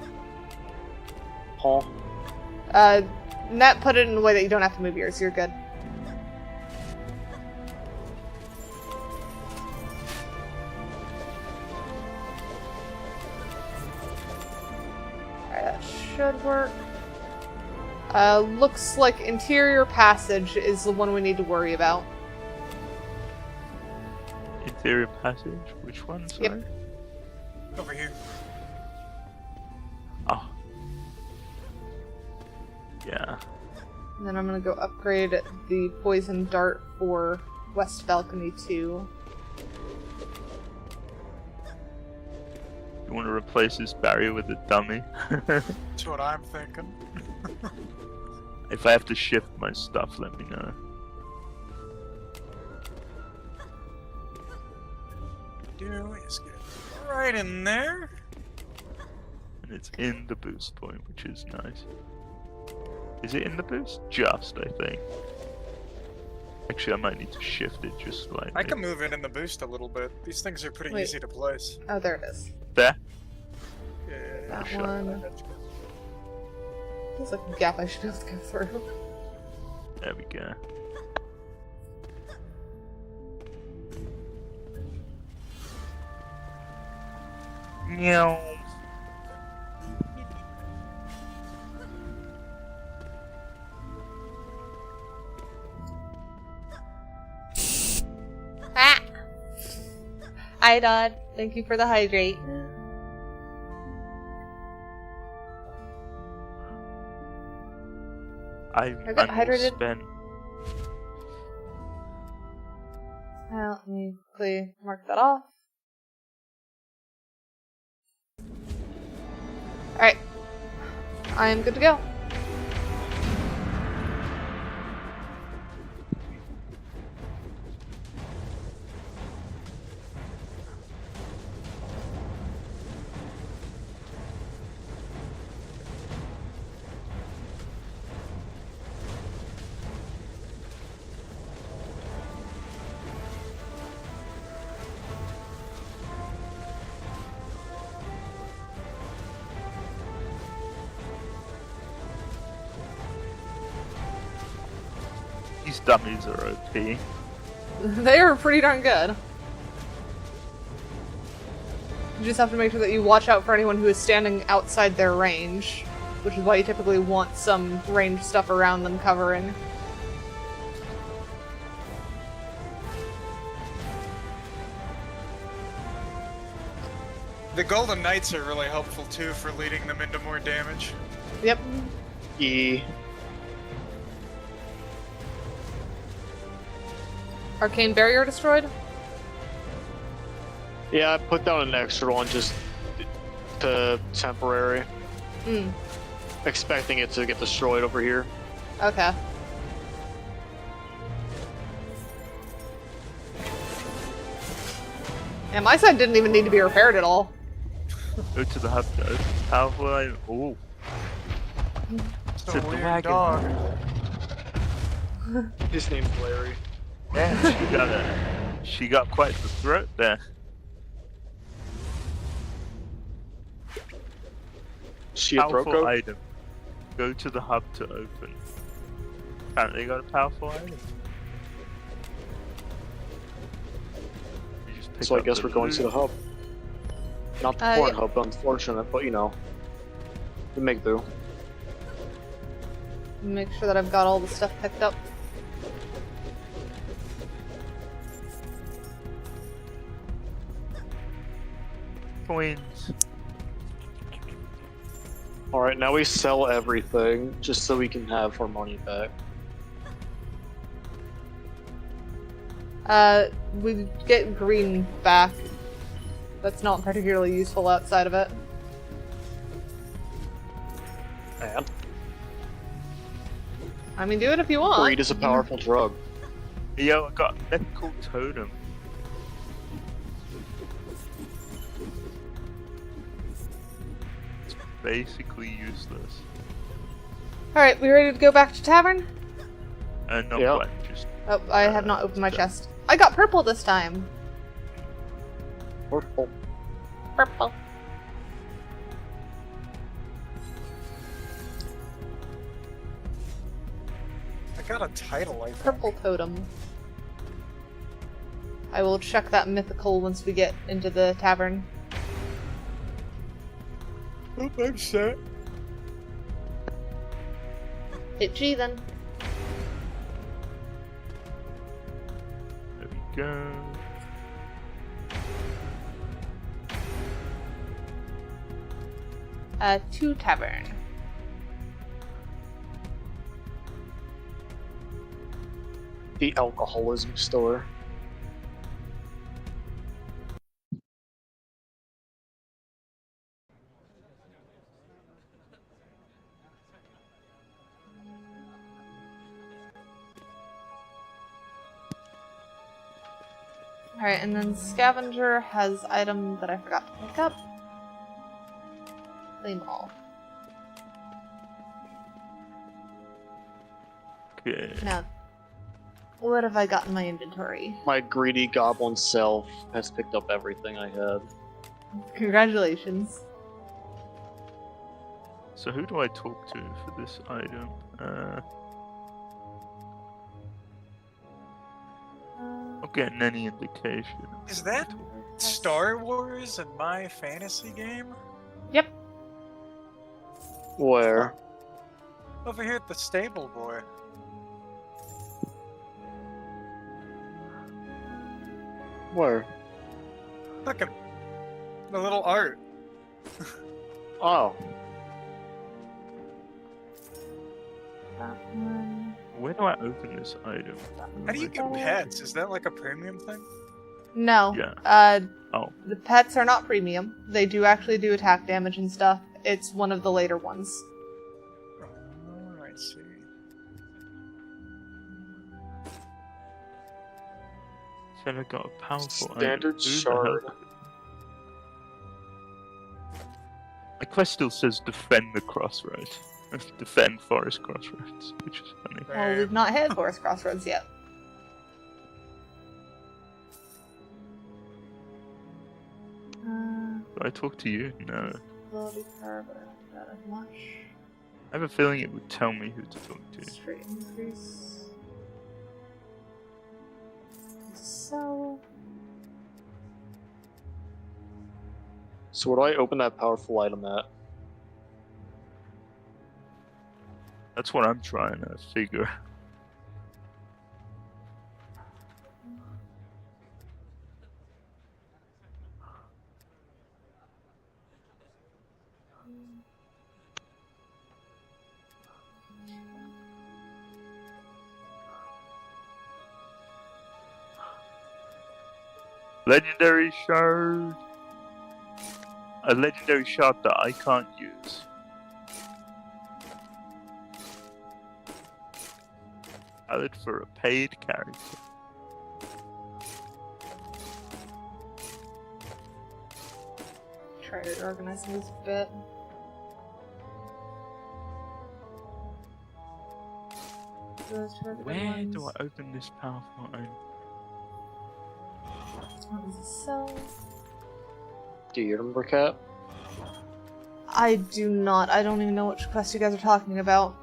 Huh? Net, put it in a way that you don't have to move yours, you're good. Alright, that should work. Looks like interior passage is the one we need to worry about. Interior passage? Which one, sorry? Yep. Over here. Oh. Yeah. And then I'm gonna go upgrade the poison dart for West Balcony 2. You want to replace this barrier with a dummy? That's what I'm thinking. If I have to shift my stuff, let me know. Do is get right in there. And it's in the boost point, which is nice. Is it in the boost? Just, I think. Actually, I might need to shift it just slightly. I can move it in the boost a little bit. These things are pretty Wait. easy to place. Oh, there it is. There? Yeah. That Sure. one. There's like a gap I should be able to go through. There we go. Meow. Ah! Hi, Dodd. Thank you for the hydrate. I'm got hydrated. spent. Let me quickly mark that off. Alright. I am good to go. These dummies are OP. They are pretty darn good. You just have to make sure that you watch out for anyone who is standing outside their range, which is why you typically want some ranged stuff around them covering. The Golden Knights are really helpful too for leading them into more damage. Yep. E. Arcane barrier destroyed? Yeah, I put down an extra one just to temporary, expecting it to get destroyed over here. Okay. And my side didn't even need to be repaired at all. Go to the hub to open the powerful line. Ooh. It's It's a a weird dragon. dog. His name's Larry. Yeah, she got quite the throat there. She a throat Powerful goat? item. Go to the hub to open. Apparently got a powerful item. You just pick So I up guess the we're going to the loot. hub. Not the Yeah. porn hub, unfortunate, but you know. We make do. Make sure that I've got all the stuff picked up. Coins. Alright, now we sell everything, just so we can have our money back. We get green back. That's not particularly useful outside of it. And I mean, do it if you want. greed is a powerful drug. Yo, I got a mythical totem. It's basically useless. Alright, we ready to go back to tavern? Not Yeah. quite, just Oh, I have not opened my done. chest. I got purple this time. Purple. Purple. I got a title, I think. Purple totem. I will check that mythical once we get into the tavern. Oh, I'm set. Hit G then. There we go. To tavern. The alcoholism store. Alright, and then Scavenger has item that I forgot to pick up. Claim all. Okay. Now, what have I got in my inventory? My greedy goblin self has picked up everything I had. Congratulations. So who do I talk to for this item? Not getting any indication. Is that Star Wars in my fantasy game? Yep. Where? Over here at the stable, boy. Where? Look at the little art. Oh. That one. Where do I open this item? How do you get pets? Is that like a premium thing? No. Yeah. Oh. The pets are not premium. They do actually do attack damage and stuff. It's one of the later ones. Oh, I see. Said I got a powerful Standard item. Who the shard. hell- My quest still says defend the crossroads. Defend forest crossroads, which is funny. Well, we've not hit Forest Crossroads yet. Do I talk to you? No. Ability power, but I don't do that as much. I have a feeling it would tell me who to talk to. Straight increase. So. So where do I open that powerful item at? That's what I'm trying to figure. Legendary shard. A legendary shard that I can't use. Valid for a paid character. Try to organize this a bit. Those two are the good Where ones. do I open this powerful item? This one is a cell. Do you remember, Cat? I do not. I don't even know which quest you guys are talking about.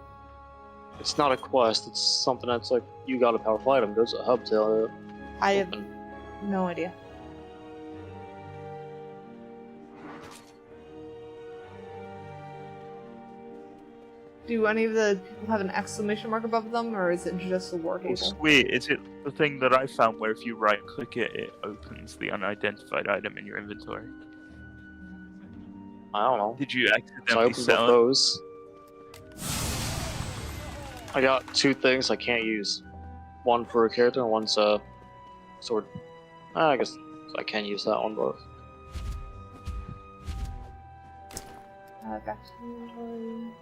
It's not a quest, it's something that's like, you got a powerful item, goes to a hub to I have open. no idea. Do any of the people have an exclamation mark above them, or is it just a war Oh, table? sweet. Is it the thing that I found where if you right click it, it opens the unidentified item in your inventory? I don't know. Did you So I accidentally opened both sell it? those. I got two things I can't use. One for a character and one's a sword. I guess I can use that one both. Back to the inventory.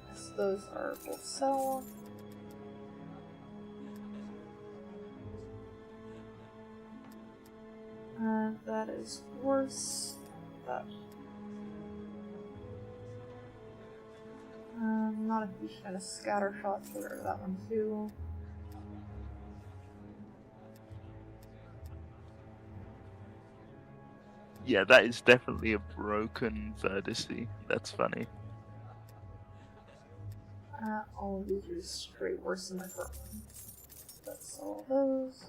Yes, those are both sell. That is worse. That. Not a huge fan of scatter shots, so get rid of that one too. Yeah, that is definitely a broken vertice. That's funny. All of these are straight worse than my first one. That's all those.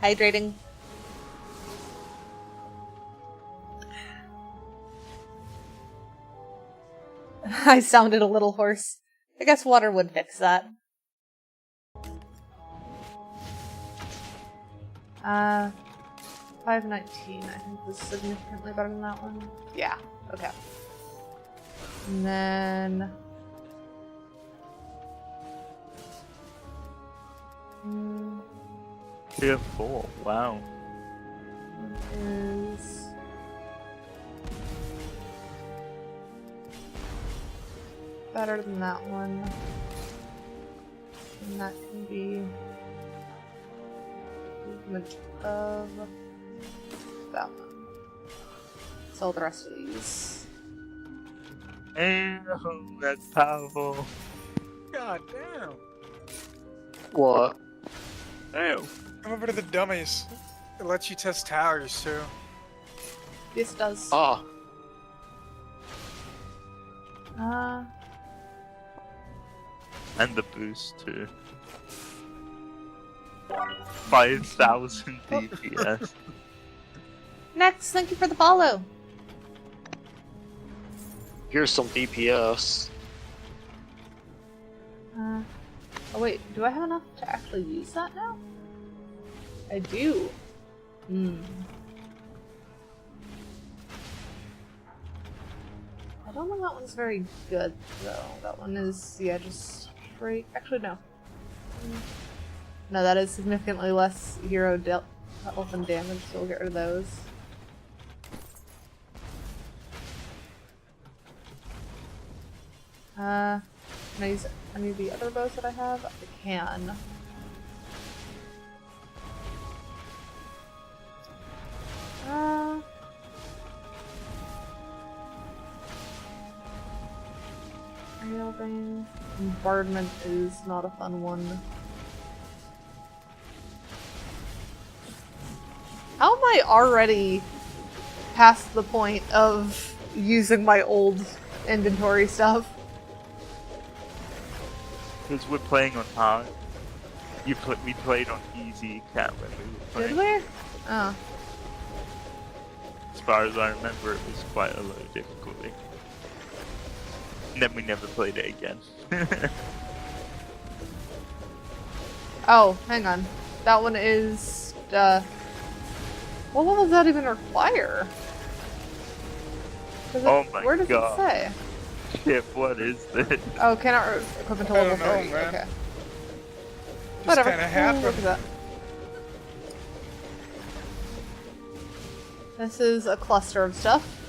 Hydrating. I sounded a little hoarse. I guess water would fix that. 519, I think was significantly better than that one. Yeah, okay. And then... Tier 4, wow. Is... better than that one. And that can be movement of that one. So the rest of these. And that's powerful. God damn. What? Ew. Come over to the dummies. It lets you test towers too. This does. Ah, And the boost too. 5,000 DPS. Next, thank you for the follow. here's some DPS. Oh wait, do I have enough to actually use that now? I do. I don't think that one's very good, though. That one is, yeah, just straight... Actually, no. No, that is significantly less hero health and damage, so we'll get rid of those. Can I use any of the other bows that I have? I can. Railbane. Bombardment is not a fun one. How am I already past the point of using my old inventory stuff? Because we're playing on hard. We played on easy cat when we were playing. Did we? Oh. As far as I remember, it was quite a low difficulty. And then we never played it again. Oh, hang on. That one is, what level does that even require? Oh my where does God. it say? Shit, what is this? Oh, cannot equip until I level don't know, 30. man. Okay. Just Whatever. kinda We'll happened. look at that. This is a cluster of stuff.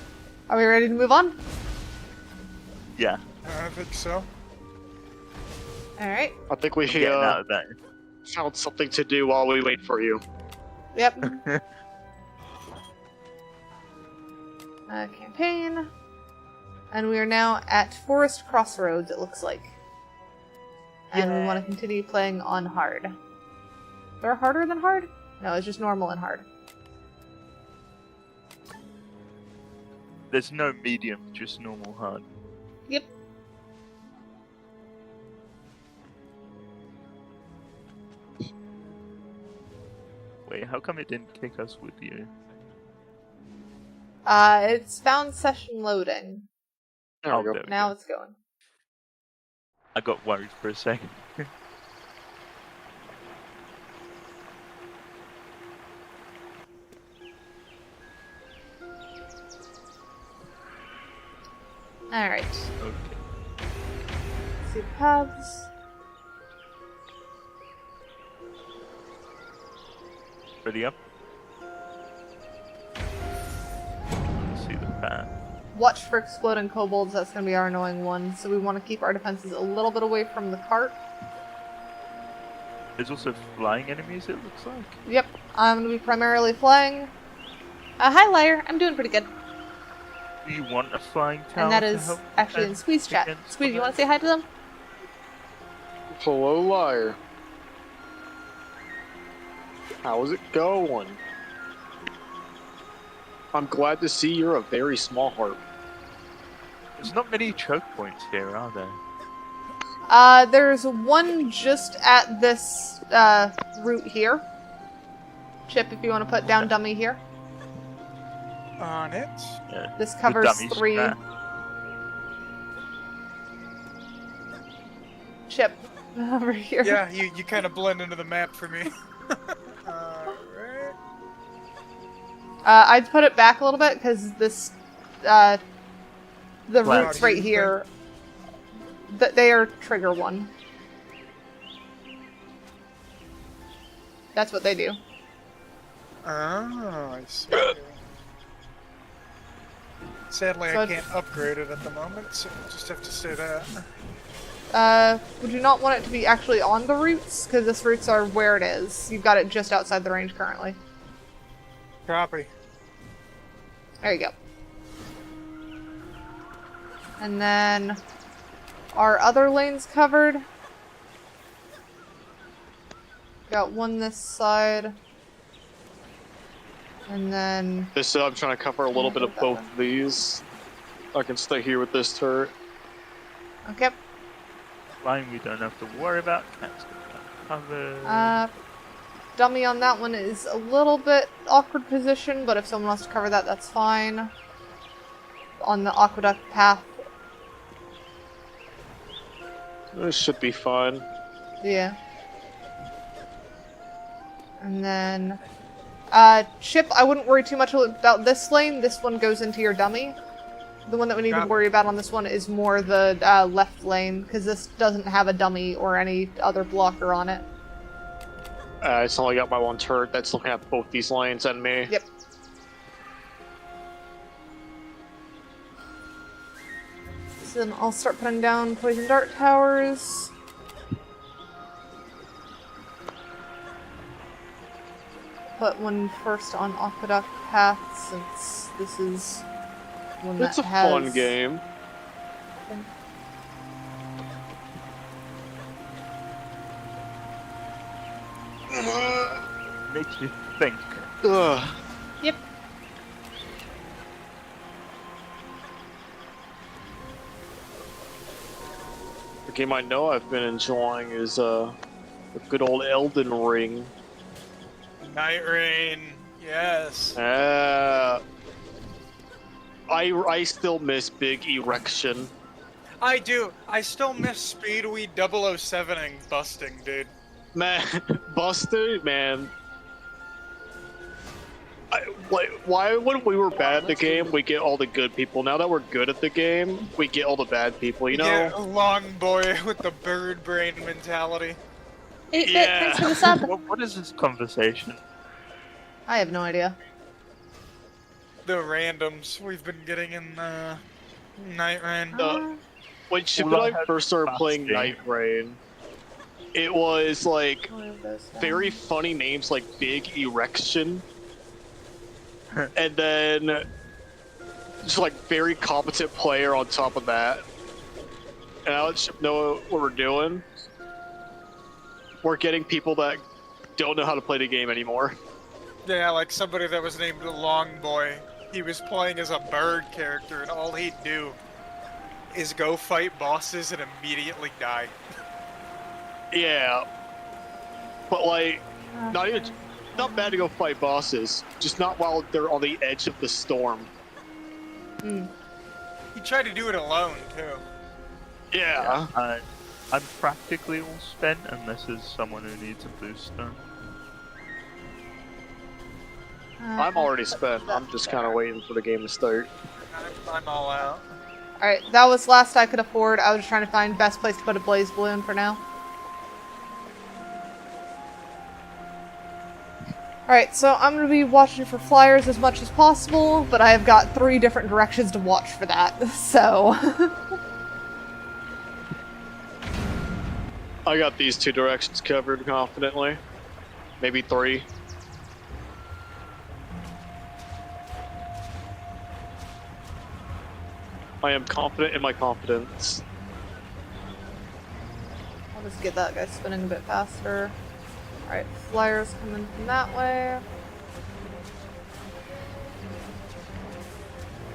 Are we ready to move on? Yeah, I think so. Alright. I think we I'm getting out of that. found something to do while we wait for you. Yep. Campaign. And we are now at Forest Crossroads, it looks like. And we want to continue playing on hard. Is there harder than hard? No, it's just normal and hard. There's no medium, just normal hard. Yep. Wait, how come it didn't kick us with you? It's found session loading. There we go. There we Now go. it's going. I got worried for a second. Alright. Okay. See the paths. Ready up? See the path. Watch for exploding kobolds, that's going to be our annoying one. So we want to keep our defenses a little bit away from the cart. There's also flying enemies, it looks like. Yep, I'm going to be primarily flying. Hi, Liar. I'm doing pretty good. Do you want a flying tower? And that to is help actually in defend Squeeze chat. against Squeeze, you the- want to say hi to them? Hello, liar. How's it going? I'm glad to see you're a very small heart. There's not many choke points here, are there? There's one just at this, route here. Chip, if you want to put down dummy here. On it. Yeah. This The covers dummy's 3. there. Chip, over here. Yeah, you kind of blend into the map for me. Alright. I'd put it back a little bit because this, the Flat. roots right here, they are trigger 1. That's what they do. Oh, I see. Sadly, So I can't upgrade it at the moment, so we'll just have to stay that. Would you not want it to be actually on the roots? Because this roots are where it is. You've got it just outside the range currently. Copy. There you go. And then, are other lanes covered? Got one this side. And then... This I'm trying to cover a little bit of both of these. I can stay here with this turret. Okay. Line we don't have to worry about. Cat's got that covered. Dummy on that one is a little bit awkward position, but if someone wants to cover that, that's fine. On the aqueduct path. This should be fine. Yeah. And then... Chip, I wouldn't worry too much about this lane. This one goes into your dummy. The one that we need to worry about on this one is more the left lane, because this doesn't have a dummy or any other blocker on it. It's only got my one turret that's looking at both these lanes and me. Yep. So then I'll start putting down poison dart towers. Put one first on aqueduct path, since this is one that It's a has... fun game. Makes you think. Ugh. Yep. The game I know I've been enjoying is the good old Elden Ring. Night Rain. Yes. I still miss Big Erection. I do. I still miss Speedweed 007ing busting, dude. Man, Buster, man. Why when we were bad at the game, we get all the good people? Now that we're good at the game, we get all the bad people, you know? Yeah, long boy with the bird brain mentality. 8-bit, Yeah. thanks for the sub. What is this conversation? I have no idea. The randoms we've been getting in Night Rain. When Chip All I and I had first started was playing Busting. Night Rain, it was like One of those down. very funny names like Big Erection. And then just like very competent player on top of that. And I let Chip know what we're doing. We're getting people that don't know how to play the game anymore. Yeah, like somebody that was named Long Boy. He was playing as a bird character, and all he'd do is go fight bosses and immediately die. Yeah. But like, not bad to go fight bosses, just not while they're on the edge of the storm. He tried to do it alone, too. Yeah. I'm practically all spent unless there's someone who needs a booster. I'm already spent. I'm just kind of waiting for the game to start. I'm all out. Alright, that was last I could afford. I was just trying to find best place to put a blaze balloon for now. Alright, so I'm going to be watching for flyers as much as possible, but I have got 3 different directions to watch for that, so... I got these 2 directions covered confidently. Maybe 3. I am confident in my confidence. I'll just get that guy spinning a bit faster. Alright, flyers coming from that way.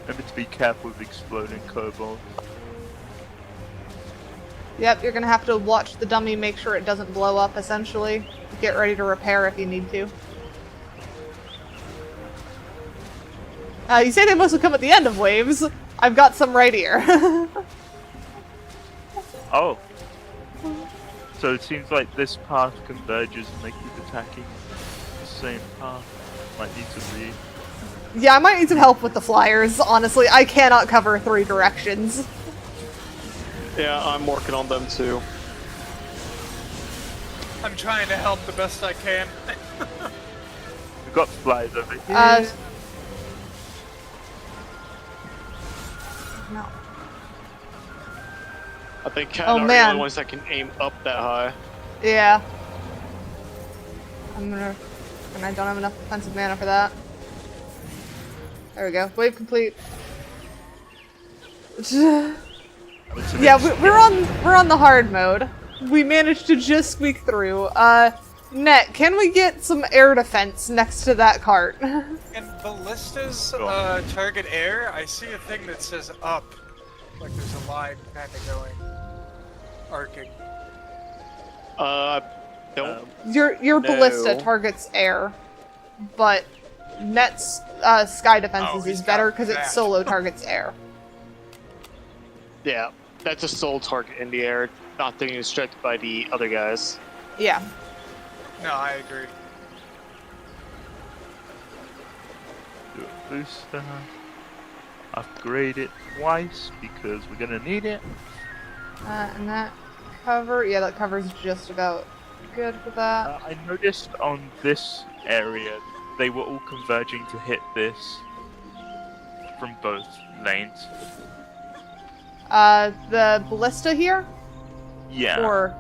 Remember to be careful with exploding kobolds. Yep, you're gonna have to watch the dummy, make sure it doesn't blow up, essentially. Get ready to repair if you need to. You say they mostly come at the end of waves. I've got some right here. Oh. So it seems like this path converges and they keep attacking the same path. Might need to read. Yeah, I might need some help with the flyers, honestly. I cannot cover 3 directions. Yeah, I'm working on them too. I'm trying to help the best I can. We've got flies over here. No. I think Cat Oh, are the man. only ones that can aim up that high. Yeah. And I don't have enough defensive mana for that. There we go. Wave complete. Yeah, we're on the hard mode. We managed to just squeak through. Net, can we get some air defense next to that cart? In ballistas target air, I see a thing that says up. Like there's a line kind of going. Arcing. Don't. Your No. ballista targets air, but Net's sky defenses he's is better got because it that. solo targets air. Yeah, that's a sole target in the air, not being distracted by the other guys. Yeah. No, I agree. Do a booster. Upgrade it twice because we're gonna need it. And that cover, yeah, that cover's just about good for that. I noticed on this area they were all converging to hit this from both lanes. The ballista here? Yeah. Or...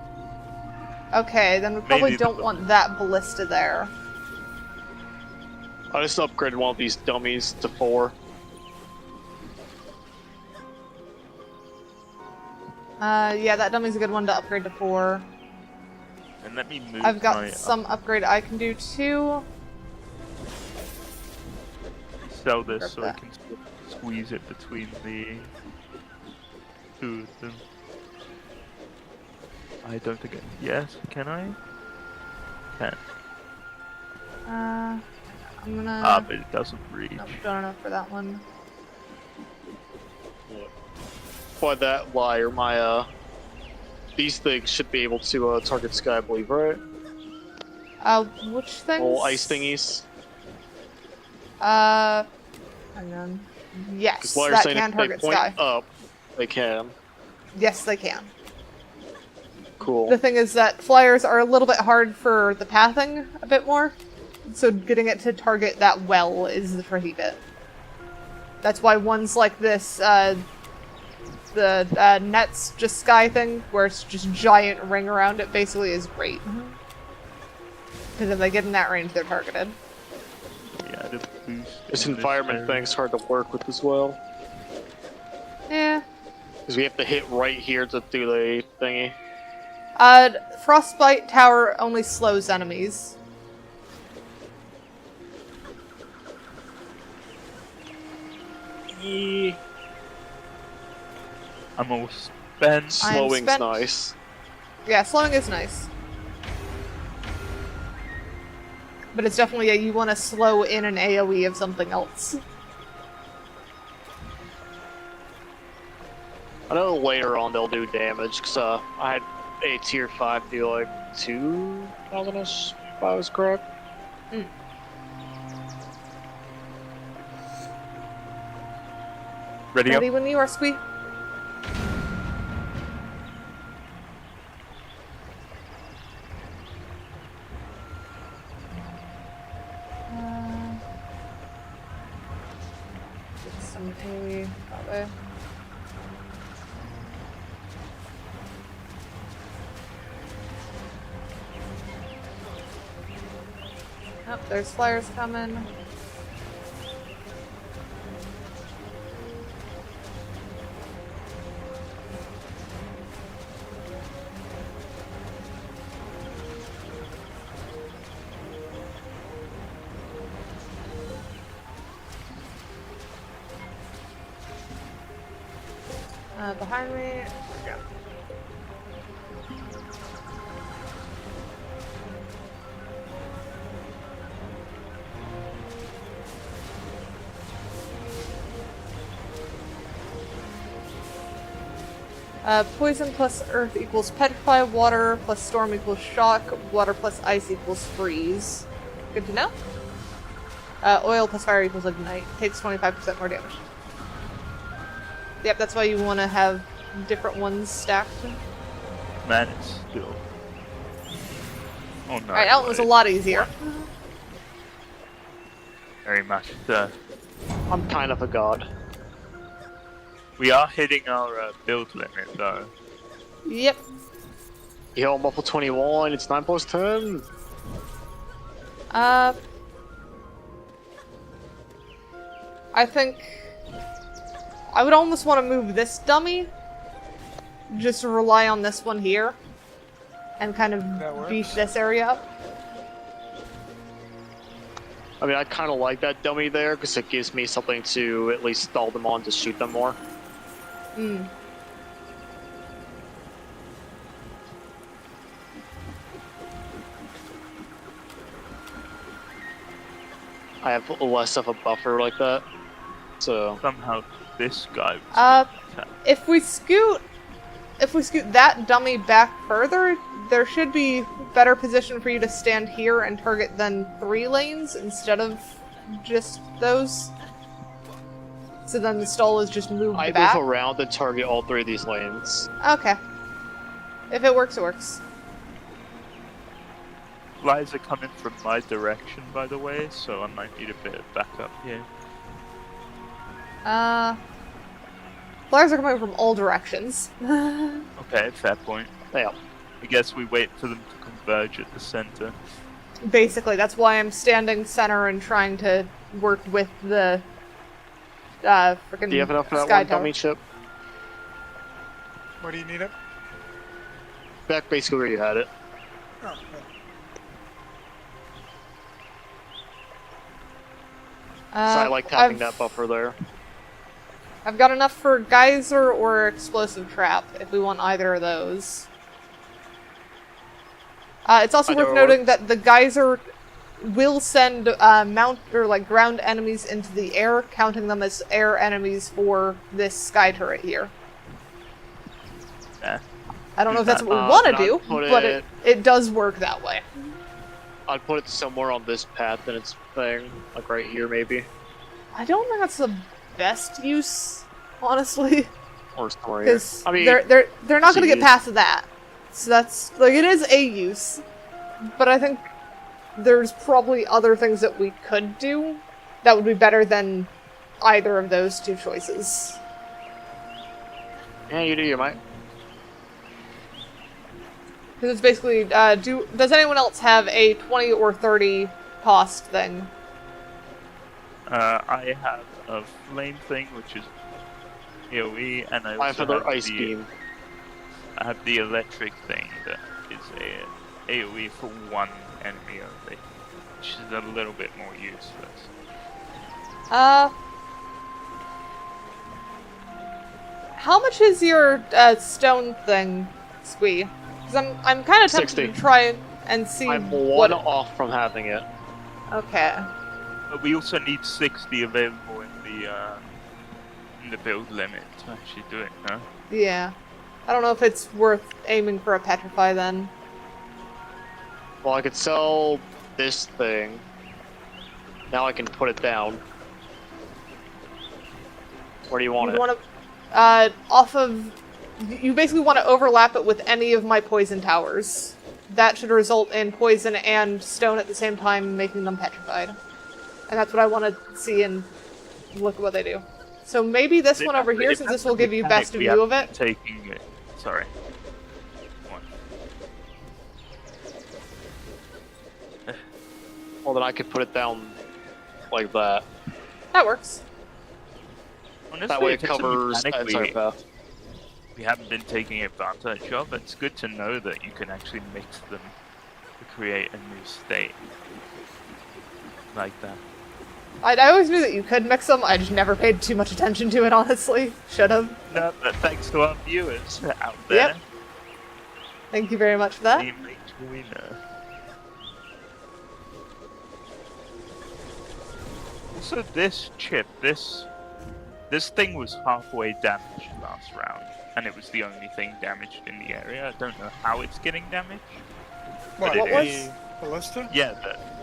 Okay, then we probably Maybe don't the- want that ballista there. I just upgraded one of these dummies to 4. Yeah, that dummy's a good one to upgrade to 4. And let me move I've got my some upgrade I can do too. sell this so I Grab can squeeze it between the 2 of them. I don't think yes, can I? Can. I'm gonna... But it doesn't reach. Nope, don't enough for that one. By that liar, my these things should be able to target Sky, I believe, right? Which things? Little ice thingies. Hang on. Yes, Because liar's that saying can if they target point Sky. up, they can. Yes, they can. Cool. The thing is that flyers are a little bit hard for the pathing a bit more, so getting it to target that well is the tricky bit. That's why ones like this, the Nets just Sky thing, where it's just giant ring around it, basically is great. Because if they get in that range, they're targeted. Yeah, the boost. This in environment area. thing's hard to work with as well. Yeah. Because we have to hit right here to do the thingy. Frostbite Tower only slows enemies. I'm all spent. Slowing's spent. nice. Yeah, slowing is nice. But it's definitely you want to slow in an AoE of something else. I know later on they'll do damage, because I had a tier 5 do like 2,000-ish, if I was correct. Ready up? Ready when you are, Squee? Get some AoE that way. Oh, there's flyers coming. Behind me. There we go. Poison plus earth equals petrify, water plus storm equals shock, water plus ice equals freeze. Good to know. Oil plus fire equals ignite. Takes 25% more damage. Yep, that's why you want to have different ones stacked. Man, it's still. Oh no. Alright, that one was a lot easier. Very much. I'm kind of a god. We are hitting our build limit though. Yep. Yo, I'm level 21. It's 9 plus 10. I think I would almost want to move this dummy, just to rely on this one here, and kind of That beef works. this area up. I mean, I kind of like that dummy there because it gives me something to at least stall them on to shoot them more. Mm. I have less of a buffer like that, so Somehow this guy. If we scoot that dummy back further, there should be better position for you to stand here and target than 3 lanes instead of just those. So then the stall is just moved I back. move around and target all 3 of these lanes. Okay. If it works, it works. Flies are coming from my direction, by the way, so I might need a bit of backup here. Flares are coming from all directions. Okay, fair point. Yeah. I guess we wait for them to converge at the center. Basically, that's why I'm standing center and trying to work with the freaking Do you have enough for that sky one tower. dummy chip? Where do you need it? Back basically where you had it. Oh, okay. So I like having I've- that buffer there. I've got enough for geyser or explosive trap if we want either of those. It's also Either worth or. noting that the geyser will send ground enemies into the air, counting them as air enemies for this sky turret here. Eh. I don't know if that's what we Uh, want to then I'd do, put but it- it does work that way. I'd put it somewhere on this path in its thing, like right here maybe, I don't think that's the best use, honestly, or somewhere here. because I mean, they're not going to get geez. past that. So that's like it is a use, but I think there's probably other things that we could do that would be better than either of those 2 choices. yeah, you do your might. Because it's basically, does anyone else have a 20 or 30 cost thing? I have a flame thing, which is AoE, and I I have also another have ice the, beam. I have the electric thing that is a AoE for 1 enemy only, which is a little bit more useless. How much is your stone thing, Squee? Because I'm kind of tempted 60. to try and see I'm what. 1 off from having it. Okay. But we also need 60 available in the build limit to actually do it, huh? Yeah. I don't know if it's worth aiming for a petrify then. Well, I could sell this thing. Now I can put it down. Where do you want You it? want to, off of. You basically want to overlap it with any of my poison towers. That should result in poison and stone at the same time, making them petrified. And that's what I want to see and look at what they do. So maybe this one over here, since this will give you best view of it. Taking it. Sorry. One. Well, then I could put it down like that. That works. Honestly, That way if it it's a covers the mechanic entire path. we haven't been taking advantage of. It's good to know that you can actually mix them to create a new state like that. I always knew that you could mix them, I just never paid too much attention to it, honestly. Should've. No, but thanks to our viewers out there. Yep. Thank you very much for that. We make winner. Also, this chip, this thing was halfway damaged last round. and it was the only thing damaged in the area. I don't know how it's getting damaged. What, But it was- is. ballista? Yeah,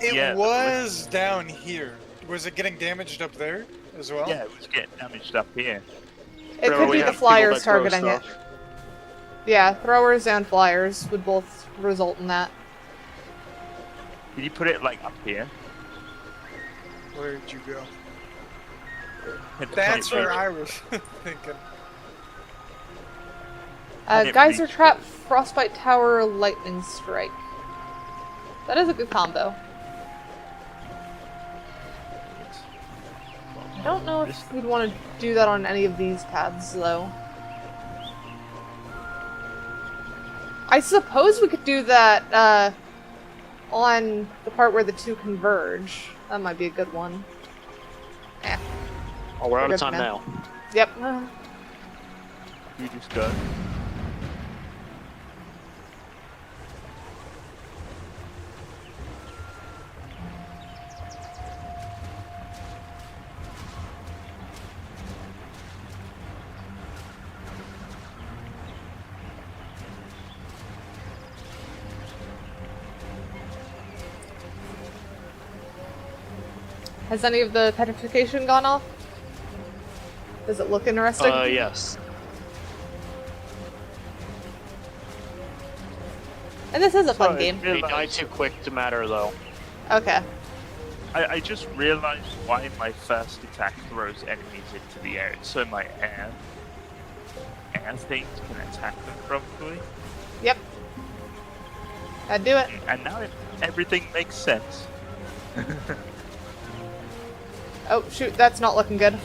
It yeah, the was down here. Was it getting damaged up there as well? Yeah, it was getting damaged up here. It Remember, could we be the have people flyers that throw targeting it. stuff. Yeah, throwers and flyers would both result in that. Did you put it like up here? Where'd you go? Had to That's put it where right- I was thinking. I didn't Geyser reach Trap, Frostbite Tower, Lightning Strike. That is a good combo. I don't know if we'd want to do that on any of these paths, though. I suppose we could do that, on the part where the two converge. That might be a good one. Eh. Oh, we're out We're of good time for now. Yep. You just go. Has any of the petrification gone off? Does it look interesting? Yes. And this is a fun Sorry, game. They die too quick to matter, though. Okay. I just realized why my first attack throws enemies into the air. It's so my air things can attack them properly. Yep. I'd do it. And now everything makes sense. Oh, shoot, that's not looking good.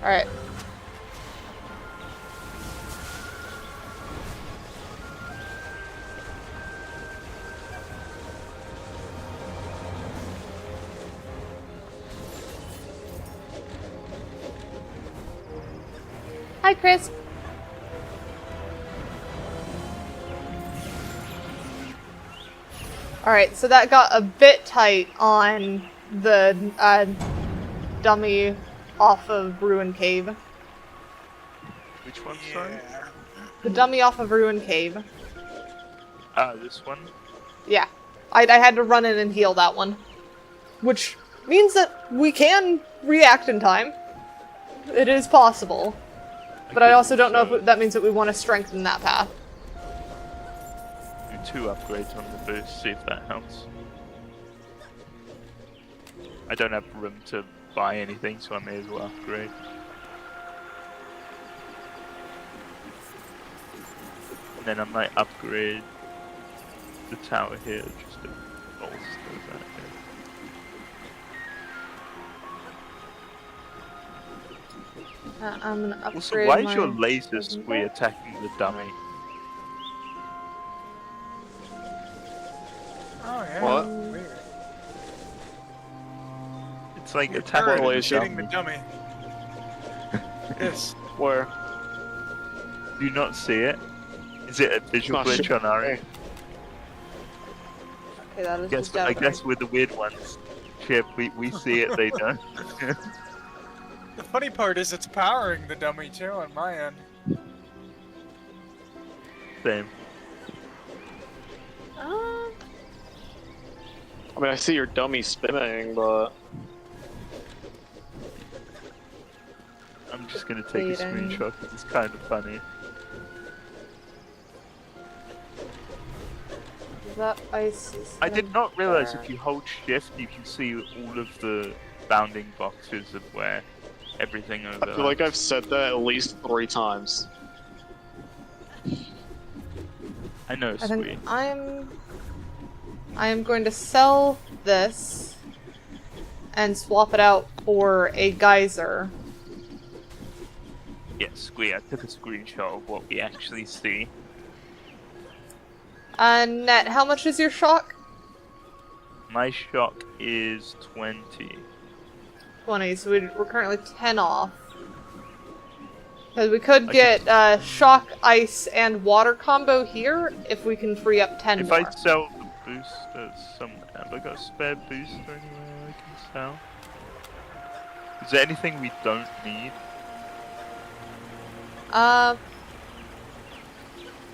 Alright. Hi, Chris. Alright, so that got a bit tight on the dummy off of Ruin Cave. Which one, sorry? Yeah. The dummy off of Ruin Cave. Ah, this one? Yeah. I had to run in and heal that one. Which means that we can react in time. It is possible. But I also don't know if that means that we want to strengthen that path. Do 2 upgrades on the boost, see if that helps. I don't have room to buy anything, so I may as well upgrade. And then I might upgrade the tower here just to bolster that. I'm gonna upgrade Also, why is your my laser poison spree bolt. attacking the dummy? Oh yeah. What? Weird. It's like Your attacking turret the is shooting the dummy. dummy. Yes. Where? Do you not see it? Is it a visual Not glitch sure. on our end? Okay, that is Guess, just I down guess with the weird ones, Chip, we see it, they don't. The funny part is it's powering the dummy too on my end. Same. I mean, I see your dummy spinning, but I'm just gonna take a Waiting. screenshot because it's kind of funny. that ice is I did not realize there. if you hold shift, you can see all of the bounding boxes of where everything over. I feel like I've said that at least 3 times. I know, I sweet. think I am going to sell this and swap it out for a geyser. Yeah, Squee, I took a screenshot of what we actually see. Net, how much is your shock? My shock is 20. 20, so we're currently 10 off. Because we could get shock, ice, and water combo here if we can free up 10 If more. I sell the booster, have I got a spare booster anywhere I can sell? Is there anything we don't need?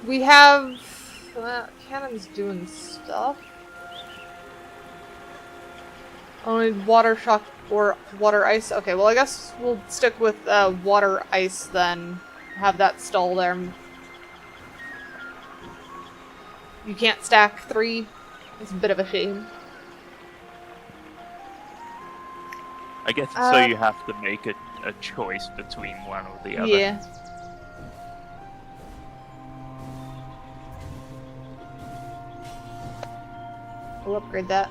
We have... Cannon's doing stuff. Only water, shock, or water, ice. Okay, well I guess we'll stick with water, ice then. Have that stall there. You can't stack 3. It's a bit of a shame. I guess it's so you have to make a choice between one or the other. Yeah. We'll upgrade that.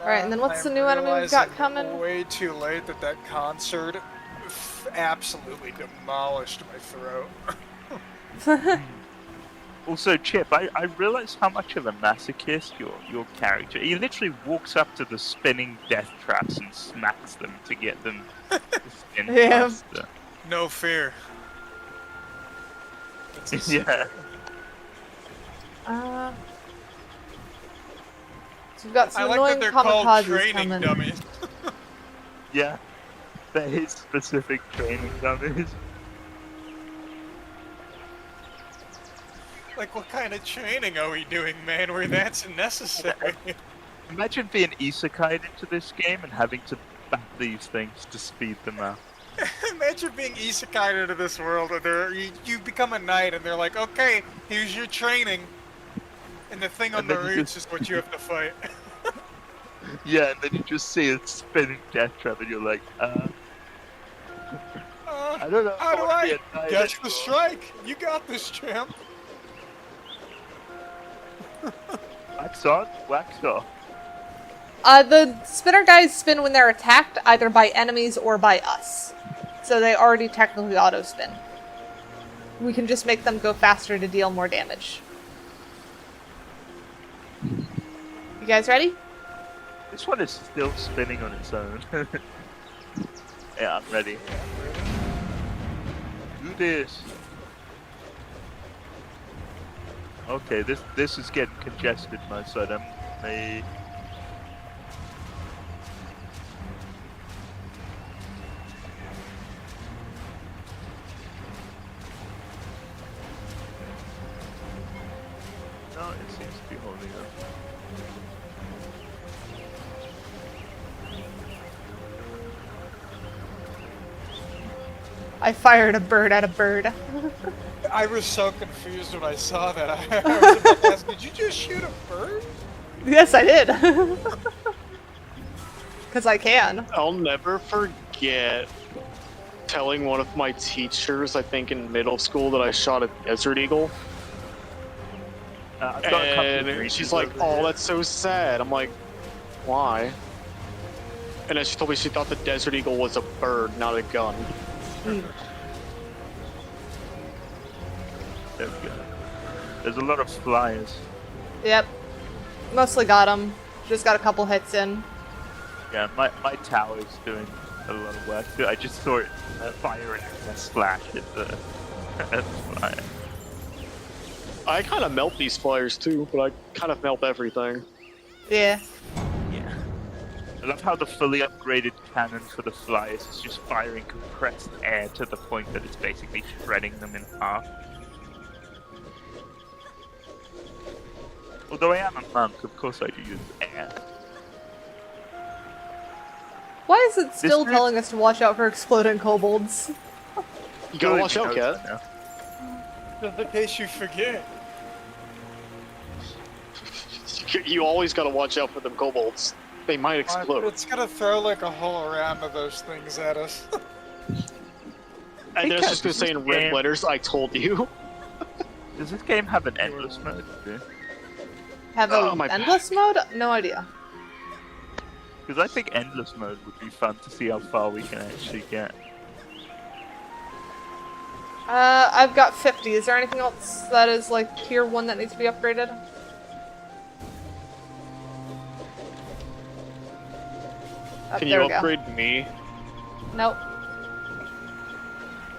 Alright, and then what's the new enemy we've got coming? Way too late that concert absolutely demolished my throat. Also, Chip, I realize how much of a masochist your character. He literally walks up to the spinning death traps and smacks them to get them to spin Yeah. faster. No fear. Yeah. So we've got I some like annoying that they're called kamikazes training coming. dummies. Yeah. That is specific training dummies. Like, what kind of training are we doing, man, where that's necessary? Imagine being isekai'd into this game and having to bat these things to speed them up. Imagine being isekai into this world, and you become a knight, and they're like, okay, here's your training. And the thing on And the then you roots just- is what you have to fight. Yeah, and then you just see a spinning death trap and you're like, I don't know. How do wanna be I a knight catch the anymore. strike? You got this, champ. Wax on, wax off. The spinner guys spin when they're attacked, either by enemies or by us. So they already technically auto-spin. We can just make them go faster to deal more damage. You guys ready? This one is still spinning on its own. Yeah, I'm ready. Do this. Okay, this is getting congested, my side. May. No, it seems to be holding up. I fired a bird at a bird. I was so confused when I saw that. I was about to ask, did you just shoot a bird? Yes, I did. Because I can. I'll never forget telling one of my teachers, I think in middle school, that I shot a desert eagle. I've got a couple of And reasons she's like, over oh, here. that's so sad. I'm like, why? And then she told me she thought the desert eagle was a bird, not a gun. There we go. There's a lot of flyers. Yep. Mostly got them. Just got a couple hits in. Yeah, my tower's doing a lot of work. I just saw it firing a splash at the flyer. I kind of melt these flyers too, but I kind of melt everything. Yeah. Yeah. I love how the fully upgraded cannon for the flyers is just firing compressed air to the point that it's basically shredding them in half. Although I am a monk, of course I do use air. Why is it still This- telling us to watch out for exploding kobolds? You gotta watch out, Cat. Now. Just in case you forget. You always gotta watch out for them kobolds. They might explode. It's gonna throw like a whole round of those things at us. And Hey, they're Cat, just gonna does say this in red game- letters, I told you. Does this game have an endless mode? Have Oh, a my back. endless mode? No idea. Because I think endless mode would be fun to see how far we can actually get. I've got 50. Is there anything else that is like tier 1 that needs to be upgraded? Can there you we go. upgrade me? Nope.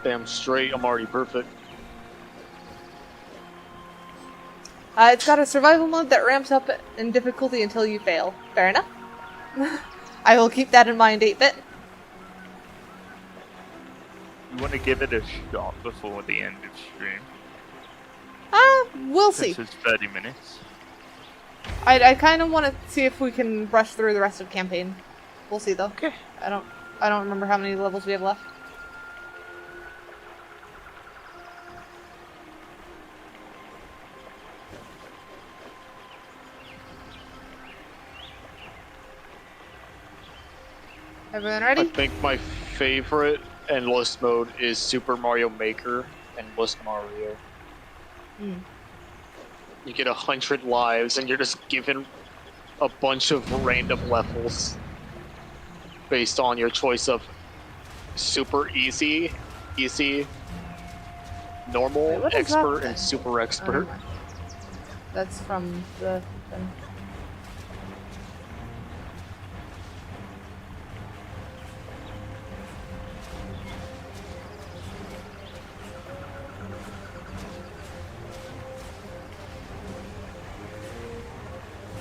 Damn straight, I'm already perfect. It's got a survival mode that ramps up in difficulty until you fail. Fair enough. I will keep that in mind, 8-bit. You want to give it a shot before the end of stream? We'll see. Since it's 30 minutes. I kind of want to see if we can rush through the rest of the campaign. We'll see though. Okay. I don't remember how many levels we have left. Everyone I ready? think my favorite endless mode is Super Mario Maker Endless Mario. Mm. You get 100 lives and you're just given a bunch of random levels based on your choice of super easy, normal, Wait, what is that expert, then? and super expert. That's from the thing.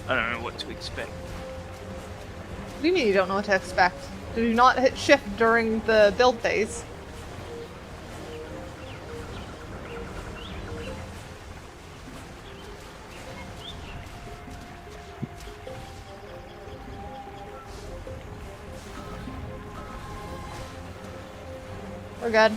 I don't know what to expect. What do you mean you don't know what to expect? Did you not hit shift during the build phase? We're good.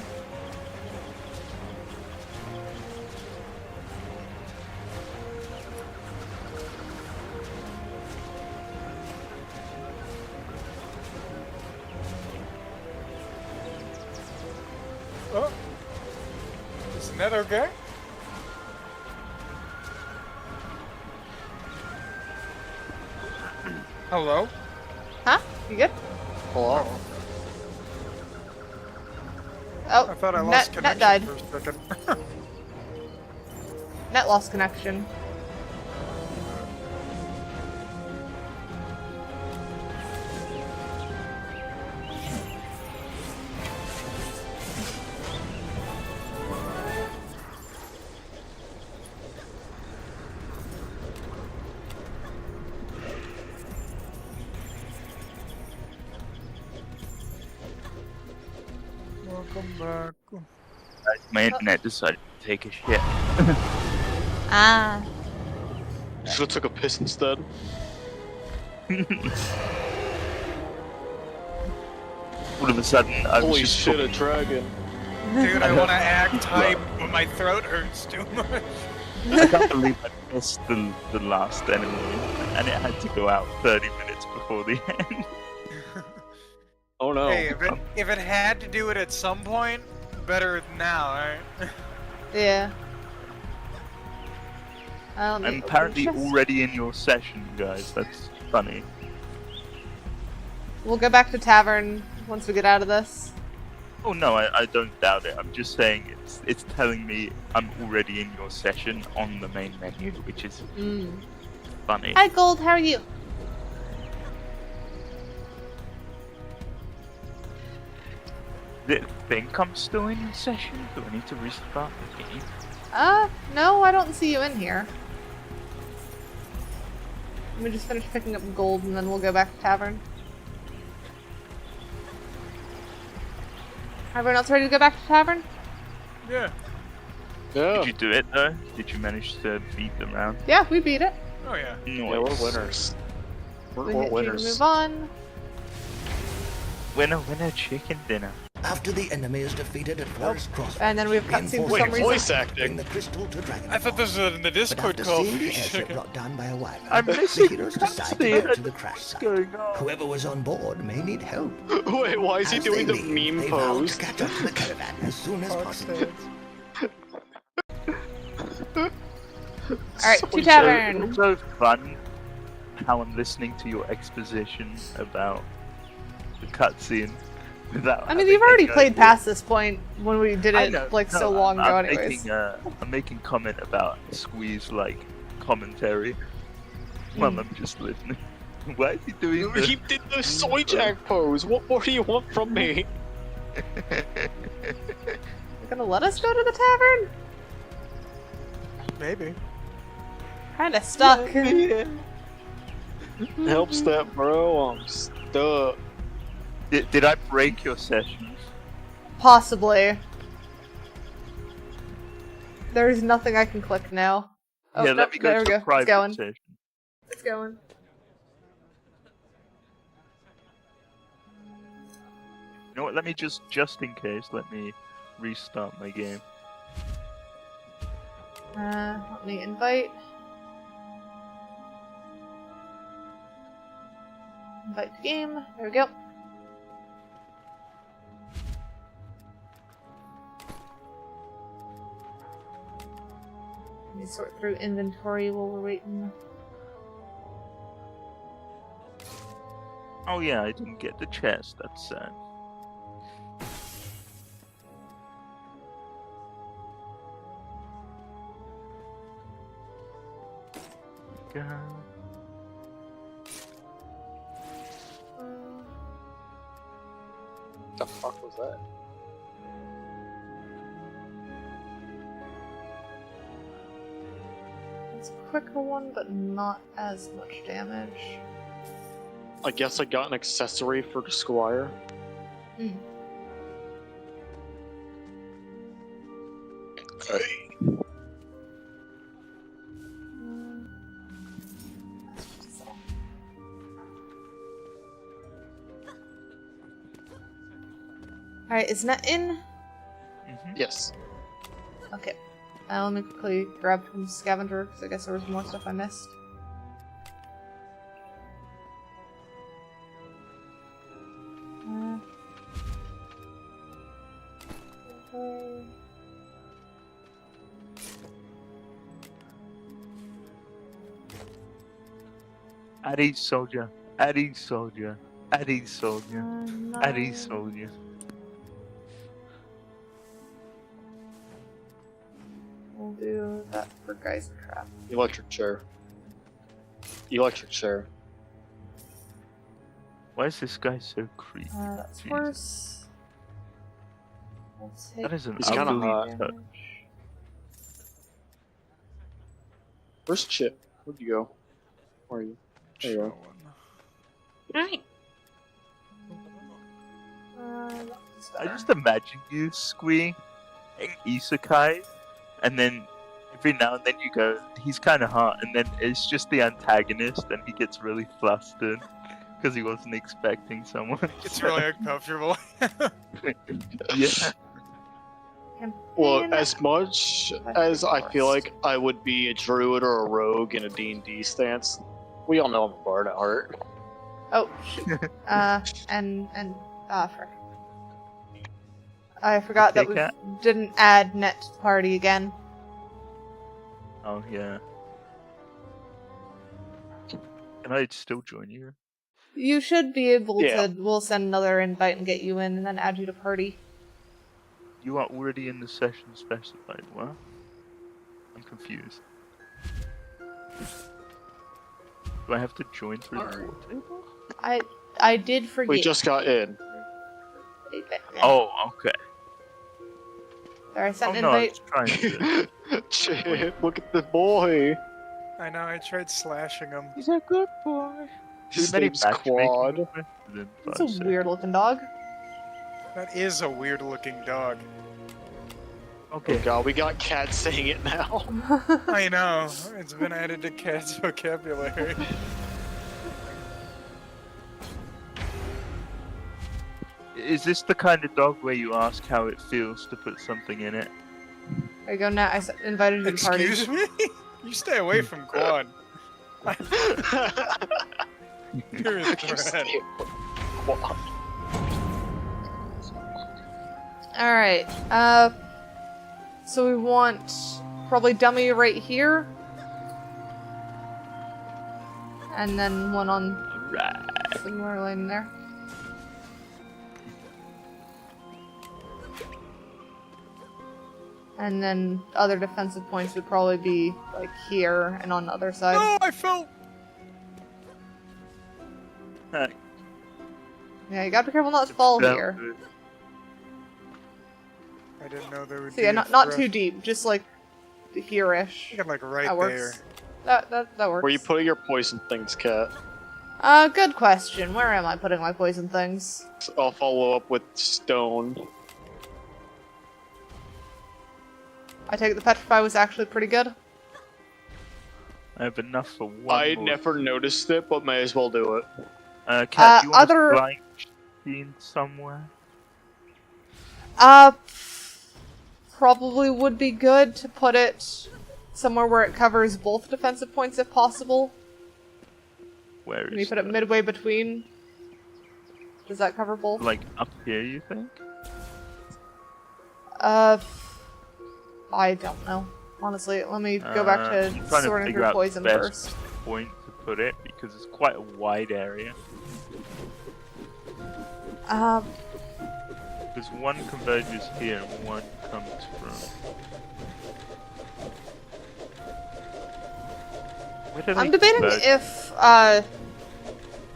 Oh. Isn't that okay? Hello? Huh? You good? Hello? Oh, I thought I lost net connection died. for a second. Net lost connection. Welcome back. My internet decided to take a shit. Ah. Should have took a piss instead. All of a sudden, I was Holy just shit, a dragon. Dude, I want to act hype, but my throat hurts too much. I can't believe I missed the last enemy, and it had to go out 30 minutes before the end. Oh no. Hey, if it had to do it at some point, better now, alright? Yeah. I'm apparently already in your session, guys. That's funny. We'll go back to tavern once we get out of this. Oh no, I don't doubt it. I'm just saying it's telling me I'm already in your session on the main menu, which is funny. Hi Gold, how are you? Did it think I'm still in your session? Do I need to restart the game? No, I don't see you in here. Let me just finish picking up gold and then we'll go back to tavern. Everyone else ready to go back to tavern? Yeah. Yeah. Did you do it though? Did you manage to beat the round? Yeah, we beat it. Oh yeah. Yeah, we're winners. We're We hit to winners. move on. Winner, chicken dinner. After the enemy is defeated at Forest Crossroads, And then we have cutscene for Wait, some reason. voice bring acting. the crystal to Dragon. I thought this was in the But Discord after call. seeing the airship brought down by a wyvern, I'm the missing heroes decide to cutscene. go to the crash site. Going on? Whoever was on board may need help. Wait, why is he As doing they the leave, meme they vow pose? to catch up to the caravan as soon as possible. Alright, So to sad. tavern. It's so fun how I'm listening to your exposition about the cutscene without. I mean, having you've already any played idea. past this point when we did I it know. like No, so long ago I'm anyways. I'm making comment about Squeeze like commentary while I'm just listening. Why is he doing You this? keep doing the soy jack pose. What more do you want from me? You gonna let us go to the tavern? Maybe. Kinda stuck. Help step, bro. I'm stuck. Did I break your sessions? Possibly. There's nothing I can click now. Oh, yeah, nope, let me go there we to go. a private It's going. session. It's going. You know what? Let me just in case, let me restart my game. Let me invite. Invite to game. There we go. Let me sort through inventory while we're waiting. Oh yeah, I didn't get the chest. That's sad. God. What the fuck was that? It's a quicker one, but not as much damage. I guess I got an accessory for the squire. Hmm. Alright, is Net in? Yes. Okay. Let me quickly grab from the scavenger, because I guess there was more stuff I missed. At each soldier. At each soldier. At each soldier. At each soldier. We'll do that for Geyser Trap. Electric chair. Electric chair. Why is this guy so creepy? That's Jesus. worse. We'll take That is an He's kinda ugly hot. touch. Where's Chip? Where'd you go? Where are you? There you go. Right. I just imagine you squeeing isekai, and then every now and then you go, he's kind of hot, and then it's just the antagonist, and he gets really flustered because he wasn't expecting someone. It's really uncomfortable. Yeah. Well, as much as I feel like I would be a druid or a rogue in a D&D stance, we all know I'm a bard at heart. Oh, shoot. Frick. I forgot that Okay, we Cat? didn't add Net to the party again. Oh yeah. Can I still join you? You should be able Yeah. to. We'll send another invite and get you in, and then add you to party. You are already in the session specified. What? I'm confused. Do I have to join through the war table? I did forget. We just got in. Oh, okay. There, I Oh sent an no, I invite. was trying to. Chip, look at the boy. I know, I tried slashing him. He's a good boy. His Too many name's Quad. matchmaking within It's 5 a seconds. weird looking dog. That is a weird looking dog. Okay. Oh god, we got Cat saying it now. I know, it's been added to Cat's vocabulary. Is this the kind of dog where you ask how it feels to put something in it? There you go, Nat. Invited you to the party. Excuse me? You stay away from Quad. You're a threat. Quad. Alright, so we want probably dummy right here. And then one on Right. similar line there. And then other defensive points would probably be like here and on the other side. No, I fell! Yeah, you gotta be careful not to fall Down here. to- I didn't know there would So be yeah, a not threat. too deep, just like here-ish. I think I'm like right That there. works. That works. Where are you putting your poison things, Cat? Good question. Where am I putting my poison things? So I'll follow up with stone. I take it the petrify was actually pretty good. I have enough for one I more. never noticed it, but may as well do it. Cat, do you want other- a flying machine somewhere? Probably would be good to put it somewhere where it covers both defensive points if possible. Where Can is you put it that? midway between? Does that cover both? Like up here, you think? I don't know. Honestly, let me go back I'm to trying sorting figure through out poison the best first. point to put it because it's quite a wide area. Because one converges here and one comes from. Where do I'm they debating converge?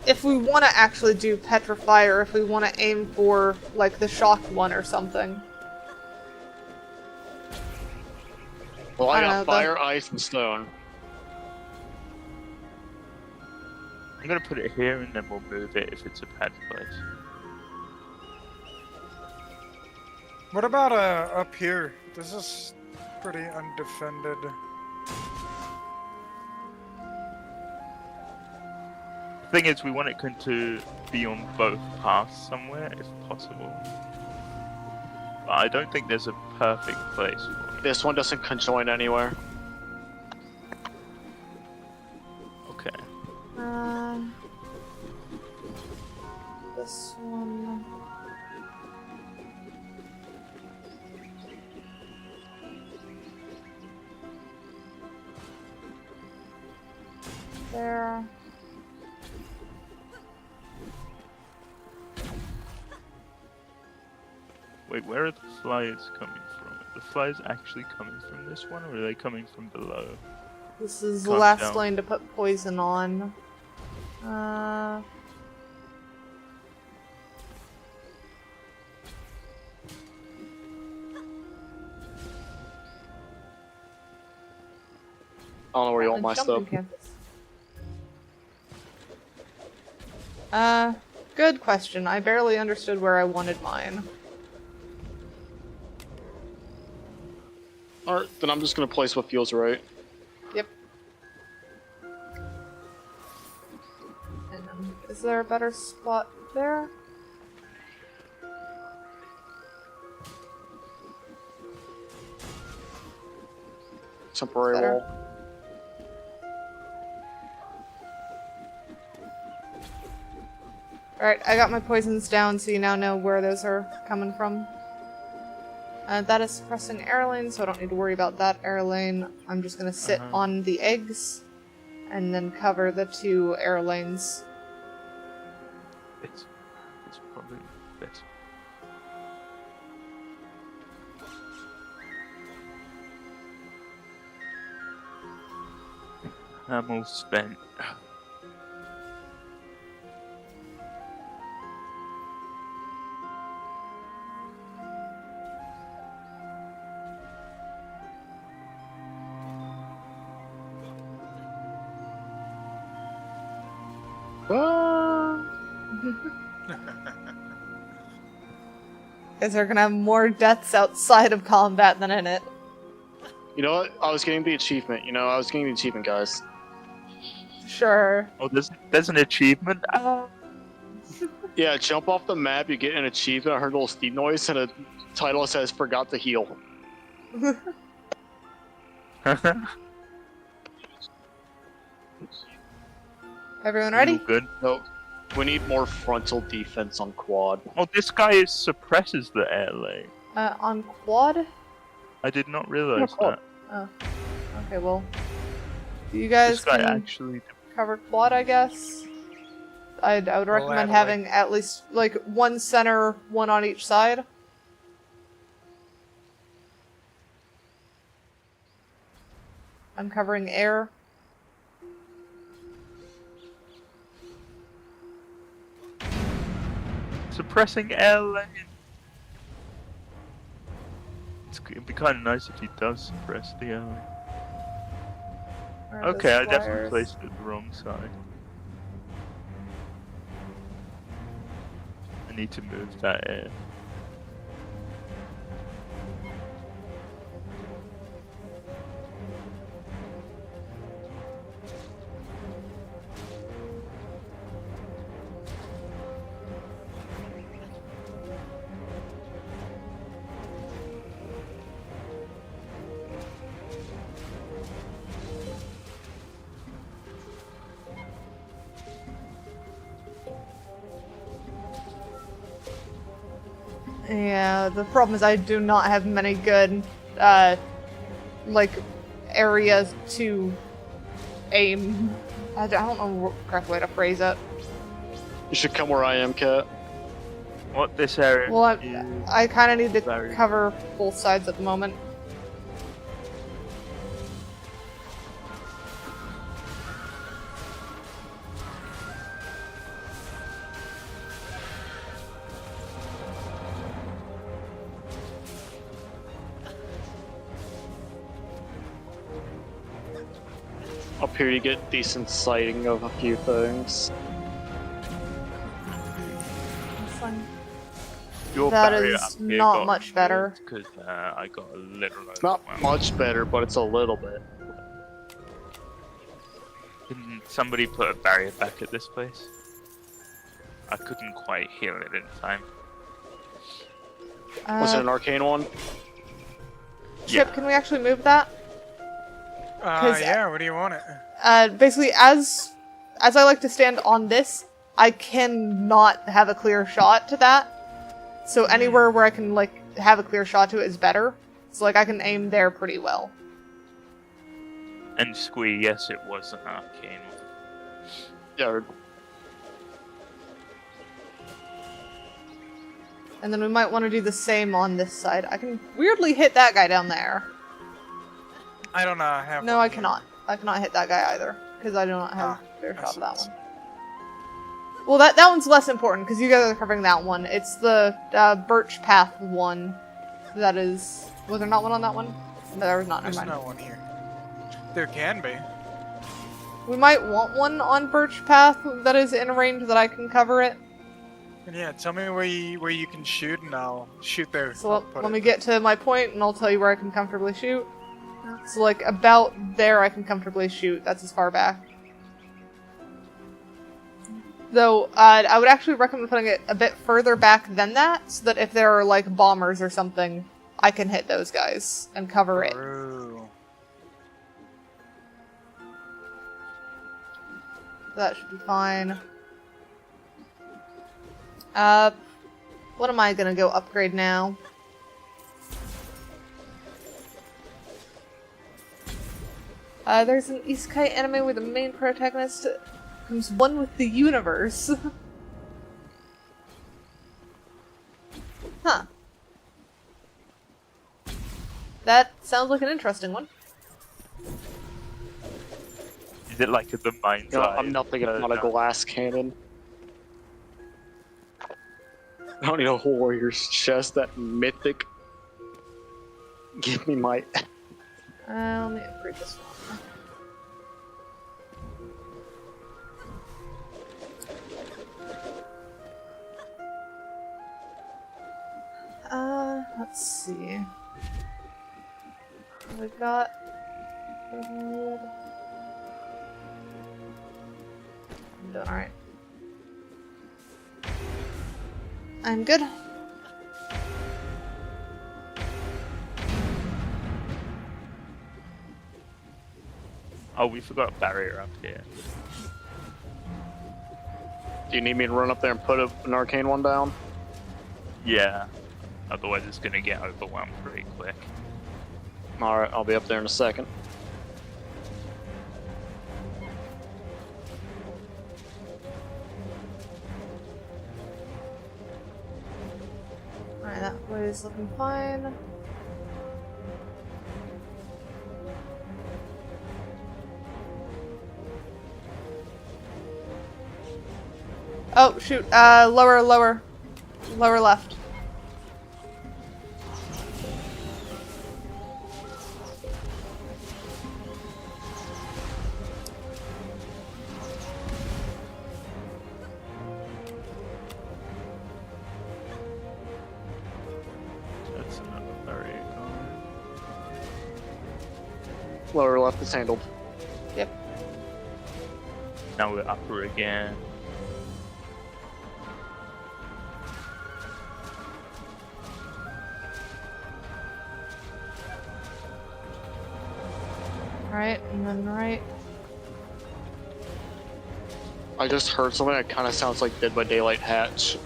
if we want to actually do petrify or if we want to aim for like the shock one or something. Well, I I don't got know, fire, ice, and stone. I'm gonna put it here and then we'll move it if it's a bad place. What about up here? This is pretty undefended. The thing is, we want it to be on both paths somewhere if possible. But I don't think there's a perfect place for it. This one doesn't conjoin anywhere. Okay. This one. There. Wait, where are the flies coming from? Are the flies actually coming from this one, or are they coming from below? This is the Calm last down. lane to put poison on. I don't know where you want my jumping stuff. campus. Good question. I barely understood where I wanted mine. Alright, then I'm just gonna place what feels right. Yep. And is there a better spot there? Temporary Better. wall. Alright, I got my poisons down so you now know where those are coming from. That is suppressing air lane, so I don't need to worry about that air lane. I'm just gonna sit on the eggs and then cover the 2 air lanes. It's probably better. I'm all spent. Guys are gonna have more deaths outside of combat than in it. You know what? I was getting the achievement. I was getting the achievement, guys. Sure. Oh, there's an achievement. Yeah, jump off the map, you get an achievement. I heard a little steam noise, and a title that says "Forgot to heal." Everyone ready? Good. No, we need more frontal defense on quad. Oh, this guy suppresses the air lane. On quad? I did not realize quad. that. Oh. Okay, well. You guys This guy can actually. cover quad, I guess. I would recommend Gladly. having at least, like, 1 center, 1 on each side. I'm covering air. Suppressing air lane. It'd be kind of nice if he does suppress the air lane. Where are Okay, those I definitely wires? placed it the wrong side. I need to move that air. Yeah, the problem is I do not have many good, like, areas to aim. I don't know the correct way to phrase it. You should come where I am, Cat. What this area Well, is... I kind of need to very- cover both sides at the moment. Up here you get decent sighting of a few things. Your That barrier is up here not got much better. Because I got a little Not overwhelmed. much better, but it's a little bit. Can somebody put a barrier back at this place? I couldn't quite heal it in time. Was it an arcane one? Chip, can we actually move that? 'Cause- Yeah, what do you want it? Basically, as I like to stand on this, I cannot have a clear shot to that. So anywhere where I can, like, have a clear shot to it is better. So, like, I can aim there pretty well. And Squee, yes, it was an arcane. Yeah. And then we might want to do the same on this side. I can weirdly hit that guy down there. I don't have. No, one I here. cannot. I cannot hit that guy either. Because I do not have Ah, a clear that shot of that sucks. one. Well, that one's less important, because you guys are covering that one. It's the birch path one that is... Was there not one on that one? No, there was not. Never There's mind. no one here. There can be. We might want one on birch path that is in a range that I can cover it. And yeah, tell me where you can shoot, and I'll shoot there. So I'll put let me it. get to my point, and I'll tell you where I can comfortably shoot. So, like, about there I can comfortably shoot. That's as far back. Though, I would actually recommend putting it a bit further back than that, so that if there are, like, bombers or something, I can hit those guys and cover it. True. That should be fine. What am I gonna go upgrade now? There's an isekai anime where the main protagonist becomes one with the universe. Huh. That sounds like an interesting one. Is it like the mind's You know, eye? I'm nothing if not a glass cannon. I don't need a warrior's chest, that mythic. Give me my... Let me upgrade this one. Let's see. We got... I'm doing alright. I'm good. Oh, we forgot a barrier up here. Do you need me to run up there and put an arcane one down? Yeah. Otherwise it's gonna get overwhelmed pretty quick. Alright, I'll be up there in a second. Alright, that way is looking fine. Oh, shoot. Lower. Lower left. That's another barrier gone. Lower left is handled. Yep. Now we're upper again. Right, and then right. I just heard something that kind of sounds like Dead by Daylight Hatch.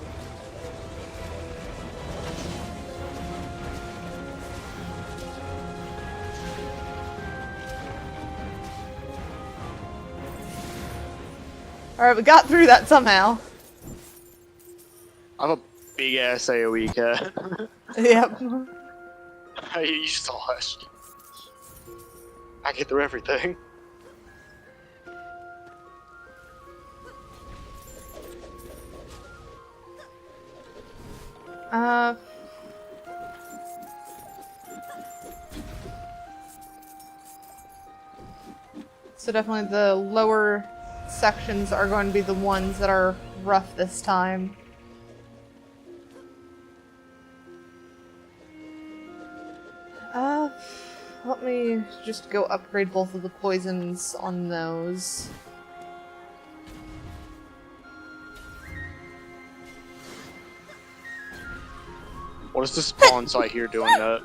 Alright, we got through that somehow. I have a big ass AoE cat. Yep. You just hush. I get through everything. So definitely the lower sections are going to be the ones that are rough this time. Let me just go upgrade both of the poisons on those. What is this bonsai here doing that?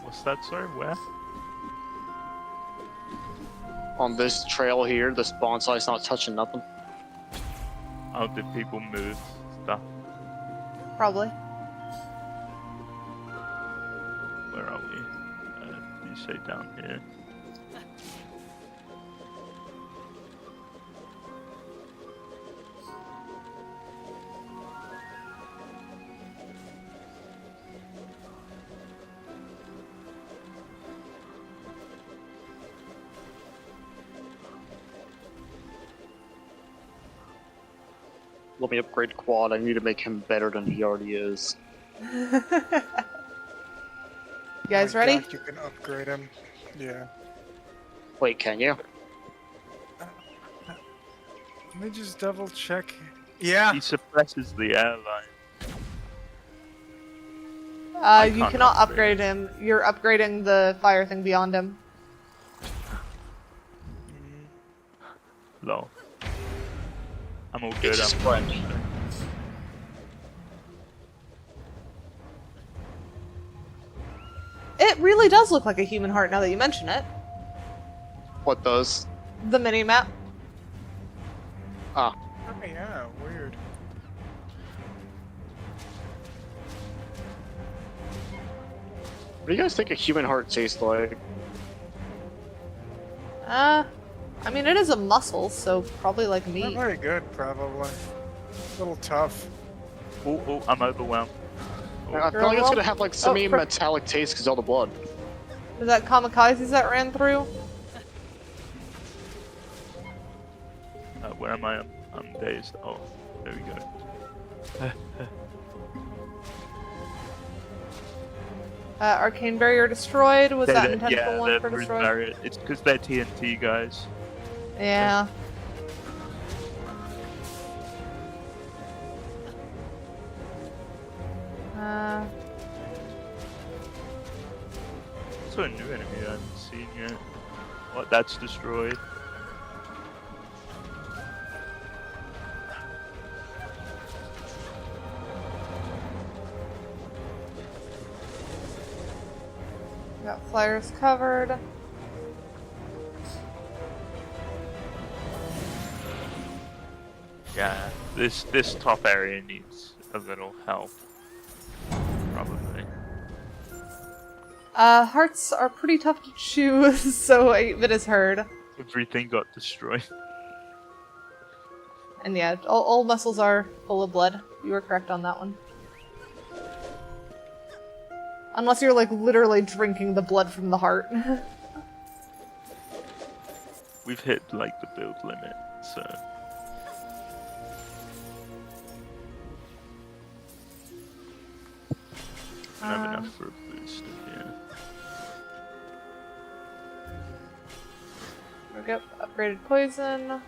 What's that, sorry? Where? On this trail here, this bonsai's not touching nothing. Oh, did people move stuff? Probably. Where are we? You say down here. Let me upgrade Quad. I need to make him better than he already is. You guys My ready? God, you can upgrade him. Yeah. Wait, can you? Let me just double check. Yeah. He suppresses the airline. You can't cannot upgrade upgrade him. You're upgrading the fire thing beyond him. Lol. I'm all It's good. just I'm French. It really does look like a human heart now that you mention it. What does? The mini-map. Ah, Oh, yeah, weird. what do you guys think a human heart tastes like? I mean, it is a muscle, so probably like Not meat. very good, probably. A little tough. Oh, I'm overwhelmed. I feel like it's gonna have like semi-metallic taste because all the blood. Is that kamikazes that ran through? Where am I? I'm dazed. Oh, there we go. Arcane barrier destroyed. Was that an intentional yeah, one they're for through destroyed? barrier. It's because they're TNT guys. Yeah. Also a new enemy I haven't seen yet. What? That's destroyed. Got flyers covered. Yeah, this top area needs a little help. Probably. Hearts are pretty tough to choose, so 8-bit is heard. Everything got destroyed. And yeah, all muscles are full of blood. You were correct on that one. Unless you're like literally drinking the blood from the heart. We've hit like the build limit, so don't have enough for a booster, yeah. Yep, upgraded poison.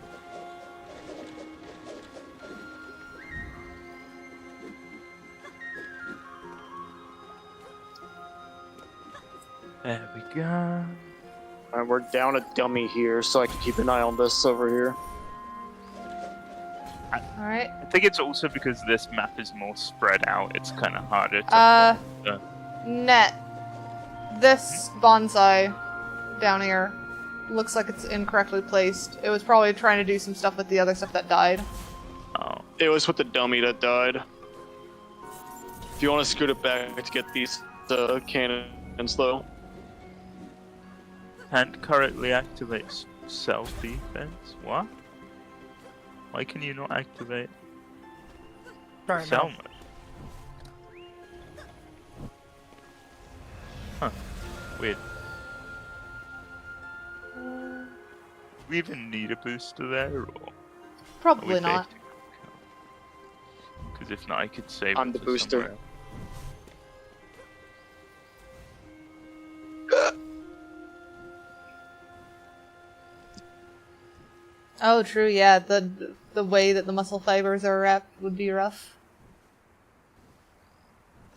There we go. Alright, we're down a dummy here, so I can keep an eye on this over here. Alright. I think it's also because this map is more spread out, it's kind of harder to... Net. This bonsai down here looks like it's incorrectly placed. It was probably trying to do some stuff with the other stuff that died. Oh. It was with the dummy that died. If you want to scoot it back to get these cannons, though. Can't currently activate self-defense? What? Why can you not activate Try it now. Selma? Huh. Weird. We even need a booster there, or Probably not. Because if not, I could save I'm it the for booster. somewhere else. Oh, true. Yeah, the way that the muscle fibers are wrapped would be rough.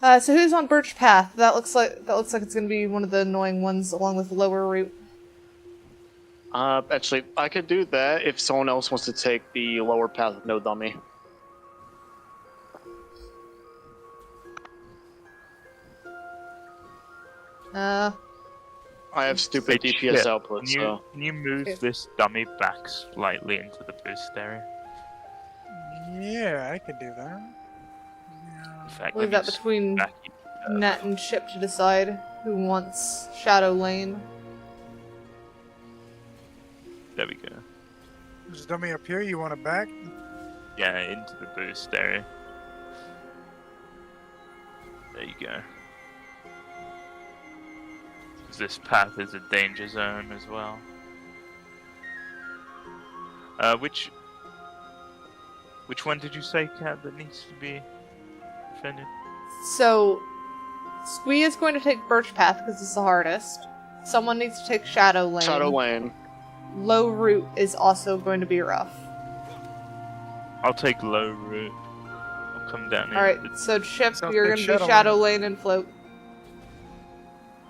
So who's on Birch Path? That looks like it's gonna be one of the annoying ones, along with lower route. Actually, I could do that if someone else wants to take the lower path with no dummy. I have stupid Hey, DPS Chip, output, so... Can you move this dummy back slightly into the boost area? Yeah, I could do that. In fact, Leave let that me between back you up. Net and Chip to decide who wants Shadow Lane. There we go. There's a dummy up here. You want it back? Yeah, into the boost area. There you go. 'Cause this path is a danger zone as well. Which one did you say, Kat, that needs to be defended? So, Squee is going to take Birch Path because it's the hardest. Someone needs to take Shadow Lane. Shadow Lane. Low route is also going to be rough. I'll take low route. I'll come down here. Alright, so Chip, Sounds you're like going to do Shadow Shadow Lane and float.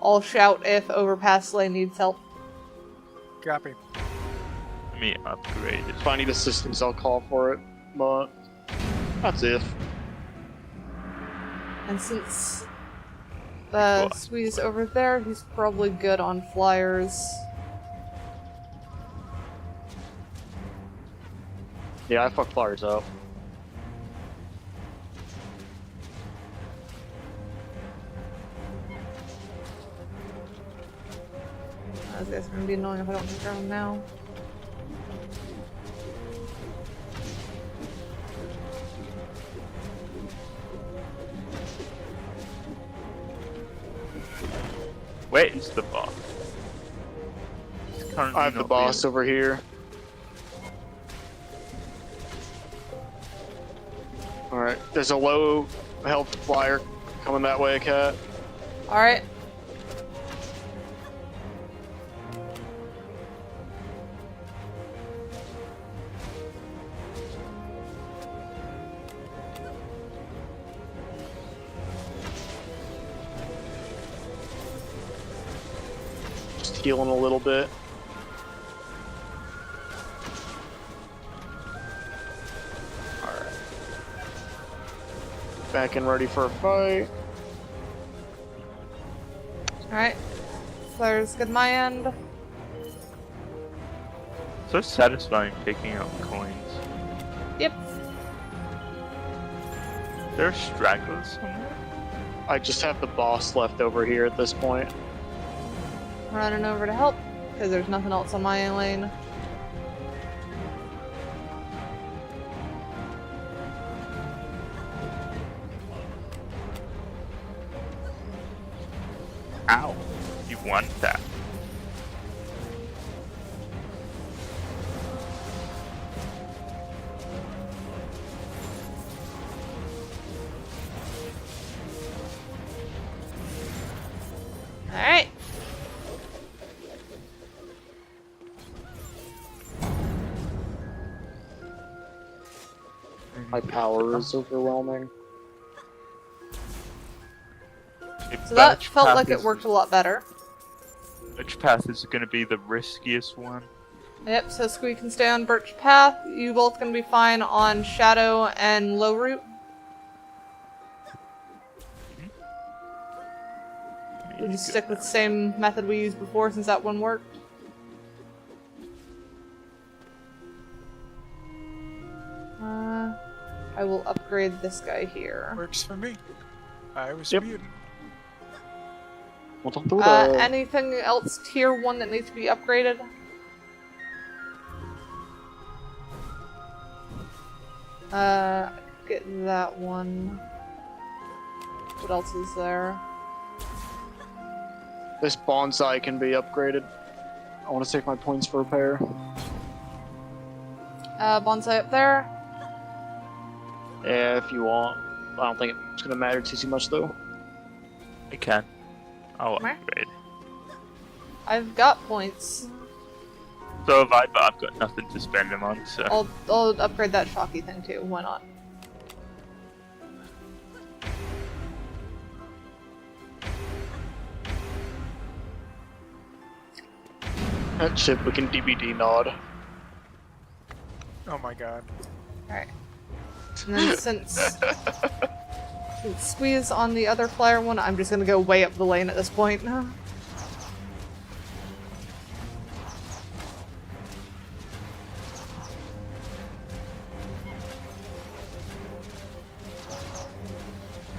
I'll shout if Overpass Lane needs help. Copy. Let me upgrade it. If I need assistance, I'll call for it, but... That's if. And since Cool. Squee's over there, he's probably good on flyers. Yeah, I fucked flyers up. Those guys are going to be annoying if I don't take care of them now. Where is the boss? It's currently I have the not boss real. over here. Alright, there's a low health flyer coming that way, Cat. Alright. Just healing a little bit. Alright. Back and ready for a fight. Alright. Flyers good my end. So satisfying picking up coins. Yep. There are stragglers somewhere? I just have the boss left over here at this point. Running over to help, because there's nothing else on my lane. Ow. You want that. Alright. My power is overwhelming. So that felt like it worked a lot better. Which path is going to be the riskiest one? Yep, so Squee can stay on Birch Path. You both gonna be fine on Shadow and Low Root. We'll just stick with the same method we used before since that one worked. I will upgrade this guy here. Works for me. I was Yep. muted. Well, don't do that. Anything else tier 1 that needs to be upgraded? Get that one. What else is there? This bonsai can be upgraded. I want to save my points for repair. Bonsai up there. Yeah, if you want. I don't think it's gonna matter too much though. I can. I'll Where? upgrade. I've got points. So have I, but I've got nothing to spend them on, so... I'll upgrade that shocky thing too. Why not? That chip we can DBD nod. Oh my god. Alright. And then since Squeeze on the other flyer one, I'm just gonna go way up the lane at this point.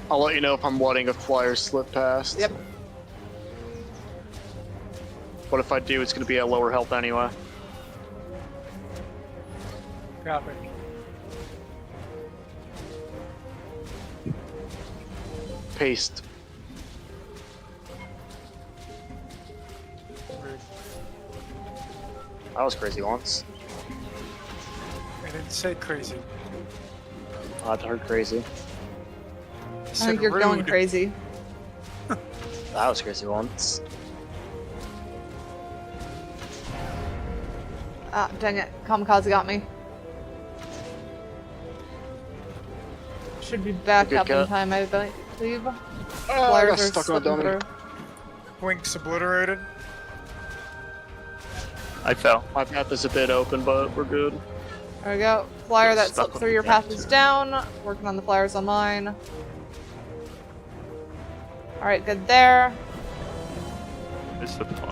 I'll let you know if I'm letting a flyer slip past. Yep. But if I do, it's gonna be at lower health anyway. Copy. Paste. Rude. That was crazy once. I didn't say crazy. I've heard crazy. I I said think you're rude. going crazy. That was crazy once. Ah, dang it. Kamikaze got me. Should be back Good up in cut. time, I believe. Oh, I Flyers got are stuck on a slipping dummy. through. Winks obliterated. I fell. My path is a bit open, but we're good. There we go. Flyer Got that stuck slipped on through the your path dummy is too. down. Working on the flyers on mine. Alright, good there. It's the pause.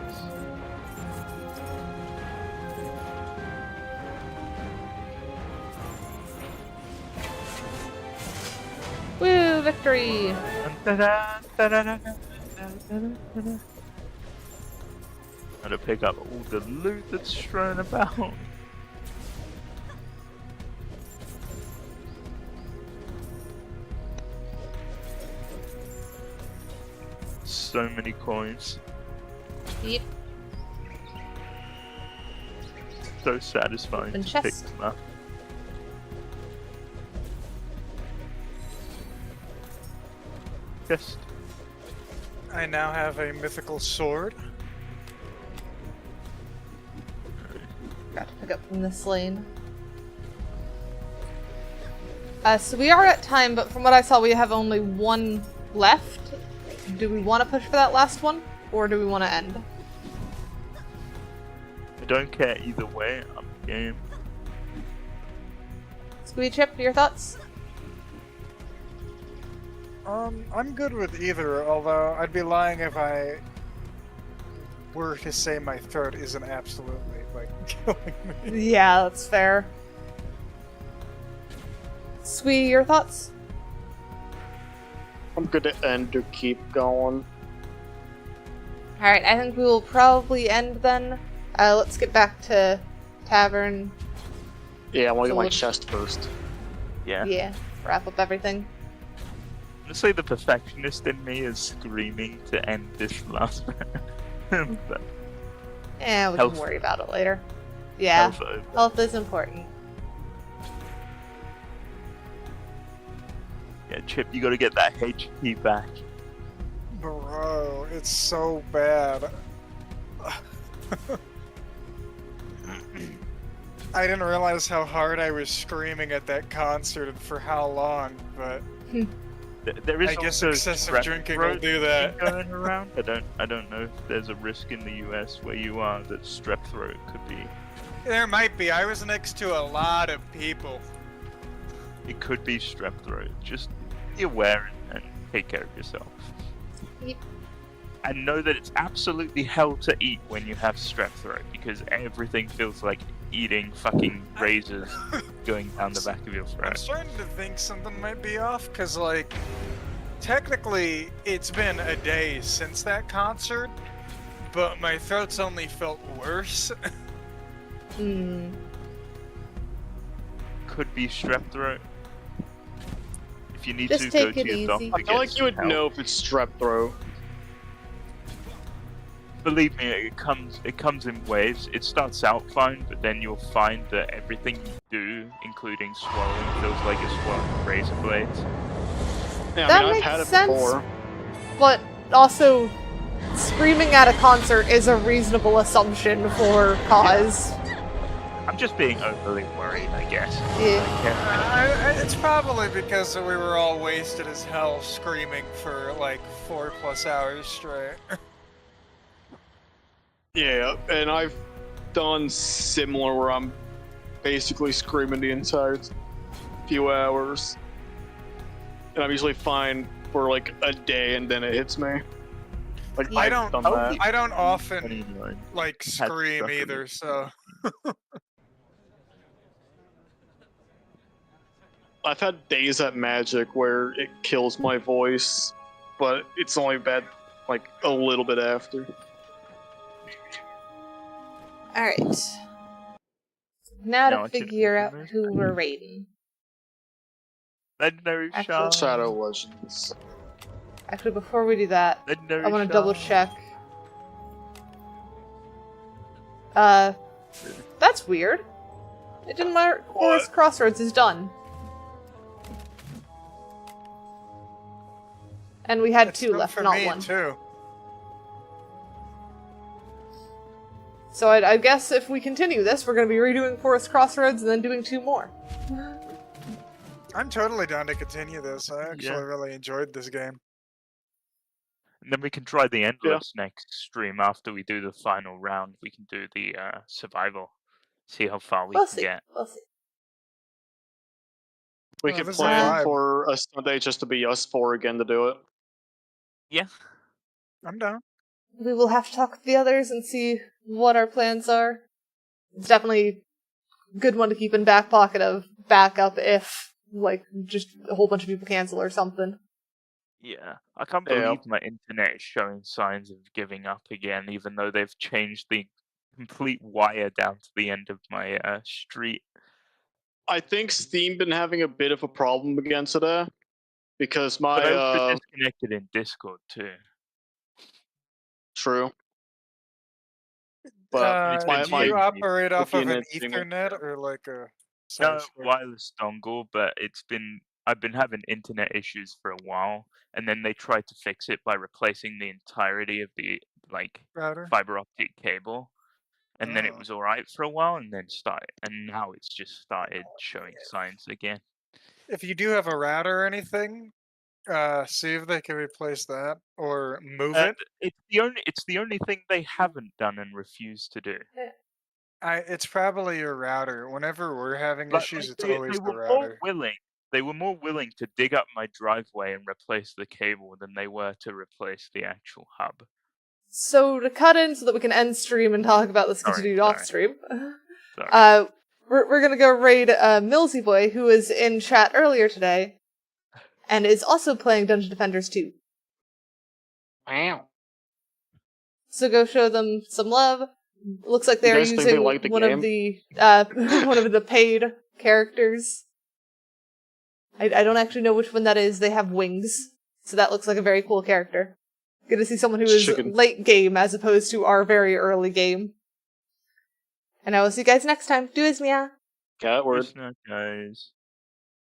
Woo, victory! Gotta pick up all the loot that's strewn about. So many coins. Yep. So satisfying And to pick chest. them up. Chest. I now have a mythical sword. Got to pick up from this lane. So we are at time, but from what I saw, we have only one left. Do we want to push for that last one, or do we want to end? I don't care either way, I'm game. Squee Chip, your thoughts? I'm good with either, although I'd be lying if I were to say my throat isn't absolutely, like, killing me. Yeah, that's fair. Squee, your thoughts? I'm good to end or keep going. Alright, I think we will probably end then. Let's get back to Tavern. Yeah, I want to So get my let's- chest first. Yeah. Yeah, wrap up everything. Honestly, the perfectionist in me is screaming to end this last round. But Yeah, we Health. can worry about it later. Yeah, health over. health is important. Yeah, Chip, you gotta get that HP back. Bro, it's so bad. I didn't realize how hard I was screaming at that concert and for how long, but There is I guess also excessive strep drinking will throat do that. going around. I don't know if there's a risk in the US where you are that strep throat could be. There might be. I was next to a lot of people. It could be strep throat. Just be aware and take care of yourself. Yep. And know that it's absolutely hell to eat when you have strep throat because everything feels like eating fucking razors going down the back of your I'm throat. starting to think something might be off, because, like, technically, it's been a day since that concert, but my throat's only felt worse. Could be strep throat. If you need Just to, take go it to your easy. doctor. I feel get like you would some help. know if it's strep throat. Believe me, it comes in waves. It starts out fine, but then you'll find that everything you do, including swallowing, feels like you're swallowing razor blades. Yeah, That I mean, makes I've had it sense. before. But also, screaming at a concert is a reasonable assumption for cause. I'm just being overly worried, I guess. Yeah. It's probably because we were all wasted as hell screaming for, like, 4+ hours straight. Yeah, and I've done similar where I'm basically screaming the entire few hours. And I'm usually fine for like a day and then it hits me. Like, I I've don't- done that. I don't often, Anyone. like, Had scream stuff in either, it. so... I've had days at Magic where it kills my voice, but it's only bad like a little bit after. Alright. Now Now to I can figure out open this. who we're raiding. Legendary Actually- Shard. Shadow Legends. Actually, before we do that, Legendary I want to Shard. double check. That's weird. It didn't mark Forest Crossroads is done. And we had It's two done left, for not me, one. too. So I guess if we continue this, we're going to be redoing Forest Crossroads and then doing two more. I'm totally down to continue this. I actually Yeah. really enjoyed this game. And then we can try the Endless next stream after we do the final round. We can do the survival. See how far we We'll can see. get. We'll see. We Oh, could this is a plan vibe. for a Sunday just to be us four again to do it. Yeah. I'm down. We will have to talk with the others and see what our plans are. It's definitely a good one to keep in back pocket of backup if, like, just a whole bunch of people cancel or something. Yeah. I can't Yeah. believe my internet is showing signs of giving up again, even though they've changed the complete wire down to the end of my street. I think Steam been having a bit of a problem against it, because But I my also disconnected in Discord too. true. But it's my been Do my you changed. operate off of an VPN is Ethernet or like a... No Sorry, sure. wireless dongle, but I've been having internet issues for a while, and then they tried to fix it by replacing the entirety of the Router? fiber optic cable, and then it Oh. was alright for a while, and now it's just started showing signs again. If you do have a router or anything, see if they can replace that or move And it. it's the only thing they haven't done and refused to do. It's probably your router. Whenever we're having Like, issues, it's they always the were more router. willing. They were more willing to dig up my driveway and replace the cable than they were to replace the actual hub. So to cut in so that we can end stream and talk about this Sorry, continued sorry. off stream, Sorry. we're gonna go raid Millsy Boy, who was in chat earlier today, and is also playing Dungeon Defenders 2. wow. So go show them some love. Looks like they're guys think they using like the one game? of the one of the paid characters. I don't actually know which one that is. They have wings, so that looks like a very cool character. Good to see someone who is Chicken. late game as opposed to our very early game. And I will see you guys next time. Do as me. Cat word. Listener, guys.